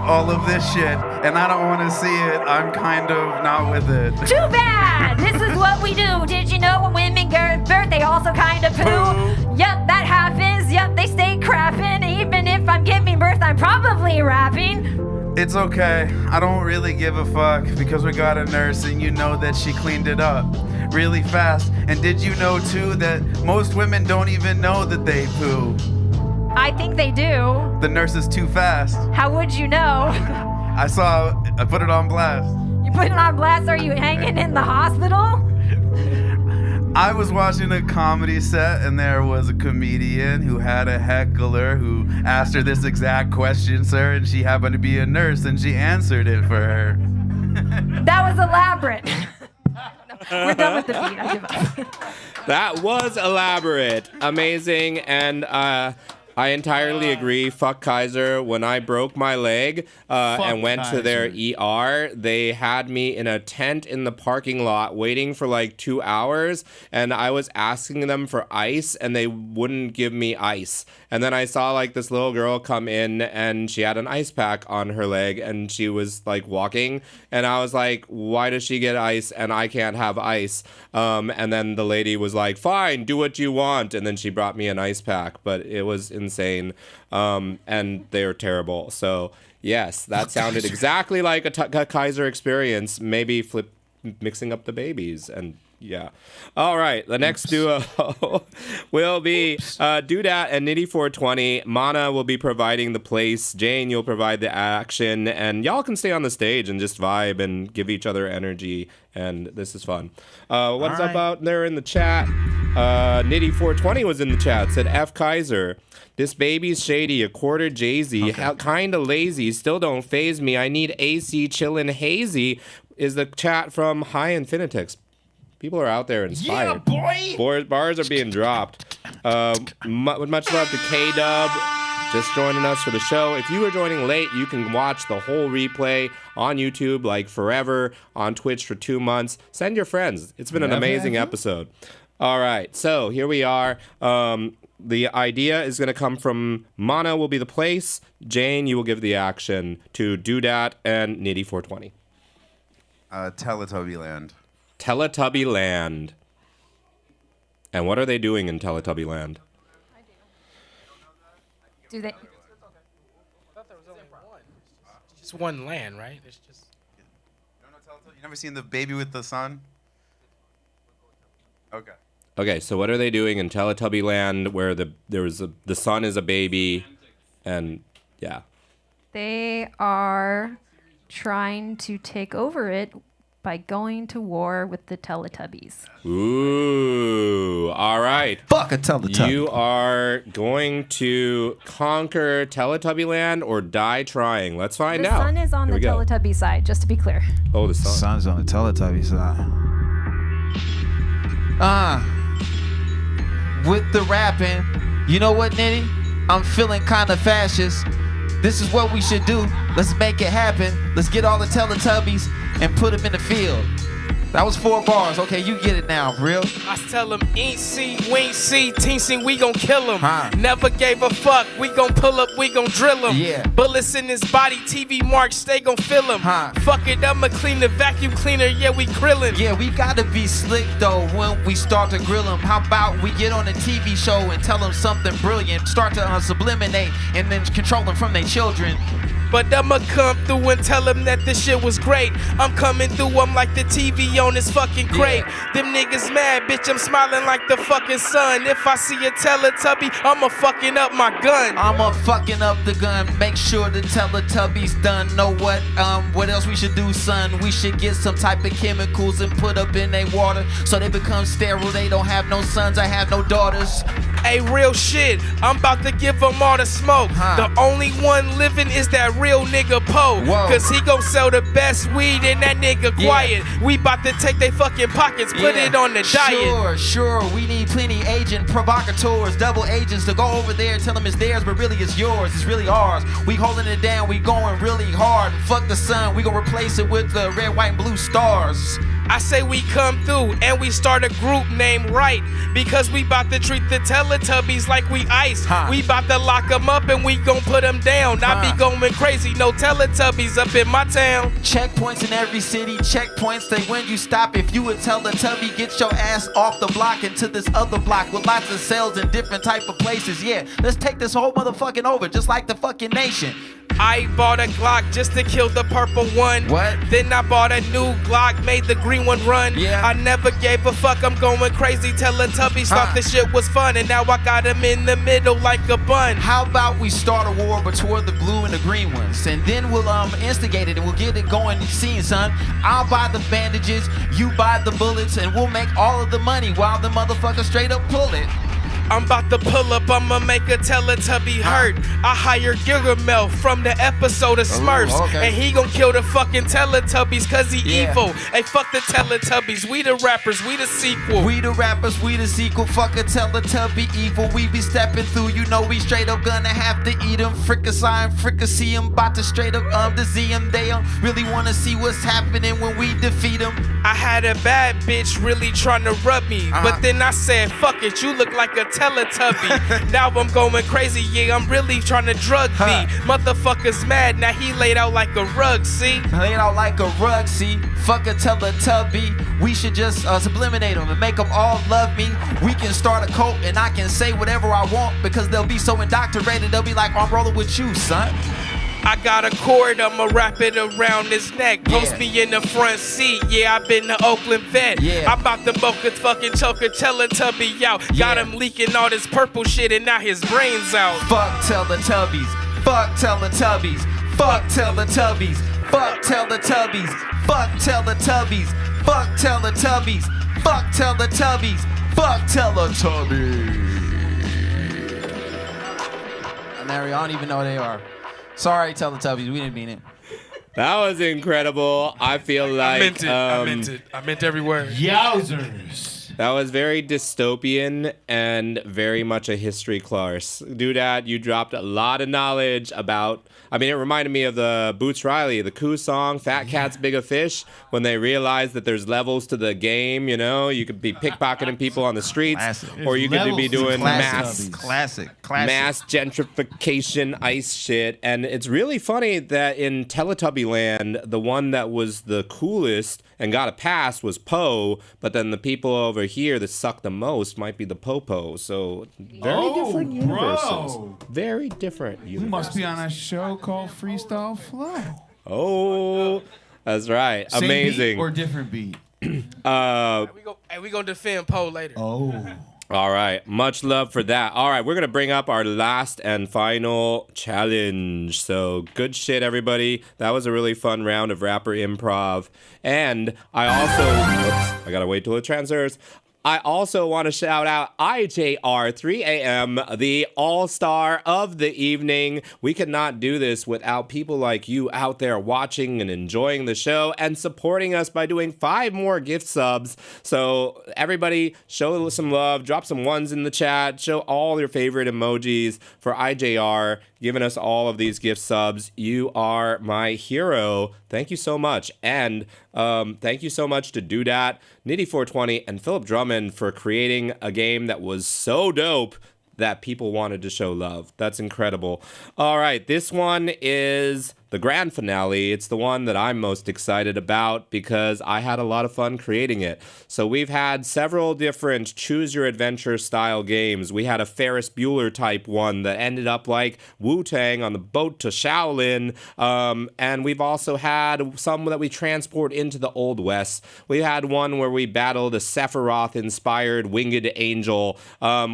all of this shit, and I don't want to see it. I'm kind of not with it. Too bad! This is what we do. Did you know when women give birth, they also kind of poo? Yep, that happens. Yep, they stay crapping. Even if I'm giving birth, I'm probably rapping. It's okay. I don't really give a fuck because we got a nurse and you know that she cleaned it up really fast. And did you know too that most women don't even know that they poo? I think they do. The nurse is too fast. How would you know? I put it on blast. You put it on blast? Are you hanging in the hospital? I was watching a comedy set and there was a comedian who had a heckler who asked her this exact question, sir, and she happened to be a nurse and she answered it for her. That was elaborate. We're done with the beat. I give up. That was elaborate, amazing, and I entirely agree. Fuck Kaiser. When I broke my leg and went to their ER, they had me in a tent in the parking lot waiting for like 2 hours, and I was asking them for ice, and they wouldn't give me ice. And then I saw like this little girl come in, and she had an ice pack on her leg, and she was like walking, and I was like, why does she get ice and I can't have ice? And then the lady was like, fine, do what you want, and then she brought me an ice pack, but it was insane, and they were terrible. So yes, that sounded exactly like a Kaiser experience. Maybe mixing up the babies, and yeah. All right, the next duo will be Doodat and Nitty 420. Mana will be providing the place. Jane, you'll provide the action, and y'all can stay on the stage and just vibe and give each other energy. And this is fun. What's up out there in the chat? Nitty 420 was in the chat. Said F Kaiser. This baby's shady, a quarter Jay-Z, kinda lazy, still don't phase me. I need AC chillin' hazy. Is the chat from High Infinitix. People are out there inspired. Yeah, boy! Bars are being dropped. Much love to K-Dub, just joining us for the show. If you are joining late, you can watch the whole replay on YouTube, like forever, on Twitch for 2 months. Send your friends. It's been an amazing episode. All right, so here we are. The idea is going to come from Mana will be the place. Jane, you will give the action to Doodat and Nitty 420. Teletubby Land. Teletubby Land. And what are they doing in Teletubby Land? Do they? Just one land, right? It's just. You never seen the baby with the sun? Okay. Okay, so what are they doing in Teletubby Land where the sun is a baby, and yeah. They are trying to take over it by going to war with the Teletubbies. Ooh, all right. Fuck a Teletubby. You are going to conquer Teletubby Land or die trying. Let's find The out. sun is on Here the we go. Teletubby side, just to be clear. Oh, the sun. Sun's on the Teletubby side. With the rapping, you know what, Nitty? I'm feeling kind of fascist. This is what we should do. Let's make it happen. Let's get all the Teletubbies and put them in the field. That was 4 bars. Okay, you get it now, real. I tell him, ain't see, we ain't see, teensing, we gon' kill him. Huh. Never gave a fuck, we gon' pull up, we gon' drill him. Yeah. Bullets in his body, TV marks, they gon' fill him. Huh. Fuck it, I'ma clean the vacuum cleaner, yeah, we grillin'. Yeah, we gotta be slick though when we start to grill them. How about we get on a TV show and tell them something brilliant? Start to subliminate and then control them from their children. But I'ma come through and tell him that this shit was great. I'm coming through, I'm like the TV on his fucking crate. Them niggas mad, bitch, I'm smiling like the fucking sun. If I see a Teletubby, I'ma fucking up my gun. I'ma fucking up the gun, make sure the Teletubby's done. Know what else we should do, son? We should get some type of chemicals and put up in their water so they become sterile. They don't have no sons, I have no daughters. Hey, real shit, I'm about to give them all the smoke. The only one living is that real nigga Poe. Cause he gon' sell the best weed and that nigga quiet. We about to take they fucking pockets, put it on the diet. Sure, we need plenty agent provocateurs, double agents to go over there, tell them it's theirs, but really it's yours, it's really ours. We holding it down, we going really hard. Fuck the sun, we gon' replace it with the red, white, and blue stars. I say we come through and we start a group named Right, because we bout to treat the Teletubbies like we ice. We bout to lock them up and we gon' put them down. I be going crazy, no Teletubbies up in my town. Checkpoints in every city, checkpoints say when you stop. If you a Teletubby, get your ass off the block into this other block with lots of cells in different type of places. Yeah, let's take this whole motherfucking over, just like the fucking nation. I bought a Glock just to kill the purple one. What? Then I bought a new Glock, made the green one run. Yeah. I never gave a fuck, I'm going crazy. Teletubbies thought this shit was fun, and now I got them in the middle like a bun. How about we start a war between the blue and the green ones, and then we'll instigate it and we'll get it going. Scene, son. I'll buy the bandages, you buy the bullets, and we'll make all of the money while the motherfuckers straight up pull it. I'm about to pull up, I'ma make a Teletubby hurt. I hired Gargamel from the episode of Smurfs, and he gon' kill the fucking Teletubbies cause he evil. Hey, fuck the Teletubbies, we the rappers, we the sequel. We the rappers, we the sequel, fuck a Teletubby evil. We be stepping through, you know we straight up gonna have to eat them. Fricassee and fricassee them, bout to straight up disease them. They really wanna see what's happening when we defeat them. I had a bad bitch really trying to rub me, but then I said, fuck it, you look like a Teletubby. Now I'm going crazy, yeah, I'm really trying to drug me. Motherfuckers mad, now he laid out like a rug, see? Laid out like a rug, see? Fuck a Teletubby. We should just subliminate them and make them all love me. We can start a cult and I can say whatever I want because they'll be so indoctrinated, they'll be like, I'm rolling with you, son. I got a cord, I'ma wrap it around his neck. Post me in the front seat, yeah, I been the Oakland vet. I'm about to moke a fucking choke a Teletubby out. Got him leaking all this purple shit and now his brains out. Fuck Teletubbies, fuck Teletubbies, fuck Teletubbies, fuck Teletubbies, fuck Teletubbies, fuck Teletubbies, fuck Teletubbies, fuck Teletubbies. Mary, I don't even know who they are. Sorry, Teletubbies, we didn't mean it. That was incredible. I feel like I meant every word. Yowzers. That was very dystopian and very much a history class. Doodad, you dropped a lot of knowledge about. I mean, it reminded me of the Boots Riley, the Koo song, Fat Cats, Bigger Fish, when they realized that there's levels to the game, you know? You could be pickpocketing people on the streets, or you could be doing mass gentrification ice shit. And it's really funny that in Teletubby Land, the one that was the coolest and got a pass was Poe, but then the people over here that suck the most might be the Popo. So very different universes. Bro. Very different universes. You must be on a show called Freestyle Flow. Oh, that's right. Same amazing. Beat or different beat? We gonna defend Poe later. Oh. All right. Much love for that. All right. We're going to bring up our last and final challenge. So good shit, everybody. That was a really fun round of rapper improv. And I also, I got to wait till it transfers. I also want to shout out IJR 3 a.m., the all-star of the evening. We could not do this without people like you out there watching and enjoying the show and supporting us by doing 5 more gift subs. So everybody, show some love, drop some ones in the chat, show all your favorite emojis for IJR, giving us all of these gift subs. You are my hero. Thank you so much. And thank you so much to Doodat, Nitty420, and Philip Drummond for creating a game that was so dope that people wanted to show love. That's incredible. All right, this one is the grand finale. It's the one that I'm most excited about because I had a lot of fun creating it. So we've had several different choose your adventure style games. We had a Ferris Bueller type one that ended up like Wu-Tang on the boat to Shaolin. And we've also had some that we transport into the Old West. We had one where we battled a Sephiroth inspired winged angel.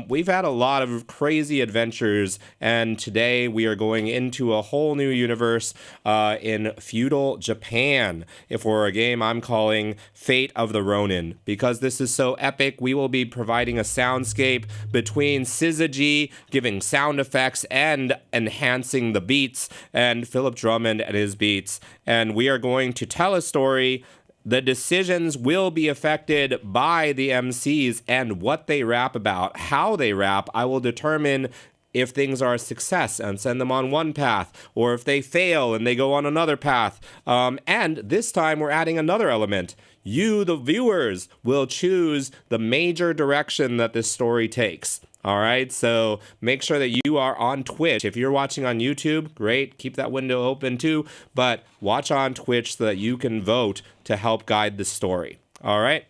We've had a lot of crazy adventures, and today we are going into a whole new universe in feudal Japan for a game I'm calling Fate of the Ronin. Because this is so epic, we will be providing a soundscape between Syzygy giving sound effects and enhancing the beats, and Philip Drummond and his beats. And we are going to tell a story. The decisions will be affected by the MCs and what they rap about. How they rap, I will determine if things are a success and send them on one path, or if they fail and they go on another path. And this time we're adding another element. You, the viewers, will choose the major direction that this story takes. All right, so make sure that you are on Twitch. If you're watching on YouTube, great, keep that window open too, but watch on Twitch so that you can vote to help guide the story. All right,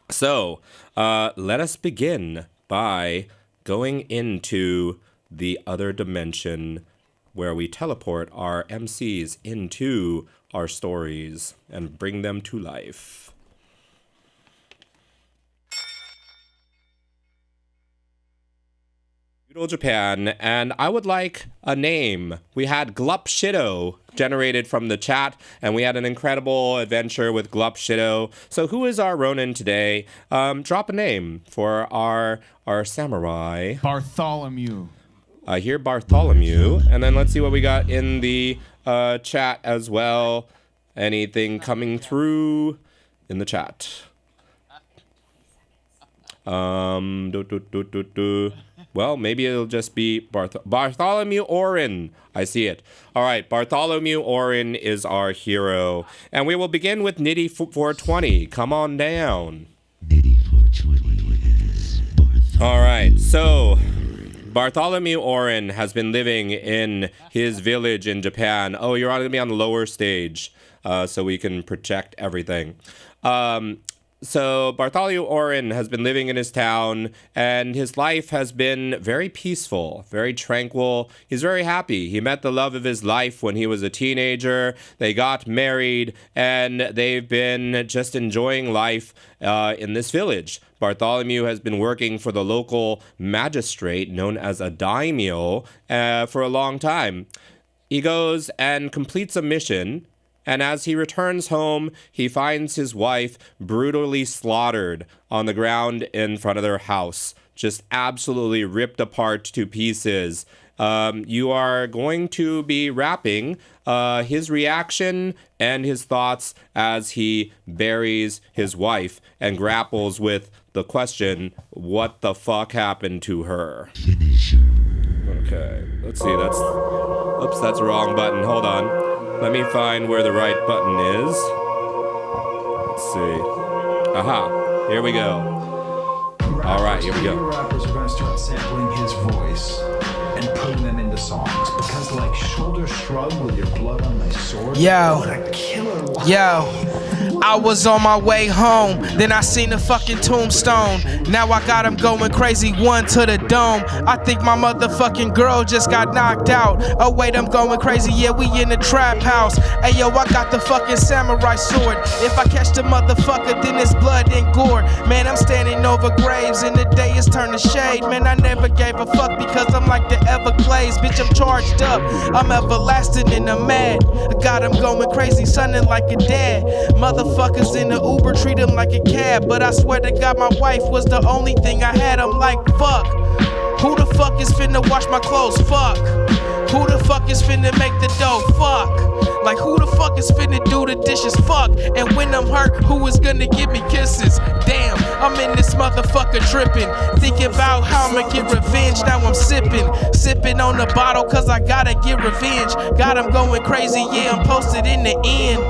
so let us begin by going into the other dimension where we teleport our MCs into our stories and bring them to life. Feudal Japan, and I would like a name. We had Glupshido generated from the chat, and we had an incredible adventure with Glupshido. So who is our Ronin today? Drop a name for our samurai. Bartholomew. I hear Bartholomew, and then let's see what we got in the chat as well. Anything coming through in the chat? Well, maybe it'll just be Bartholomew Orin. I see it. All right, Bartholomew Orin is our hero. And we will begin with Nitty420. Come on down. Nitty420. All right, so Bartholomew Orin has been living in his village in Japan. Oh, you're going to be on the lower stage so we can project everything. So Bartholomew Orin has been living in his town, and his life has been very peaceful, very tranquil. He's very happy. He met the love of his life when he was a teenager. They got married, and they've been just enjoying life in this village. Bartholomew has been working for the local magistrate, known as a daimyo, for a long time. He goes and completes a mission, and as he returns home, he finds his wife brutally slaughtered on the ground in front of their house, just absolutely ripped apart to pieces. You are going to be rapping his reaction and his thoughts as he buries his wife and grapples with the question, what the fuck happened to her? Okay, let's see, that's the wrong button. Hold on. Let me find where the right button is. Let's see. Aha, here we go. All right, here we go. Rappers are going to start sampling his voice and putting them into songs because, like, Shoulder Shrug with Your Blood on My Sword. Yo. What a killer line. Yo. I was on my way home, then I seen a fucking tombstone. Now I got him going crazy, one to the dome. I think my motherfucking girl just got knocked out. Oh wait, I'm going crazy, yeah, we in the trap house. Hey yo, I got the fucking samurai sword. If I catch the motherfucker, then it's blood and gore. Man, I'm standing over graves and the day is turning shade. Man, I never gave a fuck because I'm like the Everglades. Bitch, I'm charged up, I'm everlasting and I'm mad. I got him going crazy, sonning like a dad. Motherfuckers in the Uber treat him like a cab. But I swear to God, my wife was the only thing I had. I'm like, fuck. Who the fuck is finna wash my clothes? Fuck. Who the fuck is finna make the dough? Fuck. Like who the fuck is finna do the dishes? Fuck. And when I'm hurt, who is gonna give me kisses? Damn, I'm in this motherfucker tripping. Thinking about how I'ma get revenge. Now I'm sipping on the bottle cause I gotta get revenge. God, I'm going crazy, yeah, I'm posted in the end.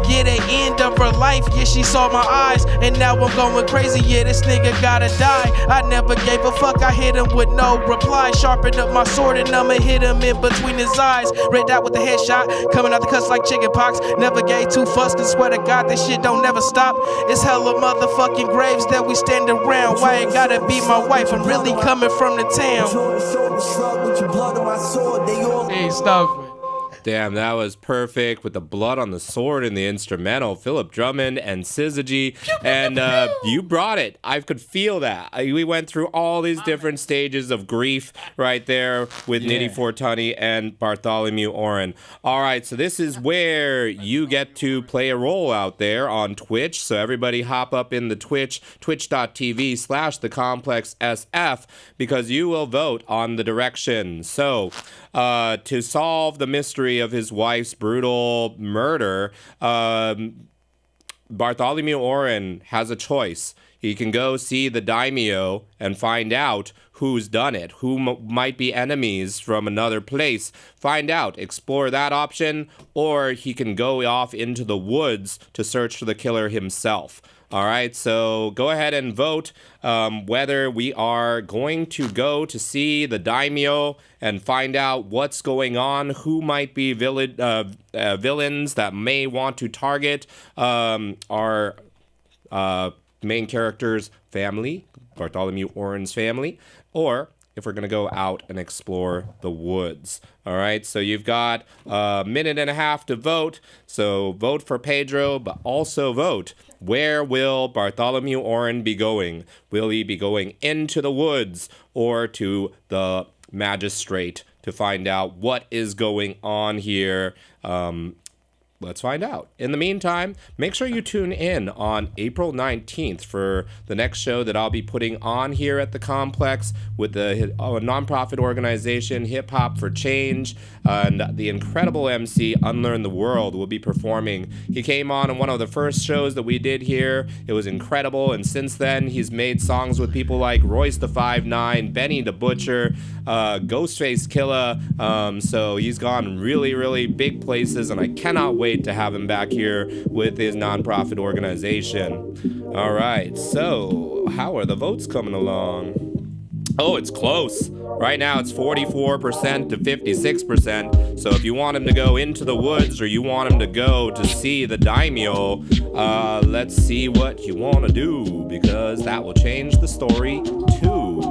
Yeah, the end of her life, yeah, she saw my eyes. And now I'm going crazy, yeah, this nigga gotta die. I never gave a fuck, I hit him with no reply. Sharpened up my sword and I'ma hit him in between his eyes. Red out with the headshot, coming out the cuts like chicken pox. Never gave two fucks, cause swear to God, this shit don't never stop. It's hella motherfucking graves that we stand around. Why it gotta be my wife? I'm really coming from the town. Hey, stop. Damn, that was perfect with the blood on the sword and the instrumental. Philip Drummond and Syzygy. And you brought it. I could feel that. We went through all these different stages of grief right there with Nitty Fortuny and Bartholomew Oren. All right, so this is where you get to play a role out there on Twitch. So everybody hop up in the twitch.tv/thecomplexsf because you will vote on the direction. So to solve the mystery of his wife's brutal murder, Bartholomew Oren has a choice. He can go see the daimyo and find out who's done it, who might be enemies from another place. Find out, explore that option, or he can go off into the woods to search for the killer himself. All right, so go ahead and vote whether we are going to go to see the daimyo and find out what's going on, who might be villains that may want to target our main character's family, Bartholomew Oren's family, or if we're going to go out and explore the woods. All right, so you've got a minute and a half to vote. So vote for Pedro, but also vote. Where will Bartholomew Oren be going? Will he be going into the woods or to the magistrate to find out what is going on here? Let's find out. In the meantime, make sure you tune in on April 19th for the next show that I'll be putting on here at the Complex with the nonprofit organization Hip Hop for Change, and the incredible MC Unlearn the World will be performing. He came on one of the first shows that we did here. It was incredible, and since then he's made songs with people like Royce the 5'9", Benny the Butcher, Ghostface Killah. So he's gone really, really big places, and I cannot wait to have him back here with his nonprofit organization. All right, so how are the votes coming along? Oh, it's close. Right now it's 44% to 56%. So if you want him to go into the woods or you want him to go to see the daimyo, let's see what you want to do, because that will change the story too.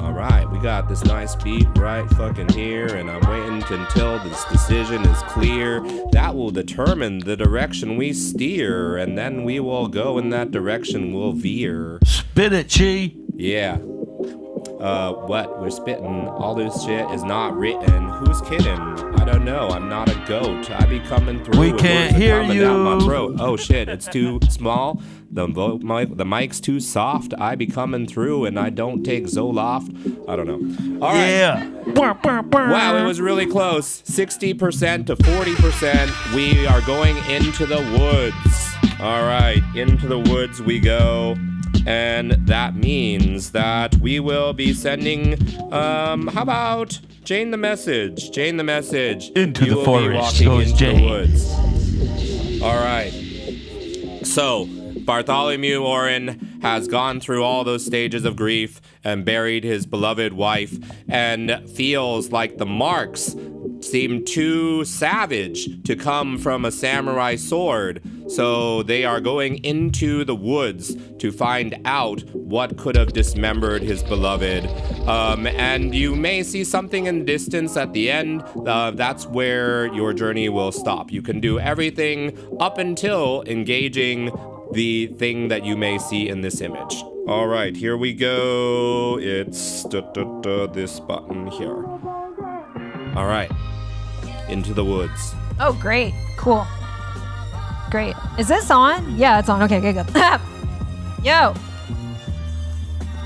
All right, we got this nice beat right fucking here, and I'm waiting until this decision is clear. That will determine the direction we steer, and then we will go in that direction we'll veer. Spit it, Chi. Yeah. What? We're spitting. All this shit is not written. Who's kidding? I don't know. I'm not a goat. I be coming through. We can't hear you. Down my throat. Oh shit! It's too small. The mic's too soft. I be coming through, and I don't take Zoloft. I don't know. All right. Yeah. Wow, it was really close. 60% to 40%. We are going into the woods. All right, into the woods we go. And that means that we will be sending, how about Jane the message? Jane the message. Into you the forest goes into Jane. the woods. All right. So, Bartholomew Oren has gone through all those stages of grief and buried his beloved wife, and feels like the marks seem too savage to come from a samurai sword. So they are going into the woods to find out what could have dismembered his beloved. And you may see something in the distance at the end. That's where your journey will stop. You can do everything up until engaging the thing that you may see in this image. All right, here we go. It's this button here. All right, into the woods. Oh, great. Cool. Great. Is this on? Yeah, it's on. Okay, good. Yo.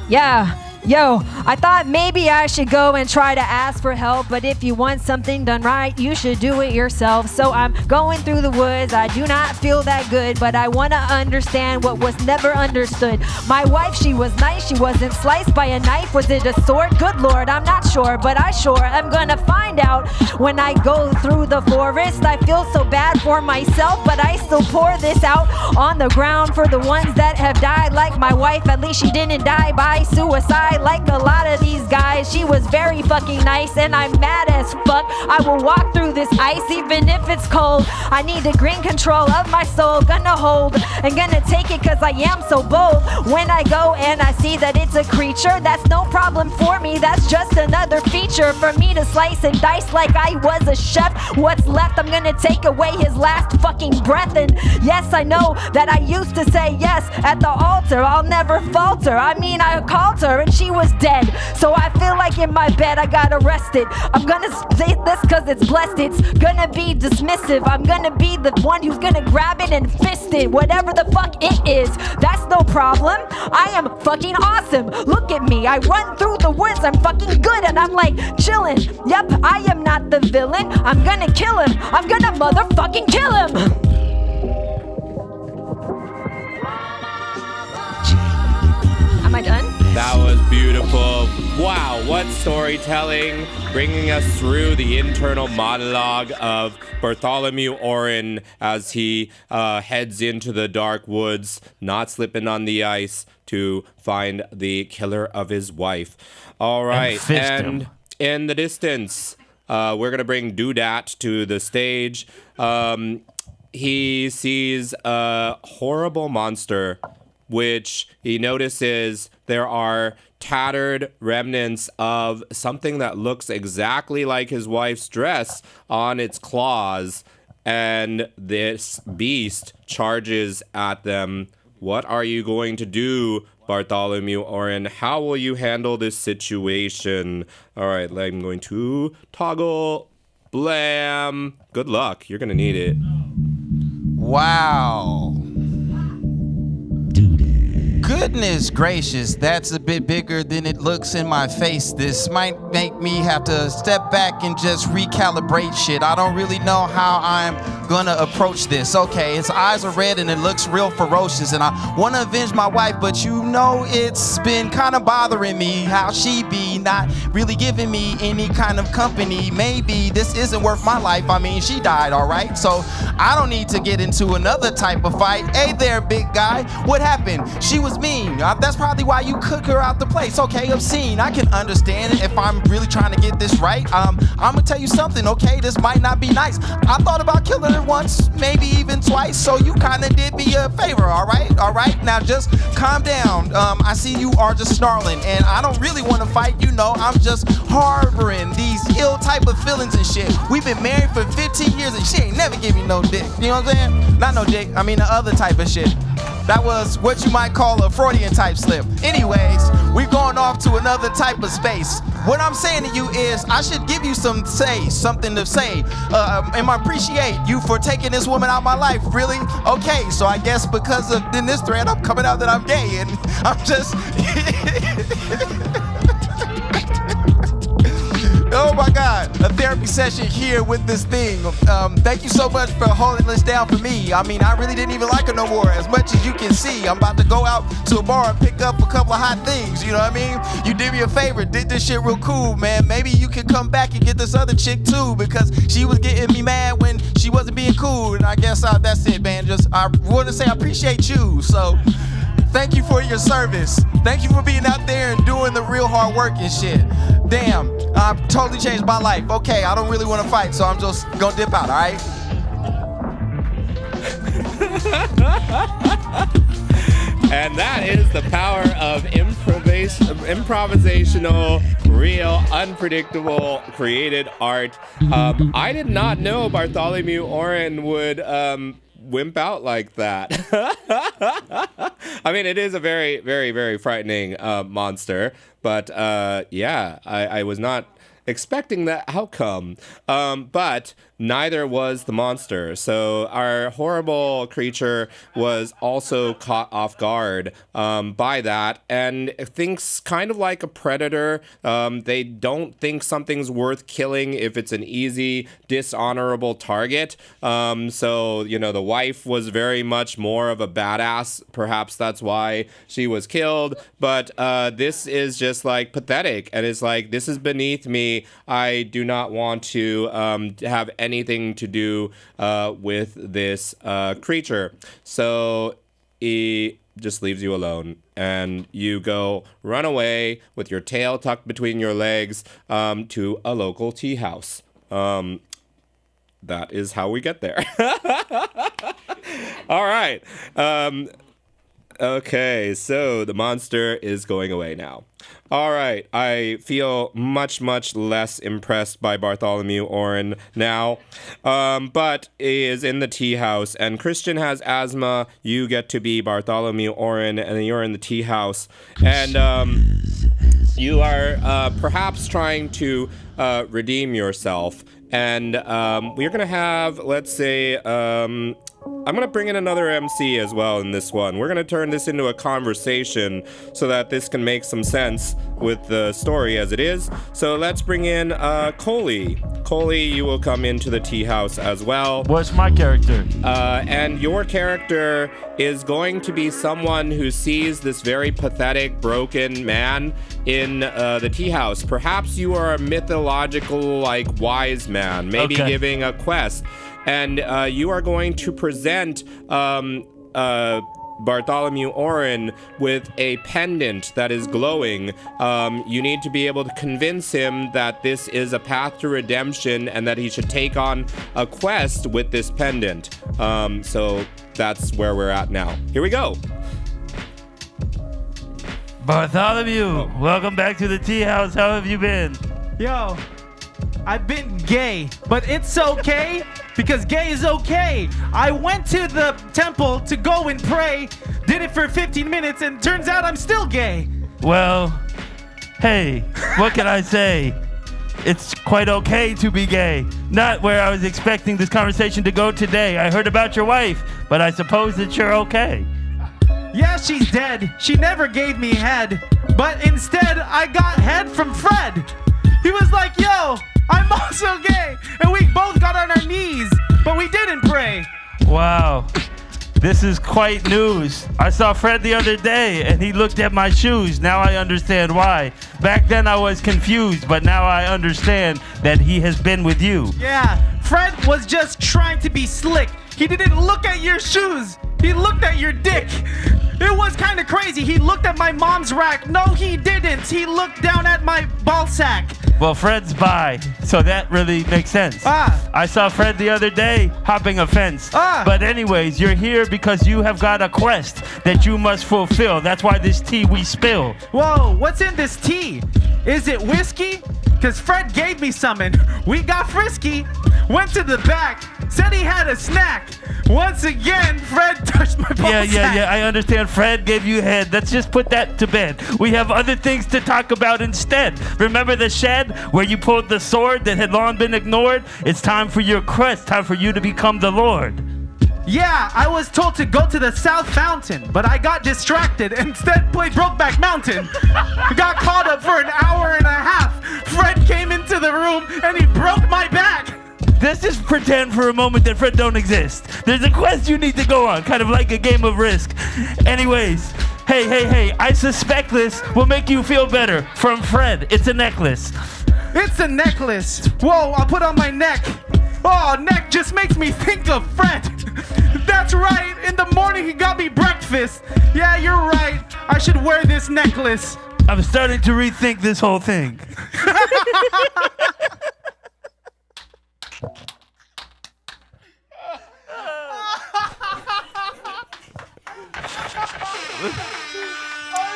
Yeah. Yo, I thought maybe I should go and try to ask for help, but if you want something done right, you should do it yourself. So I'm going through the woods. I do not feel that good, but I want to understand what was never understood. My wife, she was nice. She wasn't sliced by a knife. Was it a sword? Good Lord, I'm not sure, but I sure am gonna find out when I go through the forest. I feel so bad for myself, but I still pour this out on the ground for the ones that have died. Like my wife, at least she didn't die by suicide. Like a lot of these guys, she was very fucking nice, and I'm mad as fuck. I will walk through this ice even if it's cold. I need to gain control of my soul. Gonna hold and gonna take it cause I am so bold. When I go and I see that it's a creature, that's no problem for me. That's just another feature for me to slice and dice like I was a chef. What's left, I'm gonna take away his last fucking breath. And yes, I know that I used to say yes at the altar. I'll never falter. I mean, I called her and she was dead. So I feel like in my bed I got arrested. I'm gonna say this cause it's blessed. It's gonna be dismissive. I'm gonna be the one who's gonna grab it and fist it. Whatever the fuck it is, that's no problem. I am fucking awesome. Look at me. I run through the woods. I'm fucking good and I'm like chilling. Yep, I am not the villain. I'm gonna kill him. I'm gonna motherfucking kill him. Am I done? That was beautiful. Wow, what storytelling, bringing us through the internal monologue of Bartholomew Oren as he heads into the dark woods, not slipping on the ice to find the killer of his wife. All right, and in the distance, we're going to bring Doodat to the stage. He sees a horrible monster, which he notices there are tattered remnants of something that looks exactly like his wife's dress on its claws, and this beast charges at them. What are you going to do, Bartholomew Oren? How will you handle this situation? All right, I'm going to toggle. Blam. Good luck. You're going to need it. Wow. Goodness gracious, that's a bit bigger than it looks in my face. This might make me have to step back and just recalibrate shit. I don't really know how I'm gonna approach this. Okay, its eyes are red and it looks real ferocious, and I wanna avenge my wife, but you know it's been kind of bothering me how she be not really giving me any kind of company. Maybe this isn't worth my life. I mean, she died, all right? So I don't need to get into another type of fight. Hey there, big guy. What happened? She was mean. That's probably why you cook her out the place. Okay, obscene. I can understand it if I'm really trying to get this right. I'm gonna tell you something, okay? This might not be nice. I thought about killing her once, maybe even twice, so you kind of did me a favor, all right? All right, now just calm down. I see you are just snarling, and I don't really want to fight, you know. I'm just harboring these ill type of feelings and shit. We've been married for 15 years, and she ain't never give me no dick. You know what I'm saying? Not no dick, I mean the other type of shit. That was what you might call a Freudian type slip. Anyways, we're going off to another type of space. What I'm saying to you is I should give you something to say. And I appreciate you for taking this woman out of my life. Really? Okay, so I guess because of in this thread, I'm coming out that I'm gay, and I'm just... Oh my God, a therapy session here with this thing. Thank you so much for holding this down for me. I mean, I really didn't even like her no more, as much as you can see. I'm about to go out to a bar and pick up a couple of hot things, you know what I mean? You did me a favor, did this shit real cool, man. Maybe you can come back and get this other chick too, because she was getting me mad when she wasn't being cool, and I guess that's it, man. Just, I want to say I appreciate you, so Thank you for your service. Thank you for being out there and doing the real hard work and shit. Damn, I've totally changed my life. Okay, I don't really want to fight, so I'm just gonna dip out, all right? And that is the power of improvisational, real, unpredictable, created art. I did not know Bartholomew Oren would wimp out like that. I mean, it is a very, very, very frightening monster. But yeah, I was not expecting that outcome. But neither was the monster. So our horrible creature was also caught off guard by that and thinks kind of like a predator. They don't think something's worth killing if it's an easy, dishonorable target. So, you know, the wife was very much more of a badass. Perhaps that's why she was killed. But this is just like pathetic. And it's like, this is beneath me. I do not want to have anything to do with this creature. So he just leaves you alone and you go run away with your tail tucked between your legs to a local tea house. That is how we get there. All right. Okay, so the monster is going away now. All right, I feel much, much less impressed by Bartholomew Oren now, but he is in the tea house, and Christian has asthma. You get to be Bartholomew Oren, and you're in the tea house, and you are perhaps trying to redeem yourself, and we're going to have, let's say, I'm going to bring in another MC as well in this one. We're going to turn this into a conversation so that this can make some sense with the story as it is. So let's bring in Coley. Coley, you will come into the tea house as well. What's my character? And your character is going to be someone who sees this very pathetic, broken man in the tea house. Perhaps you are a mythological, like, wise man, maybe giving a quest. And you are going to present Bartholomew Oren with a pendant that is glowing. You need to be able to convince him that this is a path to redemption and that he should take on a quest with this pendant. So that's where we're at now. Here we go. Bartholomew, welcome back to the tea house. How have you been? Yo, I've been gay, but it's okay because gay is okay. I went to the temple to go and pray, did it for 15 minutes, and turns out I'm still gay. Well, hey, what can I say? It's quite okay to be gay. Not where I was expecting this conversation to go today. I heard about your wife, but I suppose that you're okay. Yeah, she's dead. She never gave me head, but instead I got head from Fred. He was like, yo, I'm also gay. And we both got on our knees, but we didn't pray. Wow. This is quite news. I saw Fred the other day and he looked at my shoes. Now I understand why. Back then I was confused, but now I understand that he has been with you. Yeah, Fred was just trying to be slick. He didn't look at your shoes. He looked at your dick. It was kind of crazy. He looked at my mom's rack. No, he didn't. He looked down at my ball sack. Well, Fred's bi, so that really makes sense. I saw Fred the other day hopping a fence. But anyways, you're here because you have got a quest that you must fulfill. That's why this tea we spill. Whoa, what's in this tea? Is it whiskey? Because Fred gave me some and we got frisky. Went to the back, said he had a snack. Once again, Fred touched my ball sack. Yeah, I understand Fred gave you head. Let's just put that to bed. We have other things to talk about instead. Remember the shed where you pulled the sword that had long been ignored? It's time for your quest, time for you to become the Lord. Yeah, I was told to go to the South Fountain, but I got distracted and instead played Brokeback Mountain. Got caught up for an hour and a half. Fred came into the room and he broke my back. Let's just pretend for a moment that Fred don't exist. There's a quest you need to go on, kind of like a game of Risk. Anyways, hey, I suspect this will make you feel better. From Fred, it's a necklace. It's a necklace. Whoa, I'll put on my neck. Oh, neck just makes me think of Fred. That's right, in the morning he got me breakfast. breakfast. Yeah, you're right. I should wear this necklace. I'm starting to rethink this whole thing.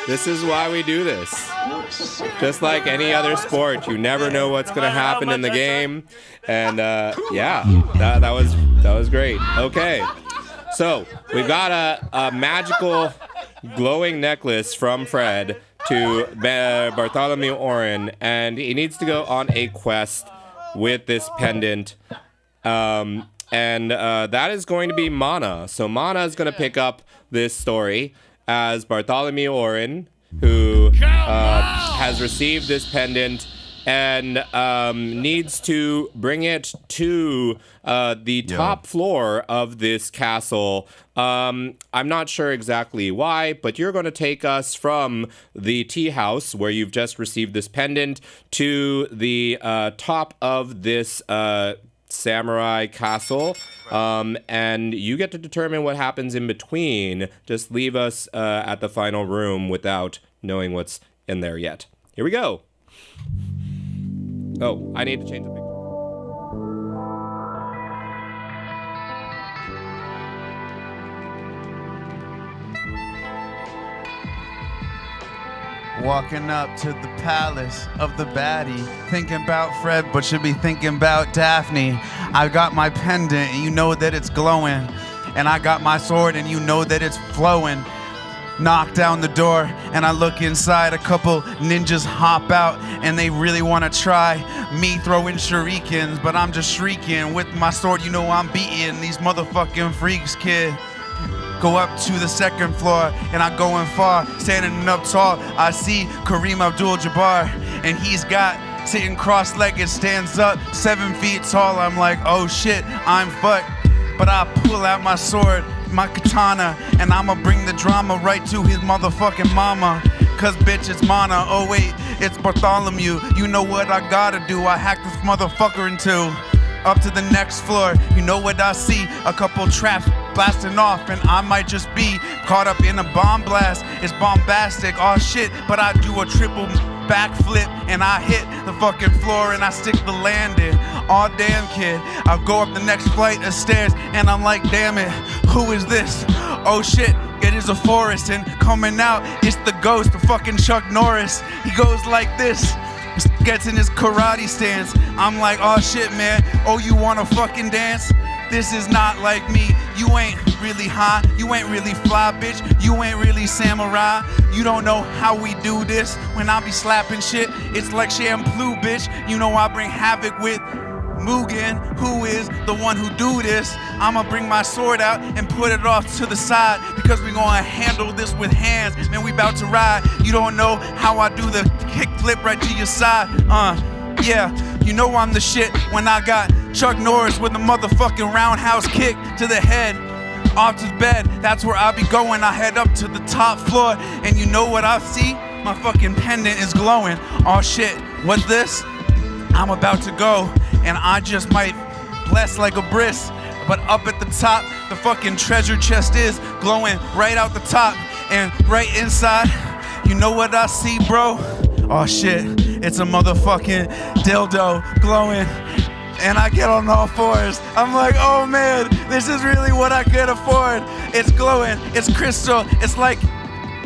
This is why we do this. Just like any other sport, you never know what's gonna happen in the game, and yeah, that was great. Okay, so we've got a magical glowing necklace from Fred to Bartholomew Oren, and he needs to go on a quest with this pendant. And that is going to be Mana. So Mana is going to pick up this story as Bartholomew Oren, who has received this pendant and needs to bring it to the top floor of this castle. I'm not sure exactly why, but you're going to take us from the tea house where you've just received this pendant to the top of this samurai castle, and you get to determine what happens in between. Just leave us at the final room without knowing what's in there yet. Here we go. Oh, I need to change the picture. Walking up to the palace of the baddie, thinking about Fred, but should be thinking about Daphne. I got my pendant, and you know that it's glowing. And I got my sword, and you know that it's flowing. Knock down the door, and I look inside. A couple ninjas hop out, and they really want to try me throwing shurikens, but I'm just shrieking with my sword. You know I'm beating these motherfucking freaks, kid. Go up to the second floor, and I'm going far, standing up tall. I see Kareem Abdul-Jabbar, and he's got sitting cross-legged, stands up 7 feet tall. I'm like, oh shit, I'm fucked. But I pull out my sword, my katana, and I'ma bring the drama right to his motherfucking mama. Cause bitch, it's Mana. Oh wait, it's Bartholomew. You know what I gotta do? I hack this motherfucker in two. Up to the next floor, you know what I see? A couple traps blasting off, and I might just be caught up in a bomb blast. It's bombastic, oh shit, but I do a triple backflip, and I hit the fucking floor, and I stick the landing. Aw damn kid, I go up the next flight of stairs, and I'm like, damn it, who is this? Oh shit, it is a forest, and coming out, it's the ghost of fucking Chuck Norris. He goes like this. Gets in his karate stance. I'm like, oh shit, man. Oh, you wanna fucking dance? This is not like me. You ain't really high. You ain't really fly, bitch. You ain't really samurai. You don't know how we do this. When I be slapping shit, it's like shampoo, bitch. You know I bring havoc with Mugen, who is the one who do this. I'ma bring my sword out and put it off to the side because we gonna handle this with hands. Man, we about to ride. You don't know how I do the kick flip right to your side. Yeah, you know I'm the shit when I got Chuck Norris with a motherfucking roundhouse kick to the head. Off to the bed, that's where I be going. I head up to the top floor, and you know what I see? My fucking pendant is glowing. Oh shit, what's this? I'm about to go, and I just might bless like a bris. But up at the top, the fucking treasure chest is glowing right out the top, and right inside, you know what I see, bro? Oh shit, it's a motherfucking dildo glowing. And I get on all fours. I'm like, oh man, this is really what I could afford. It's glowing, it's crystal, it's like,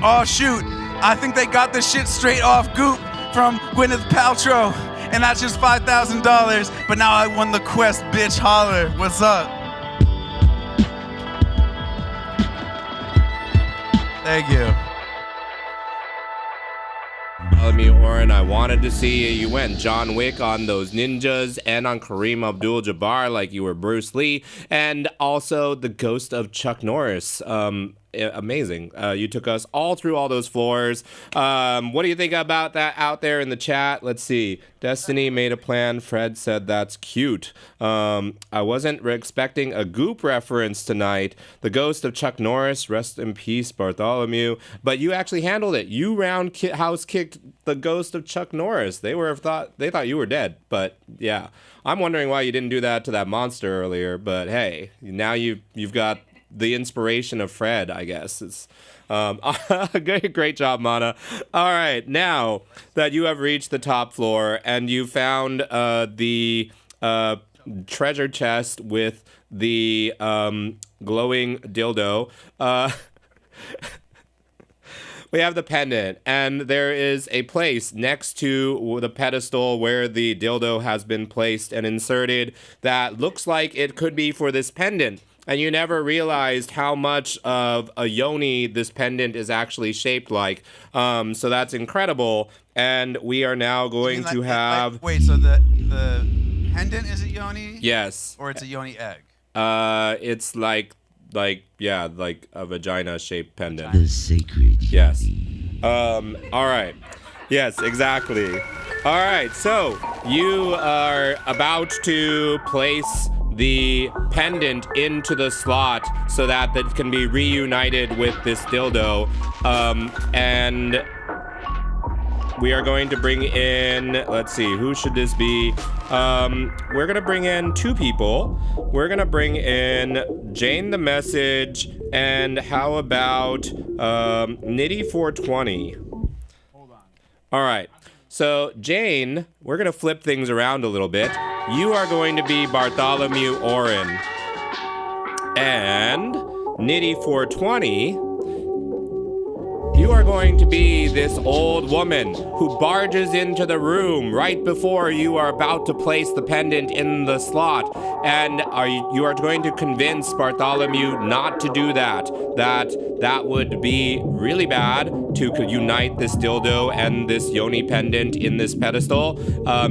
oh shoot, I think they got this shit straight off Goop from Gwyneth Paltrow. And that's just $5,000, but now I won the quest, bitch, holler, what's up? Thank you. Bartholomew Oren, I wanted to see you went John Wick on those ninjas and on Kareem Abdul-Jabbar like you were Bruce Lee, and also the ghost of Chuck Norris. Amazing. You took us all through all those floors. What do you think about that out there in the chat? Let's see. Destiny made a plan. Fred said that's cute. I wasn't expecting a Goop reference tonight. The ghost of Chuck Norris, rest in peace, Bartholomew. But you actually handled it. You roundhouse kicked the ghost of Chuck Norris. They thought you were dead. But yeah, I'm wondering why you didn't do that to that monster earlier. But hey, now you've got the inspiration of Fred, I guess. It's great job, Mana. All right, now that you have reached the top floor and you found the treasure chest with the glowing dildo, we have the pendant, and there is a place next to the pedestal where the dildo has been placed and inserted that looks like it could be for this pendant. And you never realized how much of a yoni this pendant is actually shaped like. So that's incredible. And we are now going to have... wait, so the pendant is a yoni? Yes. Or it's a yoni egg? It's like a vagina-shaped pendant. The sacred. Yes. All right. Yes, exactly. All right, so you are about to place the pendant into the slot so that it can be reunited with this dildo. And we are going to bring in, let's see, who should this be? We're going to bring in two people. We're going to bring in Jane the Message, and how about Nitty420? Hold on. All right. So, Jane, we're going to flip things around a little bit. You are going to be Bartholomew Oren. And Nitty420, you are going to be this old woman who barges into the room right before you are about to place the pendant in the slot. And you are going to convince Bartholomew not to do that. That would be really bad to unite this dildo and this yoni pendant in this pedestal.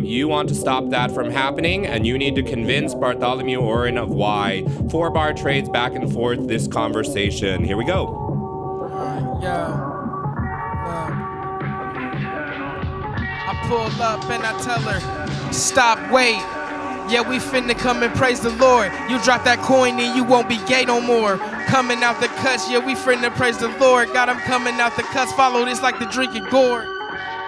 You want to stop that from happening, and you need to convince Bartholomew Oren of why. 4-bar trades back and forth this conversation. Here we go. I pull up and I tell her, stop, wait. Yeah, we finna come and praise the Lord. You drop that coin and you won't be gay no more. Coming out the cuts, yeah, we finna praise the Lord. God, I'm coming out the cuts, follow this like the drinking gourd.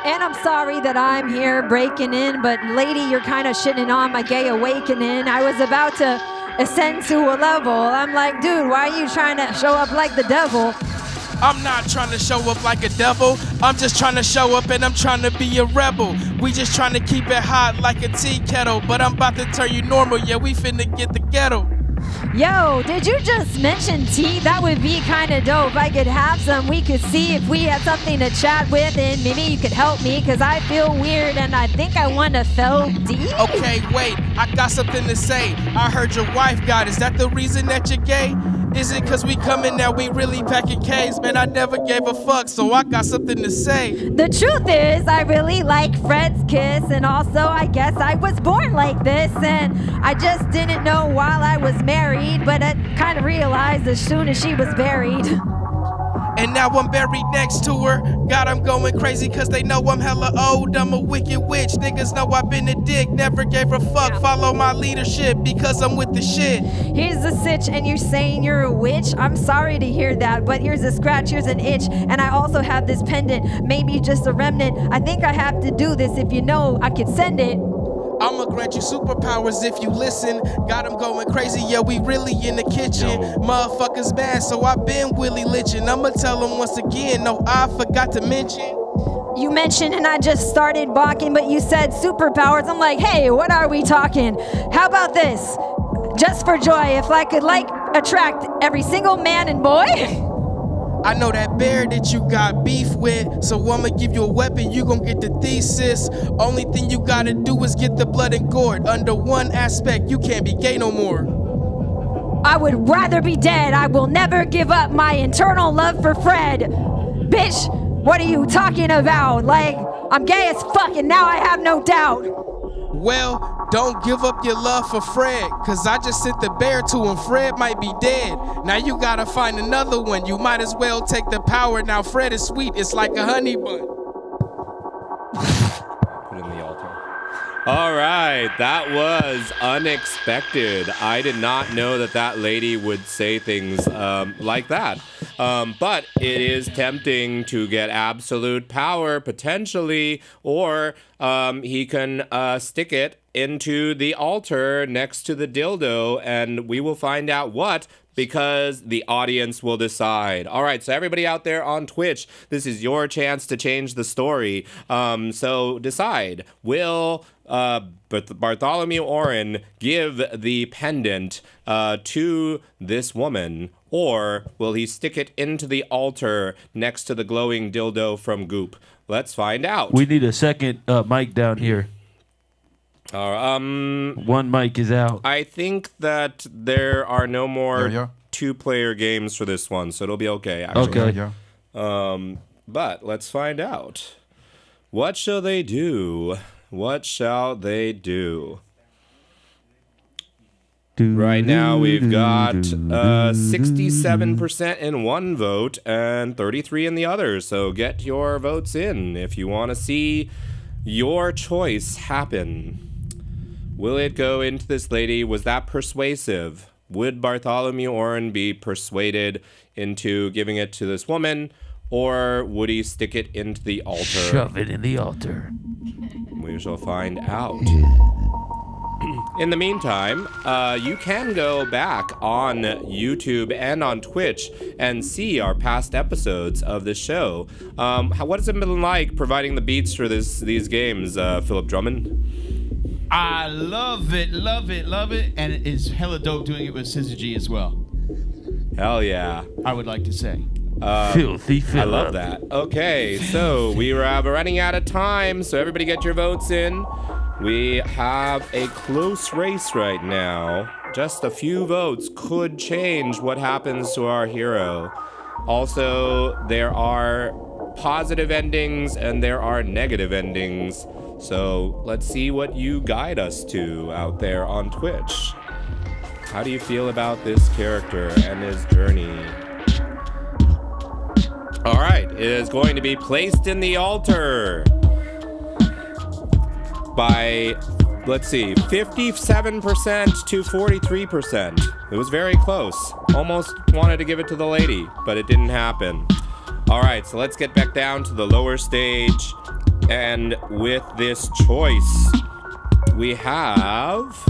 And I'm sorry that I'm here breaking in, but lady, you're kind of shitting on my gay awakening. I was about to ascend to a level. I'm like, dude, why are you trying to show up like the devil? I'm not trying to show up like a devil. I'm just trying to show up and I'm trying to be a rebel. We just trying to keep it hot like a tea kettle. But I'm about to turn you normal, yeah, we finna get the ghetto. Yo, did you just mention tea? That would be kind of dope. I could have some. We could see if we had something to chat with, and maybe you could help me, because I feel weird and I think I want to feel deep. Okay, wait, I got something to say. I heard your wife got. Is that the reason that you're gay? Is it cause we coming now, we really packing K's? Man, I never gave a fuck, so I got something to say. The truth is, I really like Fred's kiss, and also I guess I was born like this, and I just didn't know while I was married, but I kind of realized as soon as she was buried. And now I'm buried next to her. God, I'm going crazy cause they know I'm hella old. I'm a wicked witch. Niggas know I've been a dick. Never gave a fuck. Follow my leadership because I'm with the shit. Here's the sitch and you're saying you're a witch? I'm sorry to hear that, but here's a scratch, here's an itch. And I also have this pendant, maybe just a remnant. I think I have to do this. If you know, I could send it. I'ma grant you superpowers if you listen. God, I'm going crazy, yeah, we really in the kitchen. Motherfuckers bad, so I been Willie Litchin'. I'ma tell them once again, no, I forgot to mention. You mentioned and I just started balking, but you said superpowers. I'm like, hey, what are we talking? How about this? Just for joy, if I could attract every single man and boy. I know that bear that you got beef with, so I'ma give you a weapon, you gon' get the thesis. Only thing you gotta do is get the blood and gourd. Under one aspect, you can't be gay no more. I would rather be dead. I will never give up my internal love for Fred. Bitch, what are you talking about? Like, I'm gay as fuck and now I have no doubt. Well, don't give up your love for Fred, cause I just sent the bear to him. Fred might be dead. Now you gotta find another one. You might as well take the power. Now Fred is sweet, it's like a honey bun. Put in the altar. All right, that was unexpected. I did not know that lady would say things like that. But it is tempting to get absolute power, potentially, or he can stick it into the altar next to the dildo, and we will find out what, because the audience will decide. All right, so everybody out there on Twitch, this is your chance to change the story. So decide, will Bartholomew Oren give the pendant to this woman, or will he stick it into the altar next to the glowing dildo from Goop? Let's find out. We need a second mic down here. One mic is out. I think that there are no more two-player games for this one, so it'll be okay, actually. Okay. But let's find out. What shall they do? What shall they do? Right now, we've got 67% in one vote and 33% in the other. So get your votes in if you want to see your choice happen. Will it go into this lady? Was that persuasive? Would Bartholomew Oren be persuaded into giving it to this woman? Or would he stick it into the altar? Shove it in the altar. We shall find out. In the meantime, you can go back on YouTube and on Twitch and see our past episodes of the show. What has it been like providing the beats for these games, Philip Drummond? I love it, and it is hella dope doing it with Scissor G as well. Hell yeah. I would like to say. Filthy Philip. I love that. Okay, so we were running out of time, so everybody get your votes in. We have a close race right now. Just a few votes could change what happens to our hero. Also, there are positive endings and there are negative endings. So let's see what you guide us to out there on Twitch. How do you feel about this character and his journey? All right, it is going to be placed in the altar by, let's see, 57% to 43%. It was very close. Almost wanted to give it to the lady, but it didn't happen. All right, so let's get back down to the lower stage. And with this choice, we have...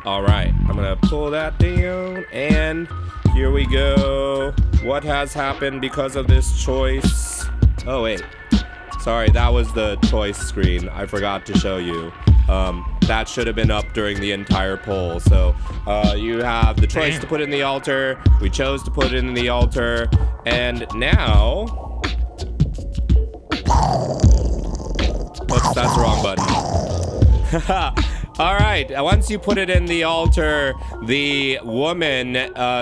All right, I'm gonna pull that down, and here we go. What has happened because of this choice? Oh, wait. Sorry, that was the choice screen. I forgot to show you. That should have been up during the entire poll. So you have the choice to put it in the altar. We chose to put it in the altar. And now... Oops, that's the wrong button. All right, once you put it in the altar, the woman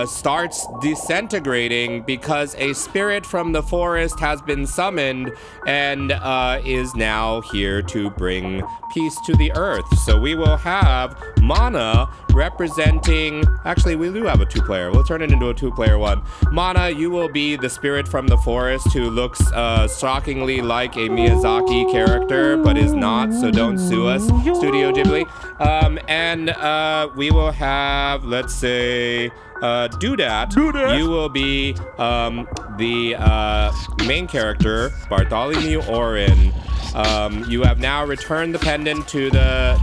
starts disintegrating because a spirit from the forest has been summoned and is now here to bring peace to the earth. So we will have Mana representing... Actually, we do have a two-player. We'll turn it into a two-player one. Mana, you will be the spirit from the forest who looks shockingly like a Miyazaki character, but is not, so don't sue us, Studio Ghibli. And we will have, let's say, Doodat. You will be the main character, Bartholomew Oren. You have now returned the pendant to the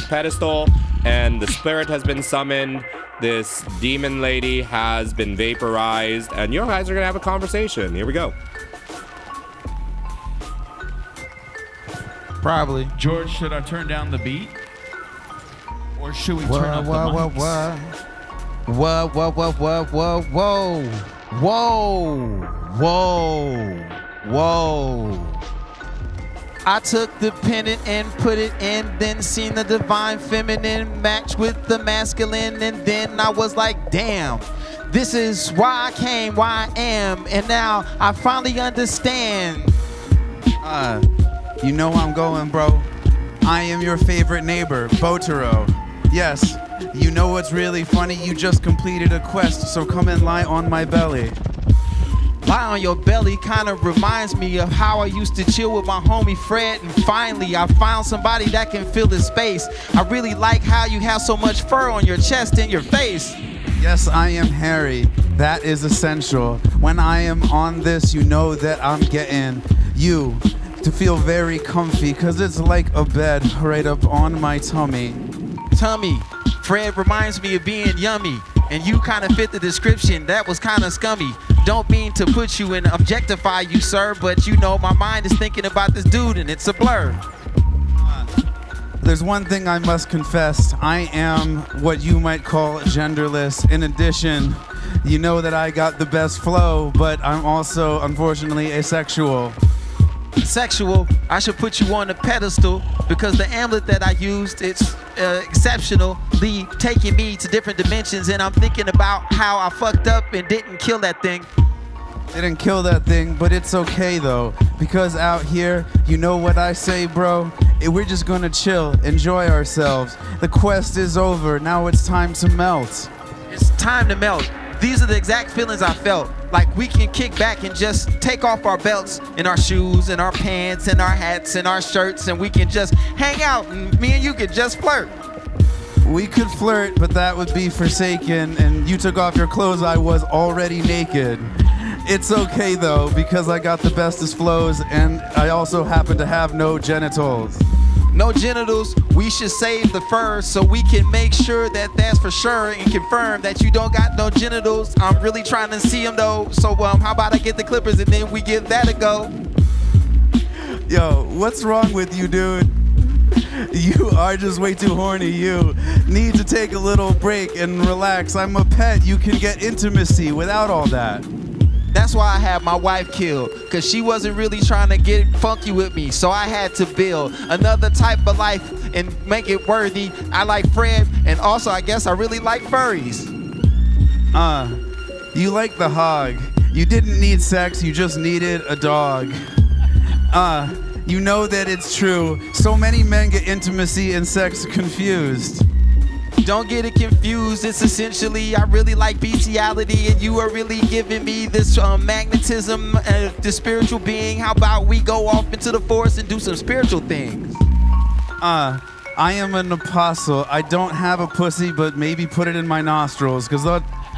pedestal, and the spirit has been summoned. This demon lady has been vaporized, and you guys are gonna have a conversation. Here we go. Probably. George, should I turn down the beat? Or should we turn up the mics? Whoa. I took the pendant and put it in, then seen the divine feminine match with the masculine, and then I was like, damn, this is why I came, why I am, and now I finally understand. You know I'm going, bro. I am your favorite neighbor, Botaro. Yes, you know what's really funny? You just completed a quest, so come and lie on my belly. Lie on your belly kind of reminds me of how I used to chill with my homie Fred, and finally I found somebody that can fill the space. I really like how you have so much fur on your chest and your face. Yes, I am hairy. That is essential. When I am on this, you know that I'm getting you to feel very comfy, cause it's like a bed right up on my tummy. Tummy, Fred reminds me of being yummy, and you kind of fit the description. That was kind of scummy. Don't mean to put you and objectify you, sir, but you know my mind is thinking about this dude and it's a blur. There's one thing I must confess. I am what you might call genderless. In addition, you know that I got the best flow, but I'm also, unfortunately, asexual. Sexual, I should put you on a pedestal because the amulet that I used, it's exceptionally taking me to different dimensions, and I'm thinking about how I fucked up and didn't kill that thing. Didn't kill that thing, but it's okay though, because out here, you know what I say, bro? We're just gonna chill, enjoy ourselves. The quest is over, now it's time to melt. It's time to melt. These are the exact feelings I felt. Like we can kick back and just take off our belts and our shoes and our pants and our hats and our shirts, and we can just hang out and me and you could just flirt. We could flirt, but that would be forsaken, and you took off your clothes, I was already naked. It's okay though, because I got the bestest flows, and I also happen to have no genitals. No genitals, we should save the fur so we can make sure that that's for sure and confirm that you don't got no genitals. I'm really trying to see them though, so how about I get the clippers and then we give that a go? Yo, what's wrong with you, dude? You are just way too horny. You need to take a little break and relax. I'm a pet. You can get intimacy without all that. That's why I had my wife killed, cause she wasn't really trying to get funky with me, so I had to build another type of life and make it worthy. I like Fred, and also I guess I really like furries. You like the hog. You didn't need sex, you just needed a dog. You know that it's true. So many men get intimacy and sex confused. Don't get it confused, it's essentially I really like bestiality, and you are really giving me this magnetism, the spiritual being. How about we go off into the forest and do some spiritual things? I am an apostle. I don't have a pussy, but maybe put it in my nostrils, cause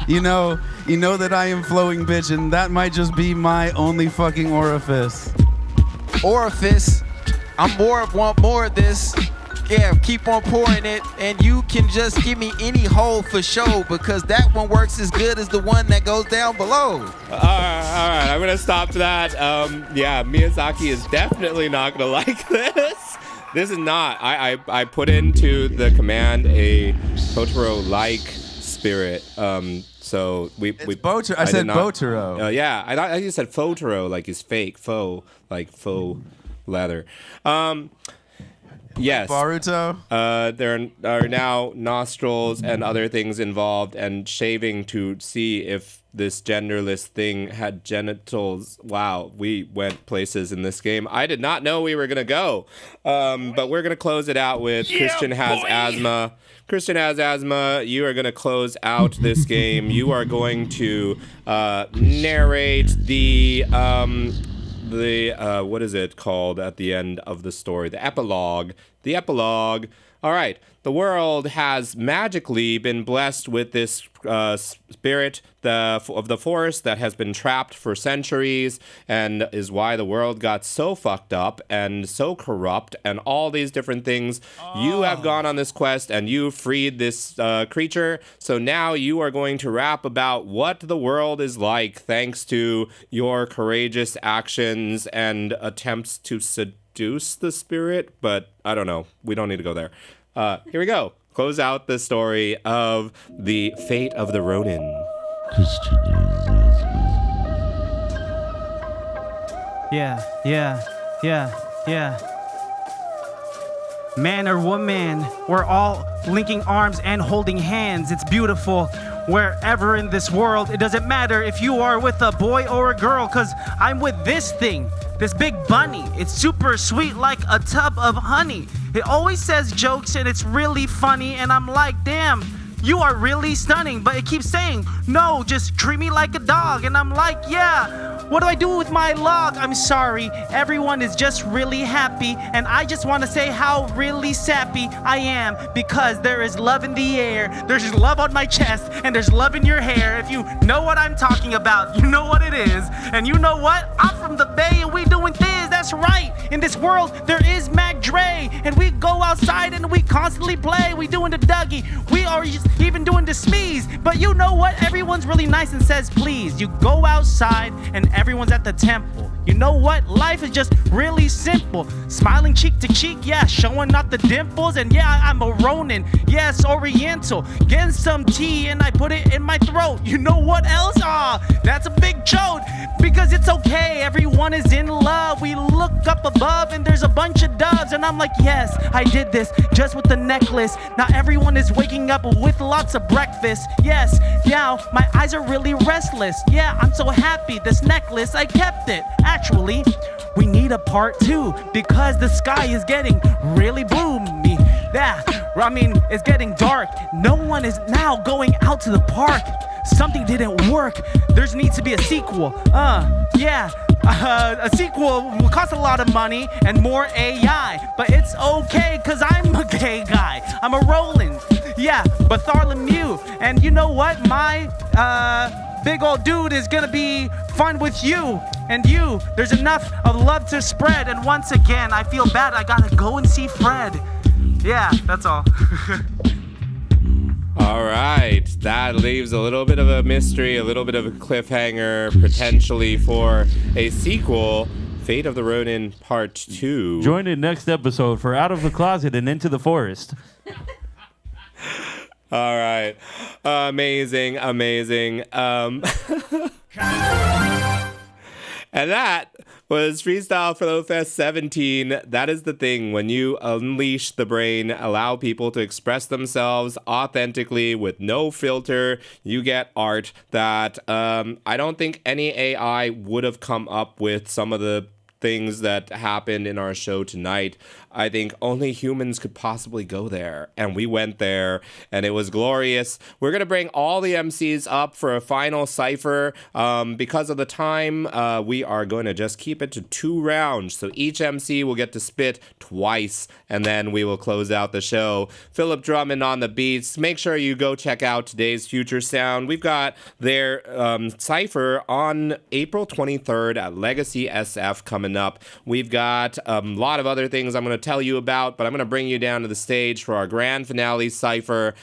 you know that I am flowing, bitch, and that might just be my only fucking orifice. Orifice? Want more of this. Yeah, keep on pouring it, and you can just give me any hole for show, because that one works as good as the one that goes down below. All right, I'm gonna stop that. Yeah, Miyazaki is definitely not gonna like this. This is not. I put into the command a Totoro-like spirit. So we Botaro. I said Botaro. Yeah, I thought you said Fotoro, like he's fake, faux, like faux leather. Yes. Baruto? There are now nostrils and other things involved, and shaving to see if this genderless thing had genitals. Wow, we went places in this game I did not know we were going to go. But we're going to close it out with Christian Has Asthma. Christian Has Asthma, you are going to close out this game. You are going to narrate the what is it called at the end of the story? The epilogue. The epilogue. All right. The world has magically been blessed with this spirit of the forest that has been trapped for centuries, and is why the world got so fucked up and so corrupt and all these different things. You have gone on this quest and you freed this creature. So now you are going to rap about what the world is like thanks to your courageous actions and attempts to seduce the spirit. But I don't know. We don't need to go there. Here we go. Close out the story of the fate of the Ronin. Yeah. Man or woman, we're all linking arms and holding hands. It's beautiful. Wherever in this world, it doesn't matter if you are with a boy or a girl, cause I'm with this thing, this big bunny. It's super sweet like a tub of honey. It always says jokes and it's really funny, and I'm like, damn, you are really stunning. But it keeps saying, no, just treat me like a dog. And I'm like, yeah, what do I do with my log? I'm sorry, everyone is just really happy. And I just want to say how really sappy I am, because there is love in the air. There's love on my chest, and there's love in your hair. If you know what I'm talking about, you know what it is. And you know what? I'm from the Bay, and we doing things. That's right. In this world, there is Mac Dre, and we go outside and we constantly play. We doing the Dougie. We are just even doing the Smees. But you know what? Everyone's really nice and says please. You go outside and everyone's at the temple. You know what? Life is just really simple. Smiling cheek to cheek, yeah, showing off the dimples. And yeah, I'm a Ronin, yes, Oriental. Getting some tea and I put it in my throat. You know what else? That's a big chode. Because it's okay, everyone is in love. We look up above and there's a bunch of doves. And I'm like, yes, I did this just with the necklace. Now everyone is waking up with lots of breakfast. Yes, now my eyes are really restless. Yeah, I'm so happy, this necklace, I kept it. Actually, we need a part 2 because the sky is getting really gloomy. Yeah, I mean, it's getting dark. No one is now going out to the park. Something didn't work. There needs to be a sequel. A sequel will cost a lot of money and more AI. But it's okay, cause I'm a gay guy. I'm a Roland. Yeah, Bartholomew. And you know what? My big old dude is gonna be fun with you and you. There's enough of love to spread. And once again, I feel bad. I gotta go and see Fred. Yeah, that's all. All right, that leaves a little bit of a mystery, a little bit of a cliffhanger, potentially for a sequel, Fate of the Ronin Part 2. Join in next episode for Out of the Closet and Into the Forest. All right, amazing. And that was Freestyle Flow Fest 17. That is the thing. When you unleash the brain, allow people to express themselves authentically with no filter, you get art that I don't think any AI would have come up with some of the things that happened in our show tonight. I think only humans could possibly go there. And we went there, and it was glorious. We're going to bring all the MCs up for a final cypher. Because of the time, we are going to just keep it to 2 rounds. So each MC will get to spit twice, and then we will close out the show. Philip Drummond on the beats. Make sure you go check out today's Future Sound. We've got their cypher on April 23rd at Legacy SF coming up. We've got a lot of other things I'm going to tell you about, but I'm going to bring you down to the stage for our grand finale cypher.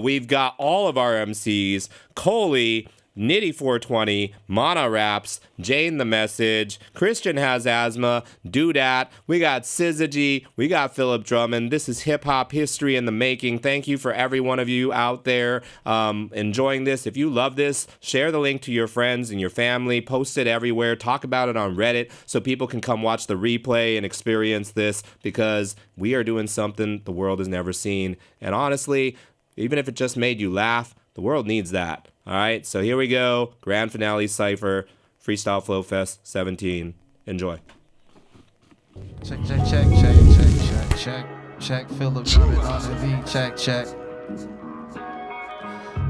We've got all of our MCs, Coley, Nitty 420, Mana Raps, Jane the Message, Christian Has Asthma, Doodat, we got Syzygy, we got Philip Drummond. This is hip hop history in the making. Thank you for every one of you out there enjoying this. If you love this, share the link to your friends and your family, post it everywhere, talk about it on Reddit so people can come watch the replay and experience this, because we are doing something the world has never seen. And honestly, even if it just made you laugh, the world needs that. All right, so here we go. Grand finale cypher, Freestyle Flow Fest 17. Enjoy. Check. Philip Drummond on the beat. Check.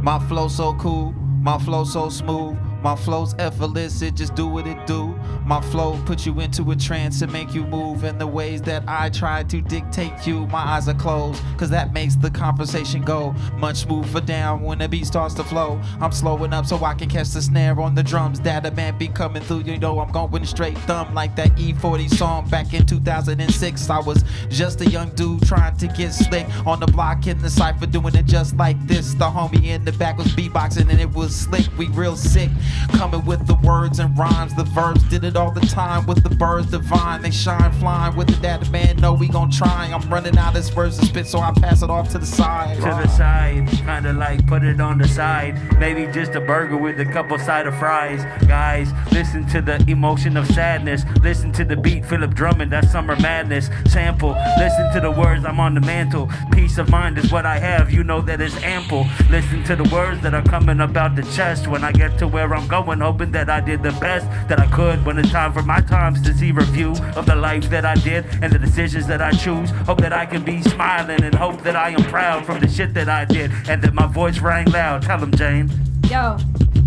My flow so cool, my flow so smooth. My flow's effortless, it just do what it do. My flow put you into a trance and make you move in the ways that I try to dictate you. My eyes are closed, cause that makes the conversation go much smoother down when the beat starts to flow. I'm slowing up so I can catch the snare on the drums. That a man be coming through, you know I'm going straight thumb like that E40 song back in 2006. I was just a young dude trying to get slick on the block in the cypher, doing it just like this. The homie in the back was beatboxing and it was slick, we real sick. Coming with the words and rhymes, the verbs, did it all the time with the birds divine. They shine flying with it, that man know we gon' try. I'm running out of words to spit, so I pass it off to the side. To the side, kinda like put it on the side. Maybe just a burger with a couple side of fries. Guys, listen to the emotion of sadness. Listen to the beat, Philip Drummond, that's summer madness. Sample, listen to the words, I'm on the mantle. Peace of mind is what I have, you know that it's ample. Listen to the words that are coming about the chest when I get to where I'm I'm going, hoping that I did the best that I could when it's time for my times to see review of the life that I did and the decisions that I choose. Hope that I can be smiling and hope that I am proud from the shit that I did and that my voice rang loud. Tell him, Jane. Yo,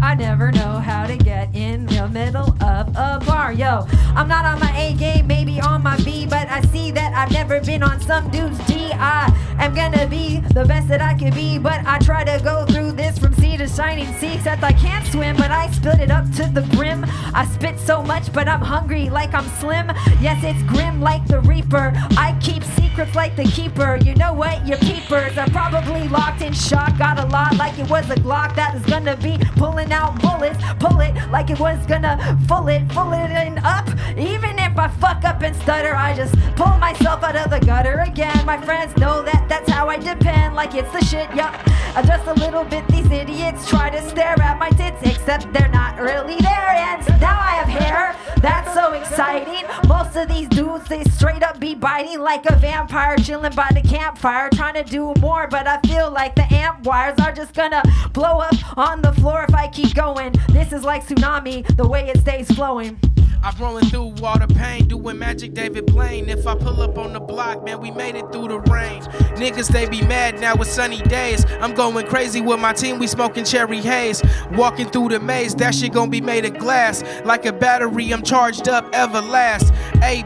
I never know how to get in the middle of a bar. Yo, I'm not on my A game, maybe on my B, but I see that I've never been on some dude's D. I am gonna be the best that I could be, but I try to go through this from sea to shining sea, except I can't swim, but I spit it up to the brim. I spit so much, but I'm hungry like I'm slim. Yes, it's grim like the Reaper. I keep secrets like the keeper. You know what? Your peepers are probably locked in shock. Got a lot like it was a Glock that is gonna be pulling out bullets. Pull it like it was gonna full it and up. Even if I fuck up and stutter, I just pull myself out of the gutter again. My friends know that that's how I depend, like it's the shit, yup. Just a little bit, these idiots try to stare at my tits, except they're not really there. And now I have hair, that's so exciting. Most of these dudes, they straight up be biting like a vampire, chilling by the campfire, trying to do more, but I feel like the amp wires are just gonna blow up on the floor if I keep going. This is like tsunami, the way it stays flowing. I'm rolling through all the pain, doing magic David Blaine. If I pull up on the block, man, we made it through the rain. Niggas, they be mad now it's sunny days. I'm going crazy with my team, we smoking cherry haze. Walking through the maze, that shit gon' be made of glass. Like a battery, I'm charged up, everlast. A+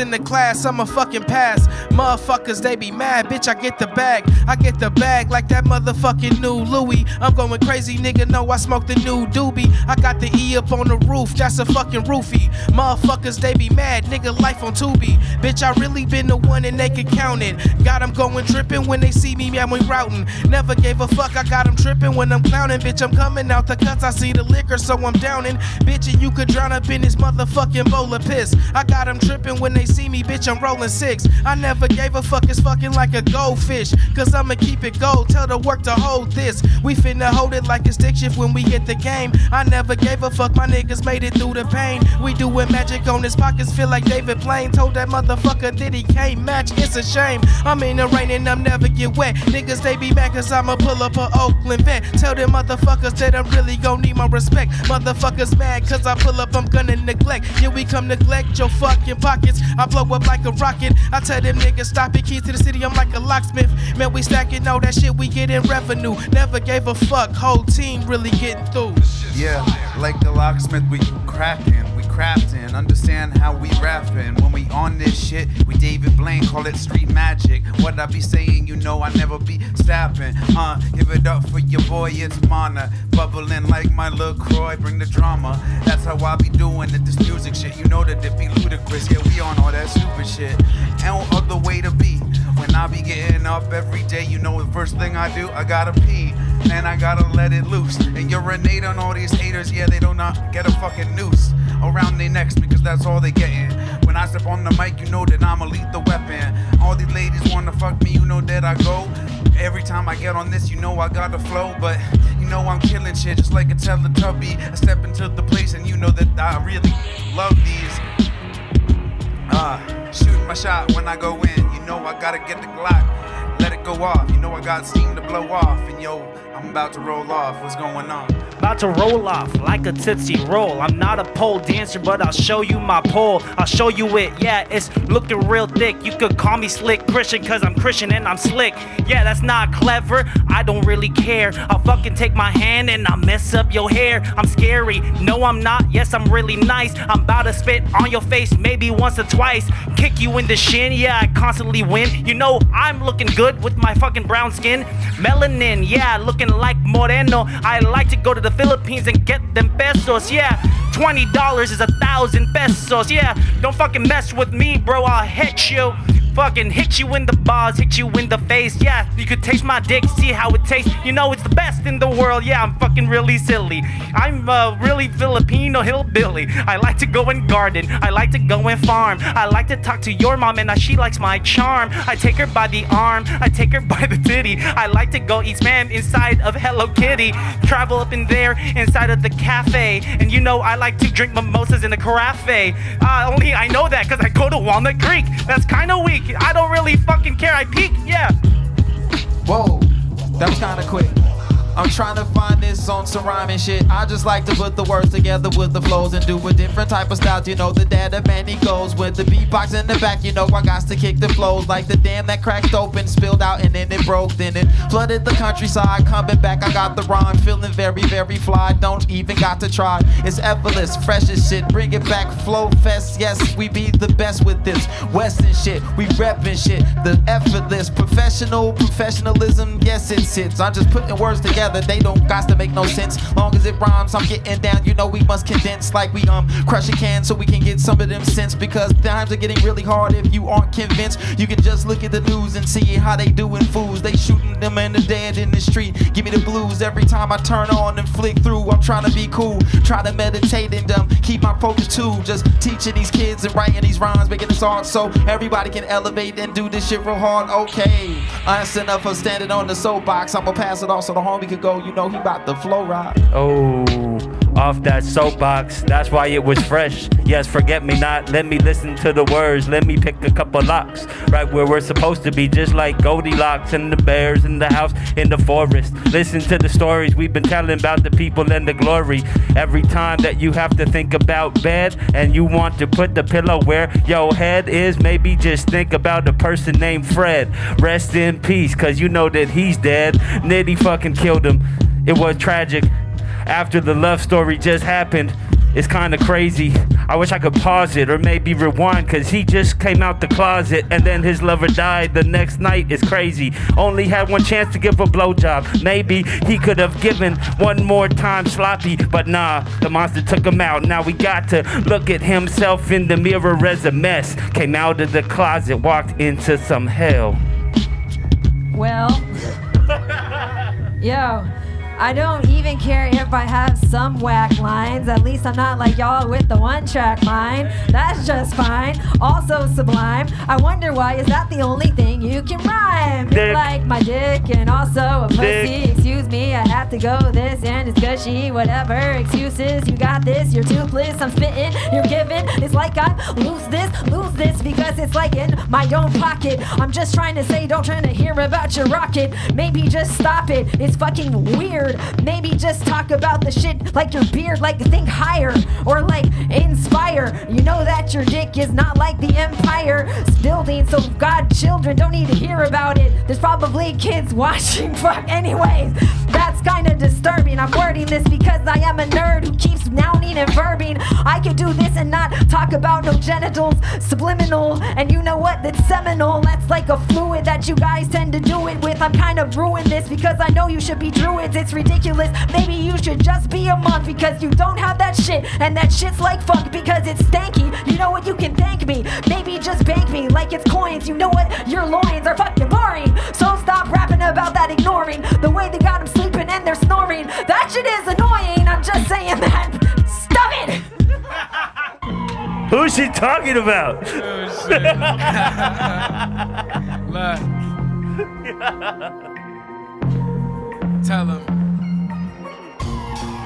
in the class, I'm a fucking pass. Motherfuckers, they be mad, bitch, I get the bag. I get the bag like that motherfucking new Louis. I'm going crazy, nigga, know I smoke the new doobie. I got the E up on the roof, that's a fucking roofie. Motherfuckers, they be mad, nigga, life on Tubi. Bitch, I really been the one and they can count it. Got them going tripping when they see me, man, we routing. Never gave a fuck, I got them tripping when I'm clowning. Bitch, I'm coming out the cuts, I see the liquor, so I'm downing. Bitch, and you could drown up in this motherfucking bowl of piss. I got them tripping when they see me, bitch, I'm rolling 6. I never gave a fuck, it's fucking like a goldfish. Cause I'ma keep it gold, tell the work to hold this. We finna hold it like a stick shift when we hit the game. I never gave a fuck, my niggas made it through the pain. We doing magic on his pockets, feel like David Blaine. Told that motherfucker that he can't match, it's a shame. I'm in the rain and I'm never get wet. Niggas, they be mad cause I'ma pull up a Oakland vet. Tell them motherfuckers that I'm really gon' need my respect. Motherfuckers mad cause I pull up, I'm gonna neglect. Here we come neglect your fucking pockets. I blow up like a rocket. I tell them niggas stop it, keys to the city, I'm like a locksmith. Man, we stacking all that shit, we getting revenue. Never gave a fuck, whole team really getting through. Yeah, like the locksmith, we cracking, we crafting, understand how we rapping. When we on this shit, we David Blaine, call it street magic. What I be saying, you know I never be stabbing. Give it up for your boy, it's Mana. Bubbling like my LaCroix, bring the drama. That's how I be doing it, this music shit. You know that it be ludicrous, yeah, we on all that stupid shit. And no other way to be. When I be getting up every day, you know the first thing I do, I gotta pee. And I gotta let it loose. And urinate on all these haters, yeah, they do not get a fucking noose around their necks because that's all they getting. When I step on the mic, you know that I'm a lethal weapon. All these ladies wanna fuck me, you know that I go. Every time I get on this, you know I got the flow. But you know I'm killing shit just like a Teletubby. I step into the place and you know that I really love these. Shooting my shot when I go in. You know I gotta get the Glock, let it go off. You know I got steam to blow off. And yo, I'm about to roll off. What's going on? About to roll off like a Tootsie Roll. I'm not a pole dancer, but I'll show you my pole. I'll show you it, yeah, it's looking real thick. You could call me Slick Christian, cause I'm Christian and I'm slick. Yeah, that's not clever, I don't really care. I'll fucking take my hand and I'll mess up your hair. I'm scary, no I'm not, yes I'm really nice. I'm about to spit on your face maybe once or twice. Kick you in the shin, yeah, I constantly win. You know I'm looking good with my fucking brown skin. Melanin, yeah, looking like Moreno. I like to go to the Philippines and get them pesos, yeah. $20 is 1,000 pesos, yeah. Don't fucking mess with me, bro, I'll hit you. Fucking hit you in the balls, hit you in the face, yeah. You could taste my dick, see how it tastes. You know it's the best in the world, yeah. I'm fucking really silly. I'm really Filipino hillbilly. I like to go and garden, I like to go and farm. I like to talk to your mom and she likes my charm. I take her by the arm, I take her by the titty. I like to go eat spam inside of Hello Kitty. Travel up in there inside of the cafe. And you know I like to drink mimosas in the carafe. Only I know that cause I go to Walnut Creek. That's kinda weak. I don't really fucking care, I peek, yeah. Whoa, that was kinda quick. I'm trying to find this on some rhyming shit. I just like to put the words together with the flows and do a different type of style. You know the data man, he goes with the beatbox in the back. You know I got to kick the flows like the dam that cracked open, spilled out and then it broke. Then it flooded the countryside. Coming back, I got the rhyme, feeling very, very fly. Don't even got to try. It's effortless, fresh as shit. Bring it back, flow fest. Yes, we be the best with this Western shit. We reppin' shit. The effortless, professionalism. Yes, it sits. I'm just putting words together. They don't got to make no sense. Long as it rhymes, I'm getting down. You know we must condense like we crush a can so we can get some of them sense. Because times are getting really hard if you aren't convinced. You can just look at the news and see how they doing fools. They shooting them and the dead in the street. Give me the blues every time I turn on and flick through. I'm trying to be cool, try to meditate and keep my focus too. Just teaching these kids and writing these rhymes, making this art so everybody can elevate and do this shit real hard. Okay, that's enough of standing on the soapbox. I'ma pass it off so the homie can go. You know he about to flow ride. Oh, off that soapbox, that's why it was fresh. Yes, forget me not, let me listen to the words. Let me pick a couple locks, right where we're supposed to be. Just like Goldilocks and the bears in the house in the forest. Listen to the stories we've been telling about the people and the glory. Every time that you have to think about bed and you want to put the pillow where your head is, maybe just think about a person named Fred. Rest in peace, cause you know that he's dead. Nitty fucking killed him. It was tragic. After the love story just happened, it's kinda crazy. I wish I could pause it or maybe rewind, cause he just came out the closet and then his lover died the next night. It's crazy. Only had one chance to give a blowjob. Maybe he could have given one more time sloppy, but nah, the monster took him out. Now we got to look at himself in the mirror as a mess. Came out of the closet, walked into some hell. Well, yo, I don't even care if I have some whack lines. At least I'm not like y'all with the one-track mind. That's just fine. Also sublime. I wonder why is that the only thing you can rhyme? You like my dick and also a pussy. Excuse me, I have to go this and it's gushy. Whatever excuses, you got this. You're toothless. I'm spitting. You're giving. It's like I lose this because it's like in my own pocket. I'm just trying to say, don't try to hear about your rocket. Maybe just stop it. It's fucking weird. Maybe just talk about the shit like your beard, like think higher or like inspire. You know that your dick is not like the empire building, so God, children don't need to hear about it. There's probably kids watching. Fuck, anyways, that's kind of disturbing. I'm wording this because I am a nerd who keeps nouning and verbing. I could do this and not talk about no genitals, subliminal, and you know what? That's seminal. That's like a fluid that you guys tend to do it with. I'm kind of ruining this because I know you should be druids. It's ridiculous. Maybe you should just be a monk because you don't have that shit, and that shit's like funk because it's stanky. You know what? You can thank me. Maybe just bank me like it's coins. You know what? Your loins are fucking boring. So stop rapping about that, ignoring the way they got them sleeping and they're snoring. That shit is annoying. I'm just saying that. Stop it. Who's she talking about? Oh, shit. Tell him.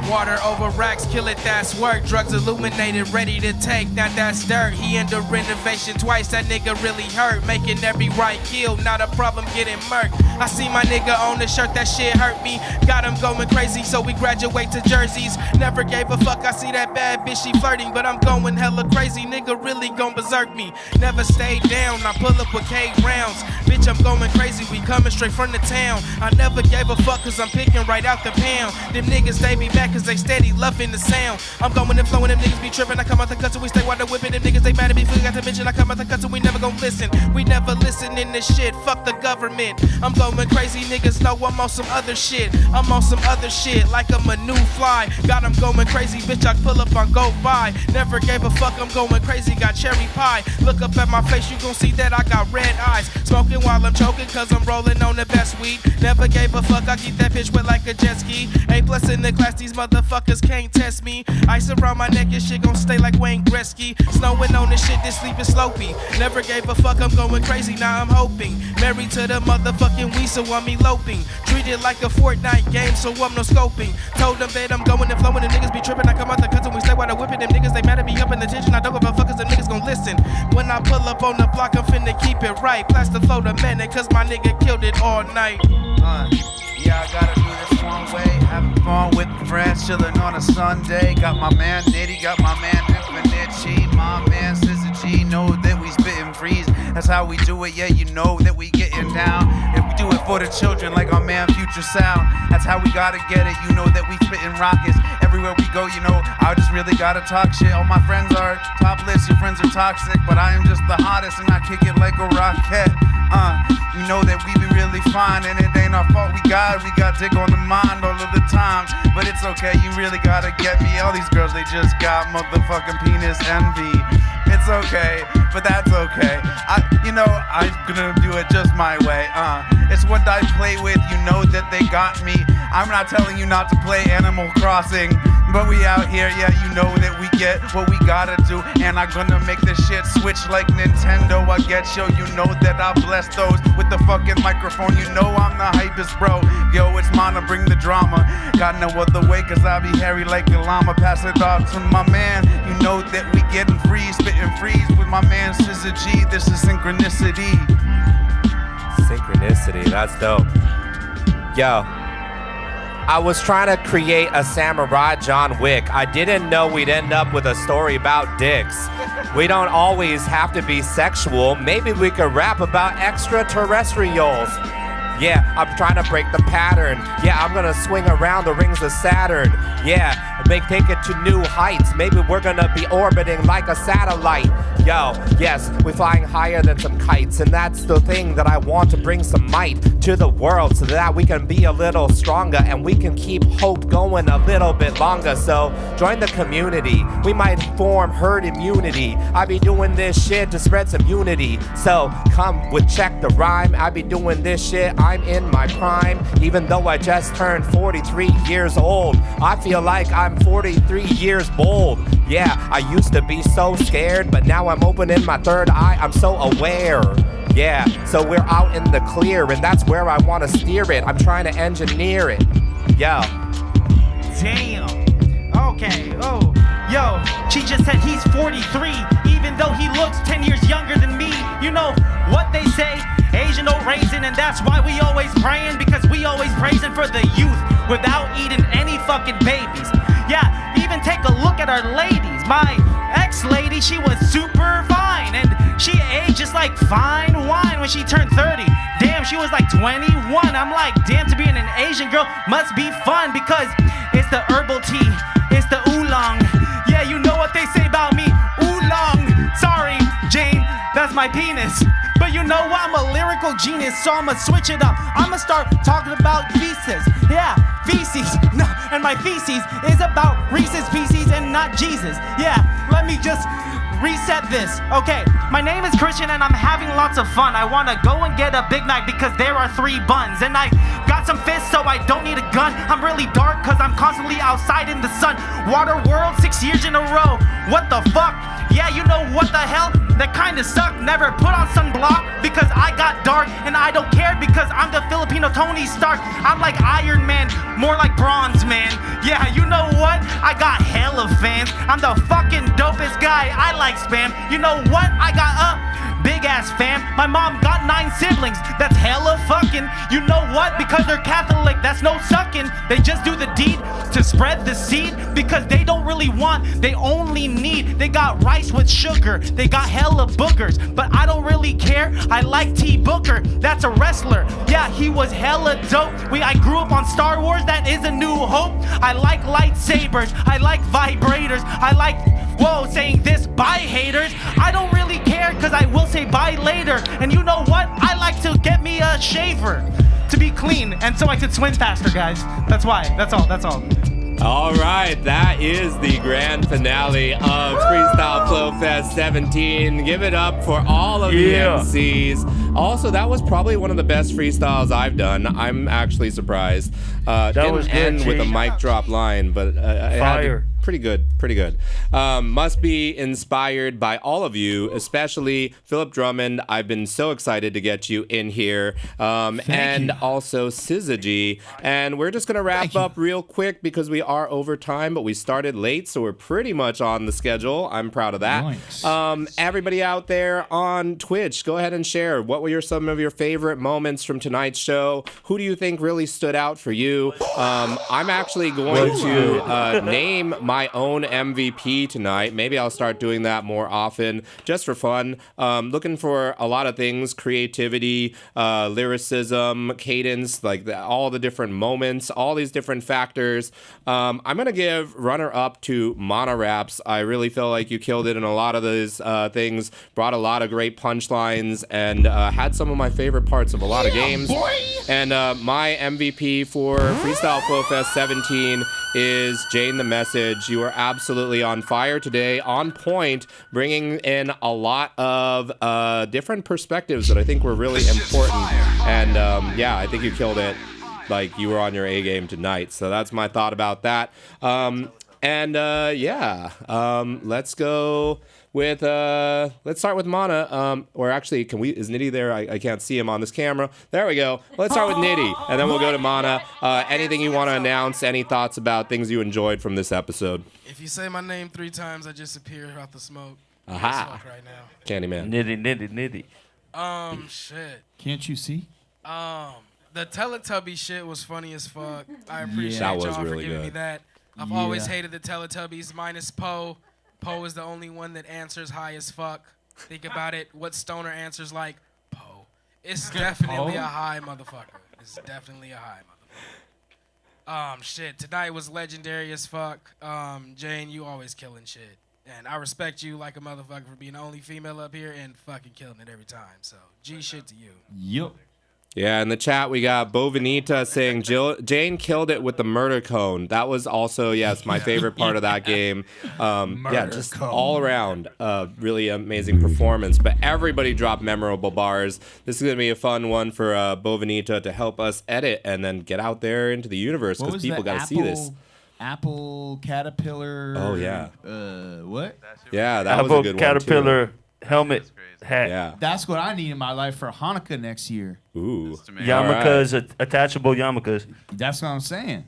Water over racks, kill it, that's work. Drugs illuminated, ready to take, now that's dirt. He in the renovation twice, that nigga really hurt. Making every right kill, not a problem getting murked. I see my nigga on the shirt, that shit hurt me. Got him going crazy, so we graduate to jerseys. Never gave a fuck, I see that bad bitch, she flirting. But I'm going hella crazy, nigga really gon' berserk me. Never stayed down, I pull up with K rounds. Bitch, I'm going crazy, we coming straight from the town. I never gave a fuck, cause I'm picking right out the pound. Them niggas, they be back, cause they steady loving the sound. I'm going and flowing, them niggas be tripping. I come out the cuts and we stay while they're whipping. Them niggas, they mad at me, forgot to mention. I come out the cuts and we never gon' listen. We never listen in this shit, fuck the government. I'm going crazy, niggas know I'm on some other shit. I'm on some other shit, like I'm a new fly. Got them going crazy, bitch, I pull up on go by. Never gave a fuck, I'm going crazy, got cherry pie. Look up at my face, you gon' see that I got red eyes. Smoking while I'm choking, cause I'm rolling on the best weed. Never gave a fuck, I keep that bitch wet like a jet ski. A plus in the class, these motherfuckers can't test me. Ice around my neck, and shit gon' stay like Wayne Gretzky. Snowing on this shit, this sleep is slopey. Never gave a fuck, I'm going crazy, now I'm hoping. Married to the motherfucking weed, so I'm eloping. Treated like a Fortnite game, so I'm no scoping. Told them that I'm going and flowing, them niggas be tripping. I come out the cuts and we stay while they're whipping. Them niggas, they mad at me up in the tension. I don't give a fuck, cause them niggas gon' listen. When I pull up on the block, I'm finna keep it right. Blast the flow to minute, cause my nigga killed it all night. Yeah, I gotta do this. one way, having fun with friends, chilling on a Sunday. Got my man Nitty, got my man Infinite Chi, my man Scissor G. Know that we spittin' freeze. That's how we do it. Yeah, you know that we getting down. If we do it for the children, like our man Future Sound. That's how we gotta get it. You know that we spittin' rockets everywhere we go. You know I just really gotta talk shit. All my friends are topless, your friends are toxic, but I am just the hottest and I kick it like a rocket. You know that we be really fine, and it ain't our fault. We got dick on the mind all of the time, but it's okay. You really gotta get me. All these girls, they just got motherfucking penis envy. It's okay, but that's okay. I'm gonna do it just my way. It's what I play with. You know that they got me. I'm not telling you not to play Animal Crossing, but we out here. Yeah, you know that we get what we gotta do, and I'm gonna make this shit switch like Nintendo. I get you. You know that I bless those with the fucking microphone. You know I'm the hypest, bro. Yo, it's mine to bring the drama. Got no other way, cause I be hairy like a llama. Pass it off to my man. You know that we getting free, spitting freeze with my man Scissor G. This is synchronicity. Synchronicity, that's dope. Yo, I was trying to create a Samurai John Wick. I didn't know we'd end up with a story about dicks. We don't always have to be sexual. Maybe we could rap about extraterrestrials. Yeah, I'm trying to break the pattern. Yeah, I'm gonna swing around the rings of Saturn. Yeah, take it to new heights. Maybe we're gonna be orbiting like a satellite. Yo, yes, we're flying higher than some kites, and that's the thing that I want to bring some might to the world so that we can be a little stronger and we can keep hope going a little bit longer. So join the community. We might form herd immunity. I be doing this shit to spread some unity. So come with check the rhyme. I be doing this shit. I'm in my prime. Even though I just turned 43 years old, I feel like I'm 43 years bold. Yeah, I used to be so scared, but now I'm opening my third eye. I'm so aware. Yeah, so we're out in the clear, and that's where I want to steer it. I'm trying to engineer it. Yo. Damn. Okay. Oh, yo. She just said he's 43, even though he looks 10 years younger than me. You know what they say? Asian no raisin, and that's why we always praying, because we always praising for the youth without eating any fucking babies. Yeah, even take a look at our ladies. My ex-lady, she was super fine, and she aged just like fine wine when she turned 30. Damn, she was like 21. I'm like, damn, to be an Asian girl must be fun, because it's the herbal tea, it's the oolong. Yeah, you know what they say about me, oolong. Sorry, Jane, that's my penis. But you know what? I'm a lyrical genius, so I'ma switch it up. I'ma start talking about feces. Yeah, feces. No, and my feces is about Reese's Pieces and not Jesus. Yeah, let me just reset this. Okay, my name is Christian and I'm having lots of fun. I wanna go and get a Big Mac because there are 3 buns. And I got some fists so I don't need a gun. I'm really dark cause I'm constantly outside in the sun. Water World 6 years in a row. What the fuck? Yeah, you know what the hell? That kinda sucked. Never put on sunblock because I got dark, and I don't care because I'm the Filipino Tony Stark. I'm like Iron Man, more like Bronze Man. Yeah, you know what? I got hella fans. I'm the fucking dopest guy. I like spam. You know what? I got a big ass fam. My mom got 9 siblings. That's hella fucking. You know what? Because they're Catholic, that's no sucking. They just do the deed to spread the seed because they don't really want, they only need. They got rice with sugar. They got hella boogers, but I don't really care. I like T. Booker. That's a wrestler. Yeah, he was hella dope. I grew up on Star Wars. That is a new hope. I like lightsabers. I like vibrators. I like, whoa, saying this, bye haters. I don't really care because I will say bye later. And you know what? I like to get me a shaver to be clean and so I could swim faster, guys. That's why. That's all. All right, that is the grand finale of Freestyle Flow Fest 17. Give it up for all of the MCs. Also, that was probably one of the best freestyles I've done. I'm actually surprised. That was didn't end good, with a mic drop line, but I had to pretty good. Must be inspired by all of you, especially Philip Drummond. I've been so excited to get you in here. And also Syzygy. And we're just going to wrap up real quick because we are over time, but we started late, so we're pretty much on the schedule. I'm proud of that. Nice. Everybody out there on Twitch, go ahead and share. What were some of your favorite moments from tonight's show? Who do you think really stood out for you? I'm actually going to name my own MVP tonight. Maybe I'll start doing that more often, just for fun. Looking for a lot of things: creativity, lyricism, cadence, like all the different moments, all these different factors. I'm gonna give runner-up to Monoraps. I really feel like you killed it in a lot of those things. Brought a lot of great punchlines and had some of my favorite parts of a lot of games. Boy. And my MVP for Freestyle Flow Fest 17 is Jane the Message. You are absolutely on fire today, on point, bringing in a lot of different perspectives that I think were really important. And yeah, I think you killed it. Like, you were on your A game tonight. So that's my thought about that. Let's go with let's start with Mana. Or actually, is Nitty there? I can't see him on this camera. There we go. Let's start with Nitty, and then we'll go to Mana. Anything you want to announce? Any thoughts about things you enjoyed from this episode? If you say my name 3 times, I just appear out the smoke. Aha! Right now. Candyman. Nitty. Shit. Can't you see? The Teletubby shit was funny as fuck. I appreciate That was y'all really for giving me good. that. I've always hated the Teletubbies, minus Poe. Poe is the only one that answers high as fuck. Think about it. What stoner answers like? Poe. It's definitely a high motherfucker. It's definitely a high motherfucker. Shit. Tonight was legendary as fuck. Jane, you always killing shit. And I respect you like a motherfucker for being the only female up here and fucking killing it every time. So, G shit to you. Yup. Yeah, in the chat we got Bovinita saying Jane killed it with the murder cone. That was also, yes, my favorite part of that game. Just all around, really amazing performance. But everybody dropped memorable bars. This is going to be a fun one for Bovinita to help us edit and then get out there into the universe because people got to see this. Apple Caterpillar. Oh, yeah. What? Yeah, that was a good Caterpillar one, too. helmet hat. Yeah. That's what I need in my life for Hanukkah next year. Ooh. Yarmulkes, attachable yarmulkes. That's what I'm saying.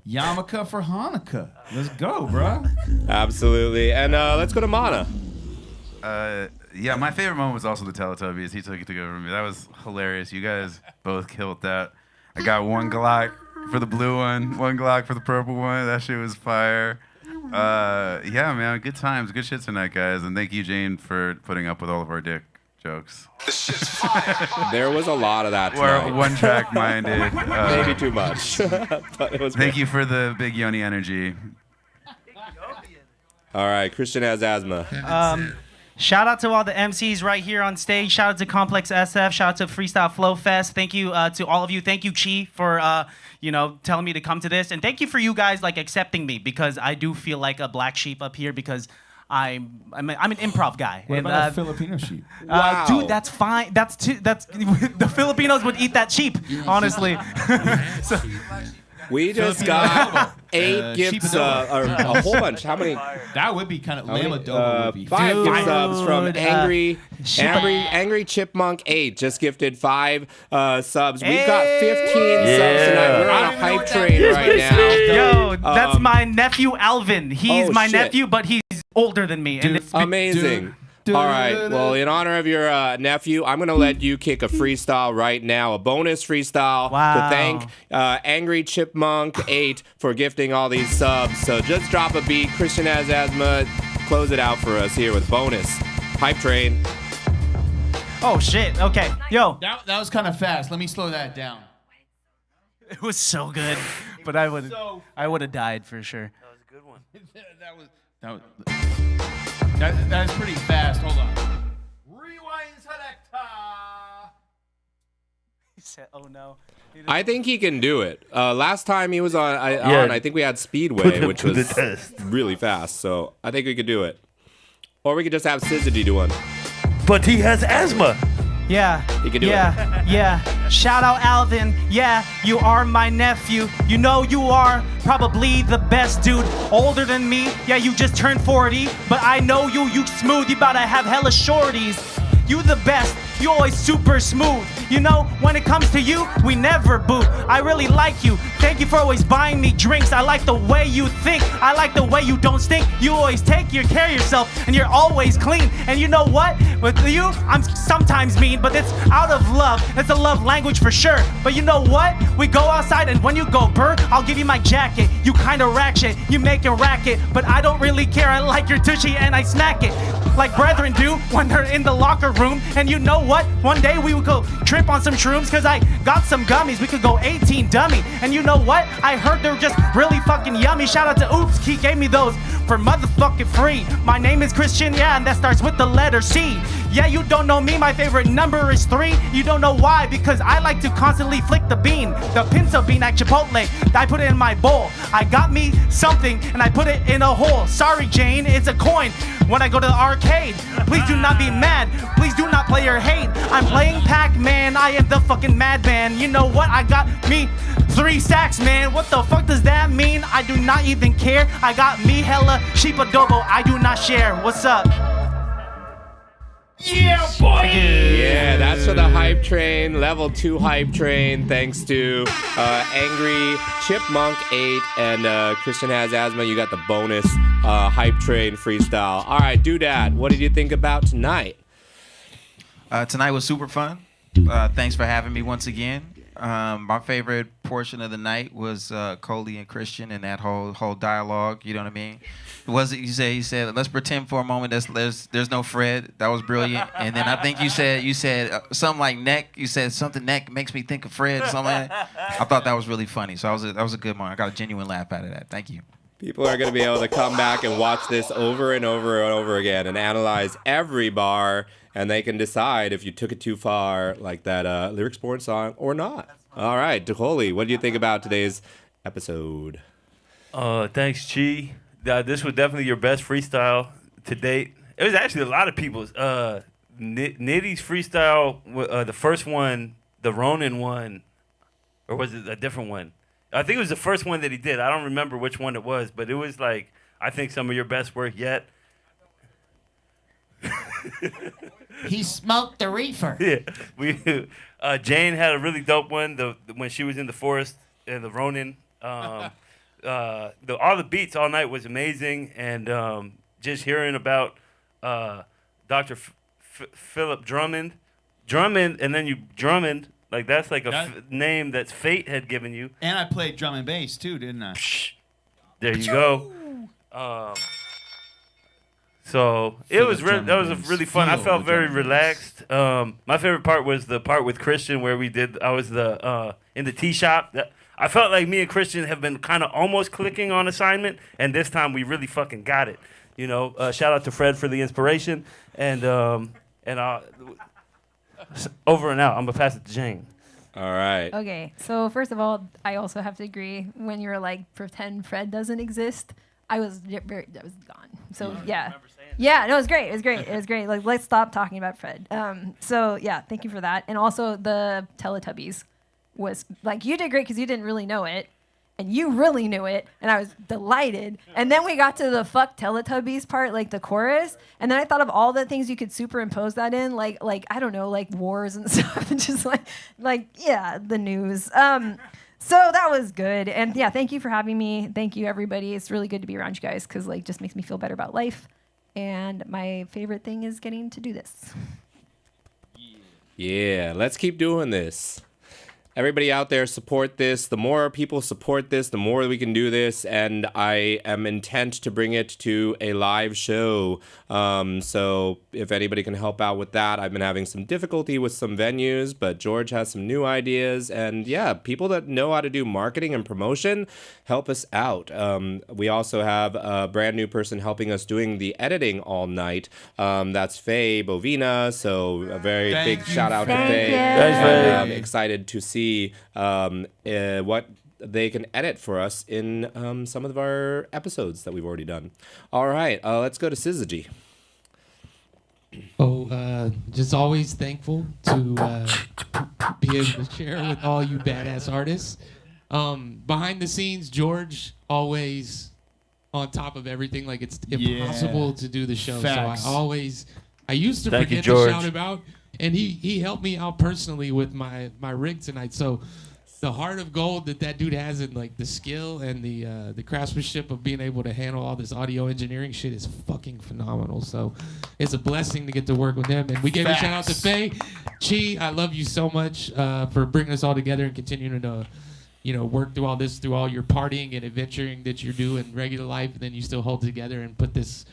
Yarmulke for Hanukkah. Let's go, bro. Absolutely. And let's go to Mana. Yeah, my favorite moment was also the Teletubbies. He took over from me. That was hilarious. You guys both killed that. I got 1 Glock for the blue one, 1 Glock for the purple one. That shit was fire. Yeah, man, good times, good shit tonight, guys. And thank you, Jane, for putting up with all of our dick jokes. There was a lot of that We're tonight. one-track minded. Maybe too much. But it was Thank great. you for the big yoni energy. All right, Christian has asthma. Shout out to all the MCs right here on stage. Shout out to Complex SF. Shout out to Freestyle Flow Fest. Thank you to all of you. Thank you, Chi, for telling me to come to this, and thank you for you guys accepting me, because I do feel like a black sheep up here because I'm an improv guy. What and, about a Filipino sheep? Wow. Dude, that's fine. That's the Filipinos would eat that sheep, honestly. So, We just got 8 gifts, or a whole bunch. How many? That would be kind of lame. 5 gift subs from Angry Dude, Chipmunk 8 just gifted 5 subs. We've got 15 subs tonight. We're on a hype train right now. Yo, that's my nephew Alvin. He's my shit. nephew, but he's older than me. Dude, amazing. All right. Well, in honor of your nephew, I'm going to let you kick a freestyle right now, a bonus freestyle to thank Angry Chipmunk 8 for gifting all these subs. So just drop a beat. Christian has asthma. Close it out for us here with bonus. Hype train. Oh, shit. Okay. Yo. That was kind of fast. Let me slow that down. It was so good, but I would have died for sure. That was a good one. That's pretty fast. Hold on. Rewind selector. He said, "Oh no." I think he can do it. Last time he was on, I think we had Speedway, which was really fast. So I think we could do it. Or we could just have Syzygy do one. But he has asthma. Yeah. He can do it. Yeah. Shout out Alvin. Yeah, you are my nephew. You know you are probably the best dude. Older than me. Yeah, you just turned 40. But I know you smooth. You bout to have hella shorties. You the best. You always super smooth. You know, when it comes to you, we never boo. I really like you. Thank you for always buying me drinks. I like the way you think. I like the way you don't stink. You always take care of yourself, and you're always clean. And you know what? With you, I'm sometimes mean, but it's out of love. It's a love language for sure. But you know what? We go outside, and when you go burr, I'll give you my jacket. You kinda ratchet, you make a racket, but I don't really care. I like your tushy, and I snack it like brethren do when they're in the locker room. And you know what? One day we would go trip on some shrooms, cause I got some gummies. We could go 18 dummy. And you know what? I heard they're just really fucking yummy. Shout out to Oops, he gave me those for motherfucking free. My name is Christian, yeah, and that starts with the letter C. Yeah, you don't know me, my favorite number is 3. You don't know why, because I like to constantly flick the bean. The pinto bean at Chipotle, I put it in my bowl. I got me something, and I put it in a hole. Sorry, Jane, it's a coin. When I go to the arcade, please do not be mad. Please do not play or hate. I'm playing Pac-Man, I am the fucking madman. You know what? I got me 3 stacks, man. What the fuck does that mean? I do not even care. I got me hella sheep adobo. I do not share. What's up? Yeah, boy! Yeah, that's for the hype train, level 2 hype train, thanks to Angry Chipmunk 8 and Christian Has Asthma. You got the bonus hype train freestyle. All right, Doodad, what did you think about tonight? Tonight was super fun. Thanks for having me once again. My favorite portion of the night was Coley and Christian and that whole dialogue. You know what I mean? Was it? You said, let's pretend for a moment there's no Fred. That was brilliant. And then I think you said something like neck. You said something neck makes me think of Fred. Something like that. I thought that was really funny. So that was a good one. I got a genuine laugh out of that. Thank you. People are going to be able to come back and watch this over and over and over again and analyze every bar, and they can decide if you took it too far, like that Lyrics Born song, or not. All right, Deholi, what do you think about today's episode? Thanks, Chi. This was definitely your best freestyle to date. It was actually a lot of people's. Nitty's freestyle, the first one, the Ronin one, or was it a different one? I think it was the first one that he did. I don't remember which one it was, but it was like, I think some of your best work yet. He smoked the reefer. Yeah, Jane had a really dope one. When she was in the forest and the Ronin, all the beats all night was amazing, and just hearing about Dr. Philip Drummond, and then you Drummond. Like, that's like a name that fate had given you. And I played drum and bass, too, didn't I? There you go. So that was really fun. I felt very relaxed. My favorite part was the part with Christian where I was in the tea shop. I felt like me and Christian have been kind of almost clicking on assignment, and this time we really fucking got it. You know, shout out to Fred for the inspiration, and over and out. I'm gonna pass it to Jane. All right. Okay, so first of all, I also have to agree. When you were like, pretend Fred doesn't exist, I was gone. So yeah, no, it was great. It was great. Like, let's stop talking about Fred. So yeah, thank you for that. And also the Teletubbies was like, you did great because you didn't really know it, and you really knew it, and I was delighted. And then we got to the fuck Teletubbies part, like the chorus, and then I thought of all the things you could superimpose that in, like I don't know, like wars and stuff, and just like yeah, the news. So that was good, and yeah, thank you for having me. Thank you, everybody. It's really good to be around you guys because like just makes me feel better about life. And my favorite thing is getting to do this. Yeah, let's keep doing this. Everybody out there, support this. The more people support this, the more we can do this. And I am intent to bring it to a live show. So if anybody can help out with that, I've been having some difficulty with some venues, but George has some new ideas. And yeah, people that know how to do marketing and promotion, help us out. We also have a brand new person helping us doing the editing all night. That's Faye Bovina. So a very big shout out to Faye. Thanks, Faye. I'm excited to see what they can edit for us in some of our episodes that we've already done. All right, let's go to Syzygy. Just always thankful to be able to share with all you badass artists. Behind the scenes, George always on top of everything. Like it's impossible to do the show. Facts. So I used to Thank you, forget to George. shout him out, and he helped me out personally with my rig tonight. So the heart of gold that dude has, and like the skill and the craftsmanship of being able to handle all this audio engineering shit is fucking phenomenal. So it's a blessing to get to work with him. And we gave a shout out to Faye. Chi, I love you so much for bringing us all together and continuing to work through all this, through all your partying and adventuring that you do in regular life, and then you still hold together and put this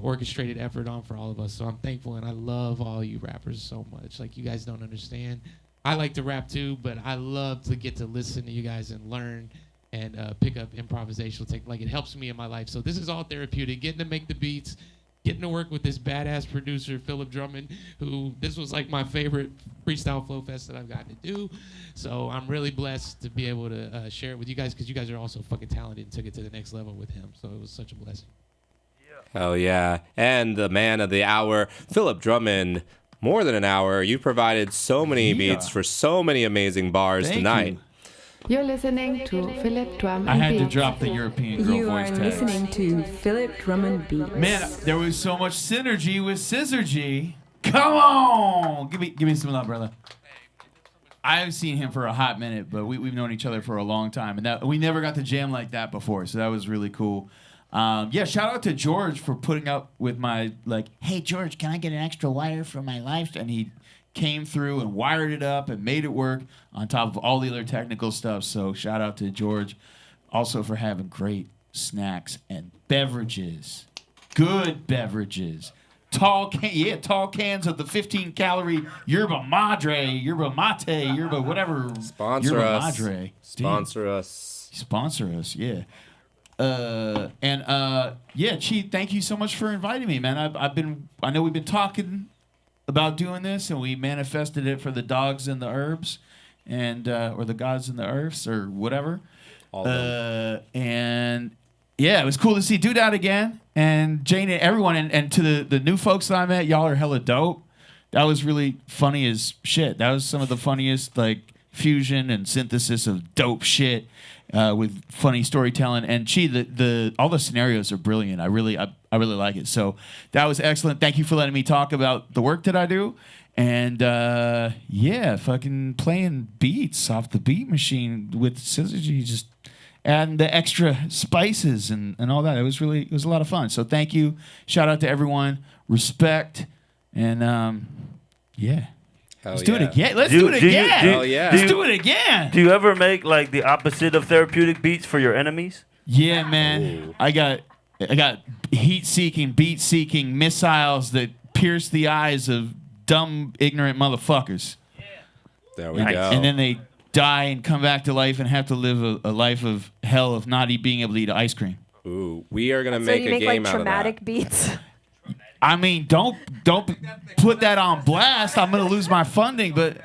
orchestrated effort on for all of us. So I'm thankful, and I love all you rappers so much. Like, you guys don't understand. I like to rap too, but I love to get to listen to you guys and learn and pick up improvisational technique. Like, it helps me in my life. So this is all therapeutic. Getting to make the beats, getting to work with this badass producer, Philip Drummond, who this was like my favorite Freestyle Flow Fest that I've gotten to do. So I'm really blessed to be able to share it with you guys, because you guys are also fucking talented and took it to the next level with him. So it was such a blessing. Hell yeah. And the man of the hour, Philip Drummond. More than an hour. You provided so many beats for so many amazing bars tonight. You're listening to Philip Drummond. I had to drop the European girl You voice are tag. listening to Philip Drummond Beats. Man, there was so much synergy with Scissor G. Come on, give me some love, brother. I haven't seen him for a hot minute, but we've known each other for a long time, and we never got to jam like that before, so that was really cool. Shout out to George for putting up with my, hey, George, can I get an extra wire for my live? And he came through and wired it up and made it work on top of all the other technical stuff. So shout out to George also for having great snacks and beverages. Good beverages. Tall cans of the 15-calorie yerba madre, yerba mate, yerba whatever. Sponsor yerba us. Madre. Sponsor us. Sponsor us, yeah. Chi, thank you so much for inviting me, man. I know we've been talking about doing this, and we manifested it for the dogs and the herbs, and or the gods and the earths, or whatever. It was cool to see Dude Out again, and Jane and everyone, and to the new folks that I met, y'all are hella dope. That was really funny as shit. That was some of the funniest fusion and synthesis of dope shit. With funny storytelling, and all the scenarios are brilliant. I really like it. So that was excellent. Thank you for letting me talk about the work that I do, and fucking playing beats off the beat machine with Scissor G, just adding the extra spices and all that. It was a lot of fun. So thank you. Shout out to everyone. Respect, and Let's do it again. Let's do it again. Hell yeah. Let's do it again. Do you ever make the opposite of therapeutic beats for your enemies? Yeah, man. Ooh. I got heat-seeking, beat-seeking missiles that pierce the eyes of dumb, ignorant motherfuckers. There we go. And then they die and come back to life and have to live a life of hell of not being able to eat ice cream. Ooh, we are gonna make a game out of that. Traumatic beats. I mean, don't put that on blast. I'm gonna lose my funding, but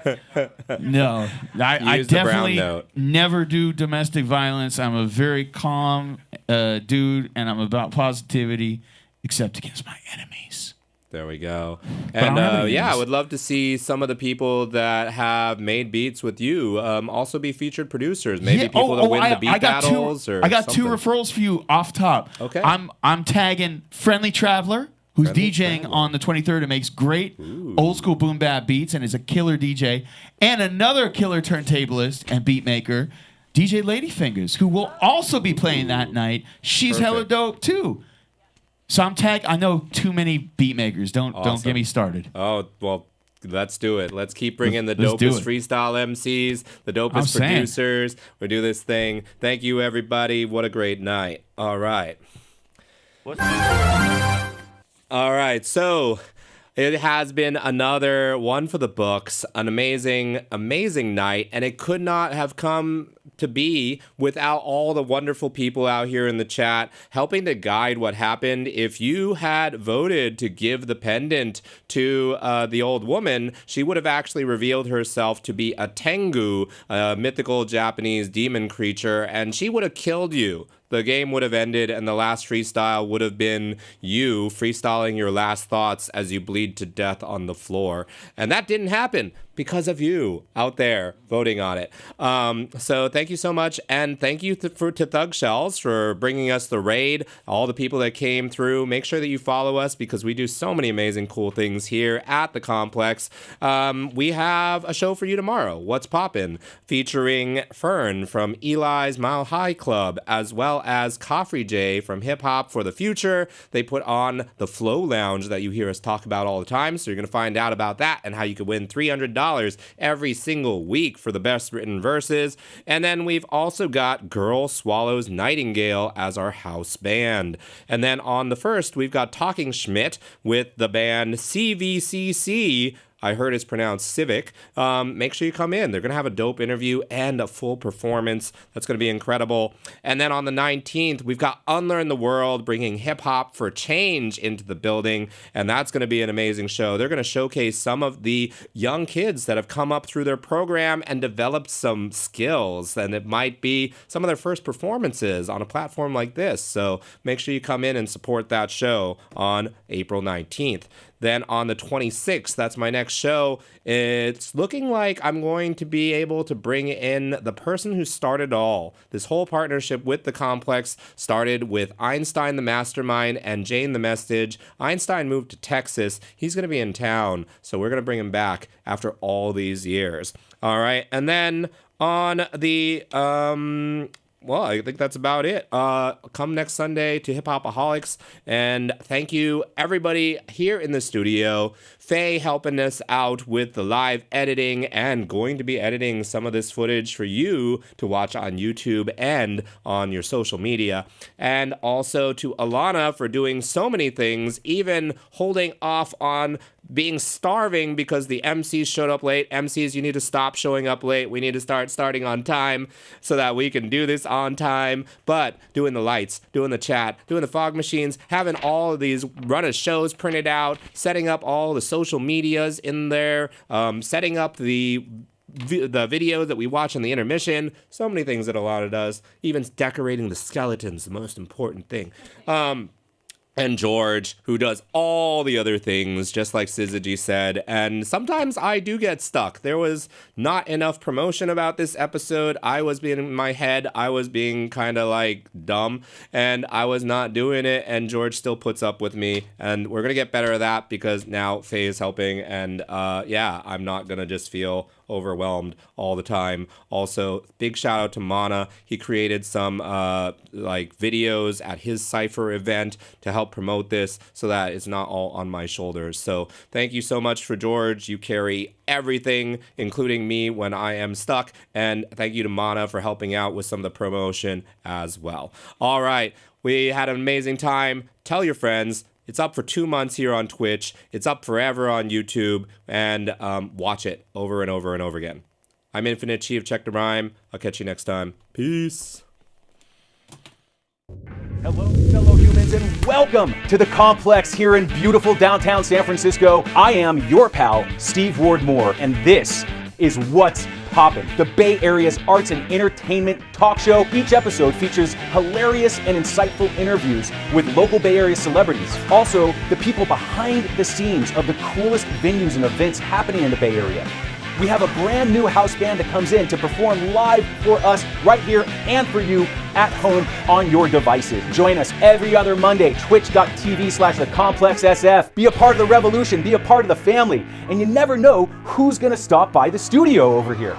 no, I definitely never do domestic violence. I'm a very calm dude, and I'm about positivity, except against my enemies. There we go. And I would love to see some of the people that have made beats with you also be featured producers. Maybe people that win the beat battles. I got two referrals for you off top. Okay. I'm tagging Friendly Traveler, who's DJing on the 23rd and makes great old school boom bap beats and is a killer DJ, and another killer turntablist and beat maker, DJ Ladyfingers, who will also be playing that night. She's hella dope too. So I know too many beat makers. Don't get me started. Oh, well, let's do it. Let's keep bringing the dopest freestyle MCs, the dopest producers. We do this thing. Thank you, everybody. What a great night. All right. All right, so it has been another one for the books, an amazing, amazing night, and it could not have come to be without all the wonderful people out here in the chat helping to guide what happened. If you had voted to give the pendant to the old woman, she would have actually revealed herself to be a Tengu, a mythical Japanese demon creature, and she would have killed you. the game would have ended and the last freestyle would have been you freestyling your last thoughts as you bleed to death on the floor. And that didn't happen because of you out there voting on it. So thank you so much. And thank you to Thug Shells for bringing us the raid, all the people that came through. Make sure that you follow us because we do so many amazing, cool things here at the Complex. We have a show for you tomorrow, What's Poppin', featuring Fern from Eli's Mile High Club, as well as Coffrey J from Hip Hop for the Future. They put on the Flow Lounge that you hear us talk about all the time. So you're going to find out about that and how you could win $300 every single week for the best written verses. And then we've also got Girl Swallows Nightingale as our house band. And then on the 1st, we've got Talking Schmidt with the band CVCC. I heard it's pronounced Civic. Make sure you come in. They're going to have a dope interview and a full performance. That's going to be incredible. And then on the 19th, we've got Unlearn the World bringing hip hop for change into the building. And that's going to be an amazing show. They're going to showcase some of the young kids that have come up through their program and developed some skills. And it might be some of their first performances on a platform like this. So make sure you come in and support that show on April 19th. Then on the 26th, that's my next show, it's looking like I'm going to be able to bring in the person who started all. This whole partnership with the Complex started with Einstein the Mastermind and Jane the Message. Einstein moved to Texas. He's going to be in town, so we're going to bring him back after all these years. All right, and then on the... well, I think that's about it. Come next Sunday to Hip Hopaholics. And thank you, everybody here in the studio. Faye helping us out with the live editing and going to be editing some of this footage for you to watch on YouTube and on your social media. And also to Alana for doing so many things, even holding off on being starving because the MCs showed up late. MCs, you need to stop showing up late. We need to start starting on time so that we can do this on time. But doing the lights, doing the chat, doing the fog machines, having all of these run of shows printed out, setting up all the social medias in there, setting up the video that we watch in the intermission, so many things that Alana does, even decorating the skeletons, the most important thing. And George, who does all the other things, just like Syzygy said. And sometimes I do get stuck. There was not enough promotion about this episode. I was being in my head. I was being kind of like dumb. And I was not doing it. And George still puts up with me. And we're going to get better at that because now Faye is helping. And yeah, I'm not going to just feel overwhelmed all the time. Also, big shout out to Mana. He created some like videos at his Cypher event to help promote this so that it's not all on my shoulders. So thank you so much for George. You carry everything, including me when I am stuck. And thank you to Mana for helping out with some of the promotion as well. All right, we had an amazing time. Tell your friends. It's up for 2 months here on Twitch. It's up forever on YouTube. And watch it over and over and over again. I'm Infinite Chief. Check the rhyme. I'll catch you next time. Peace. Hello, fellow humans, and welcome to the Complex here in beautiful downtown San Francisco. I am your pal, Steve Ward Moore, and this is What's Poppin', the Bay Area's arts and entertainment talk show. Each episode features hilarious and insightful interviews with local Bay Area celebrities. Also, the people behind the scenes of the coolest venues and events happening in the Bay Area. We have a brand new house band that comes in to perform live for us right here and for you at home on your devices. Join us every other Monday, twitch.tv/thecomplexsf. Be a part of the revolution, be a part of the family, and you never know who's gonna stop by the studio over here.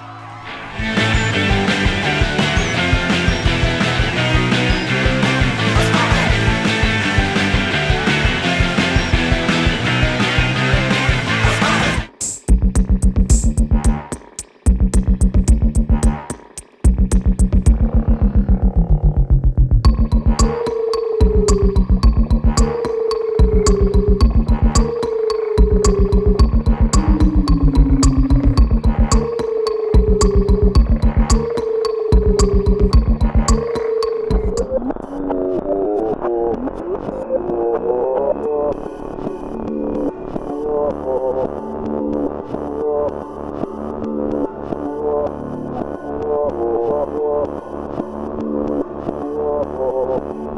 go.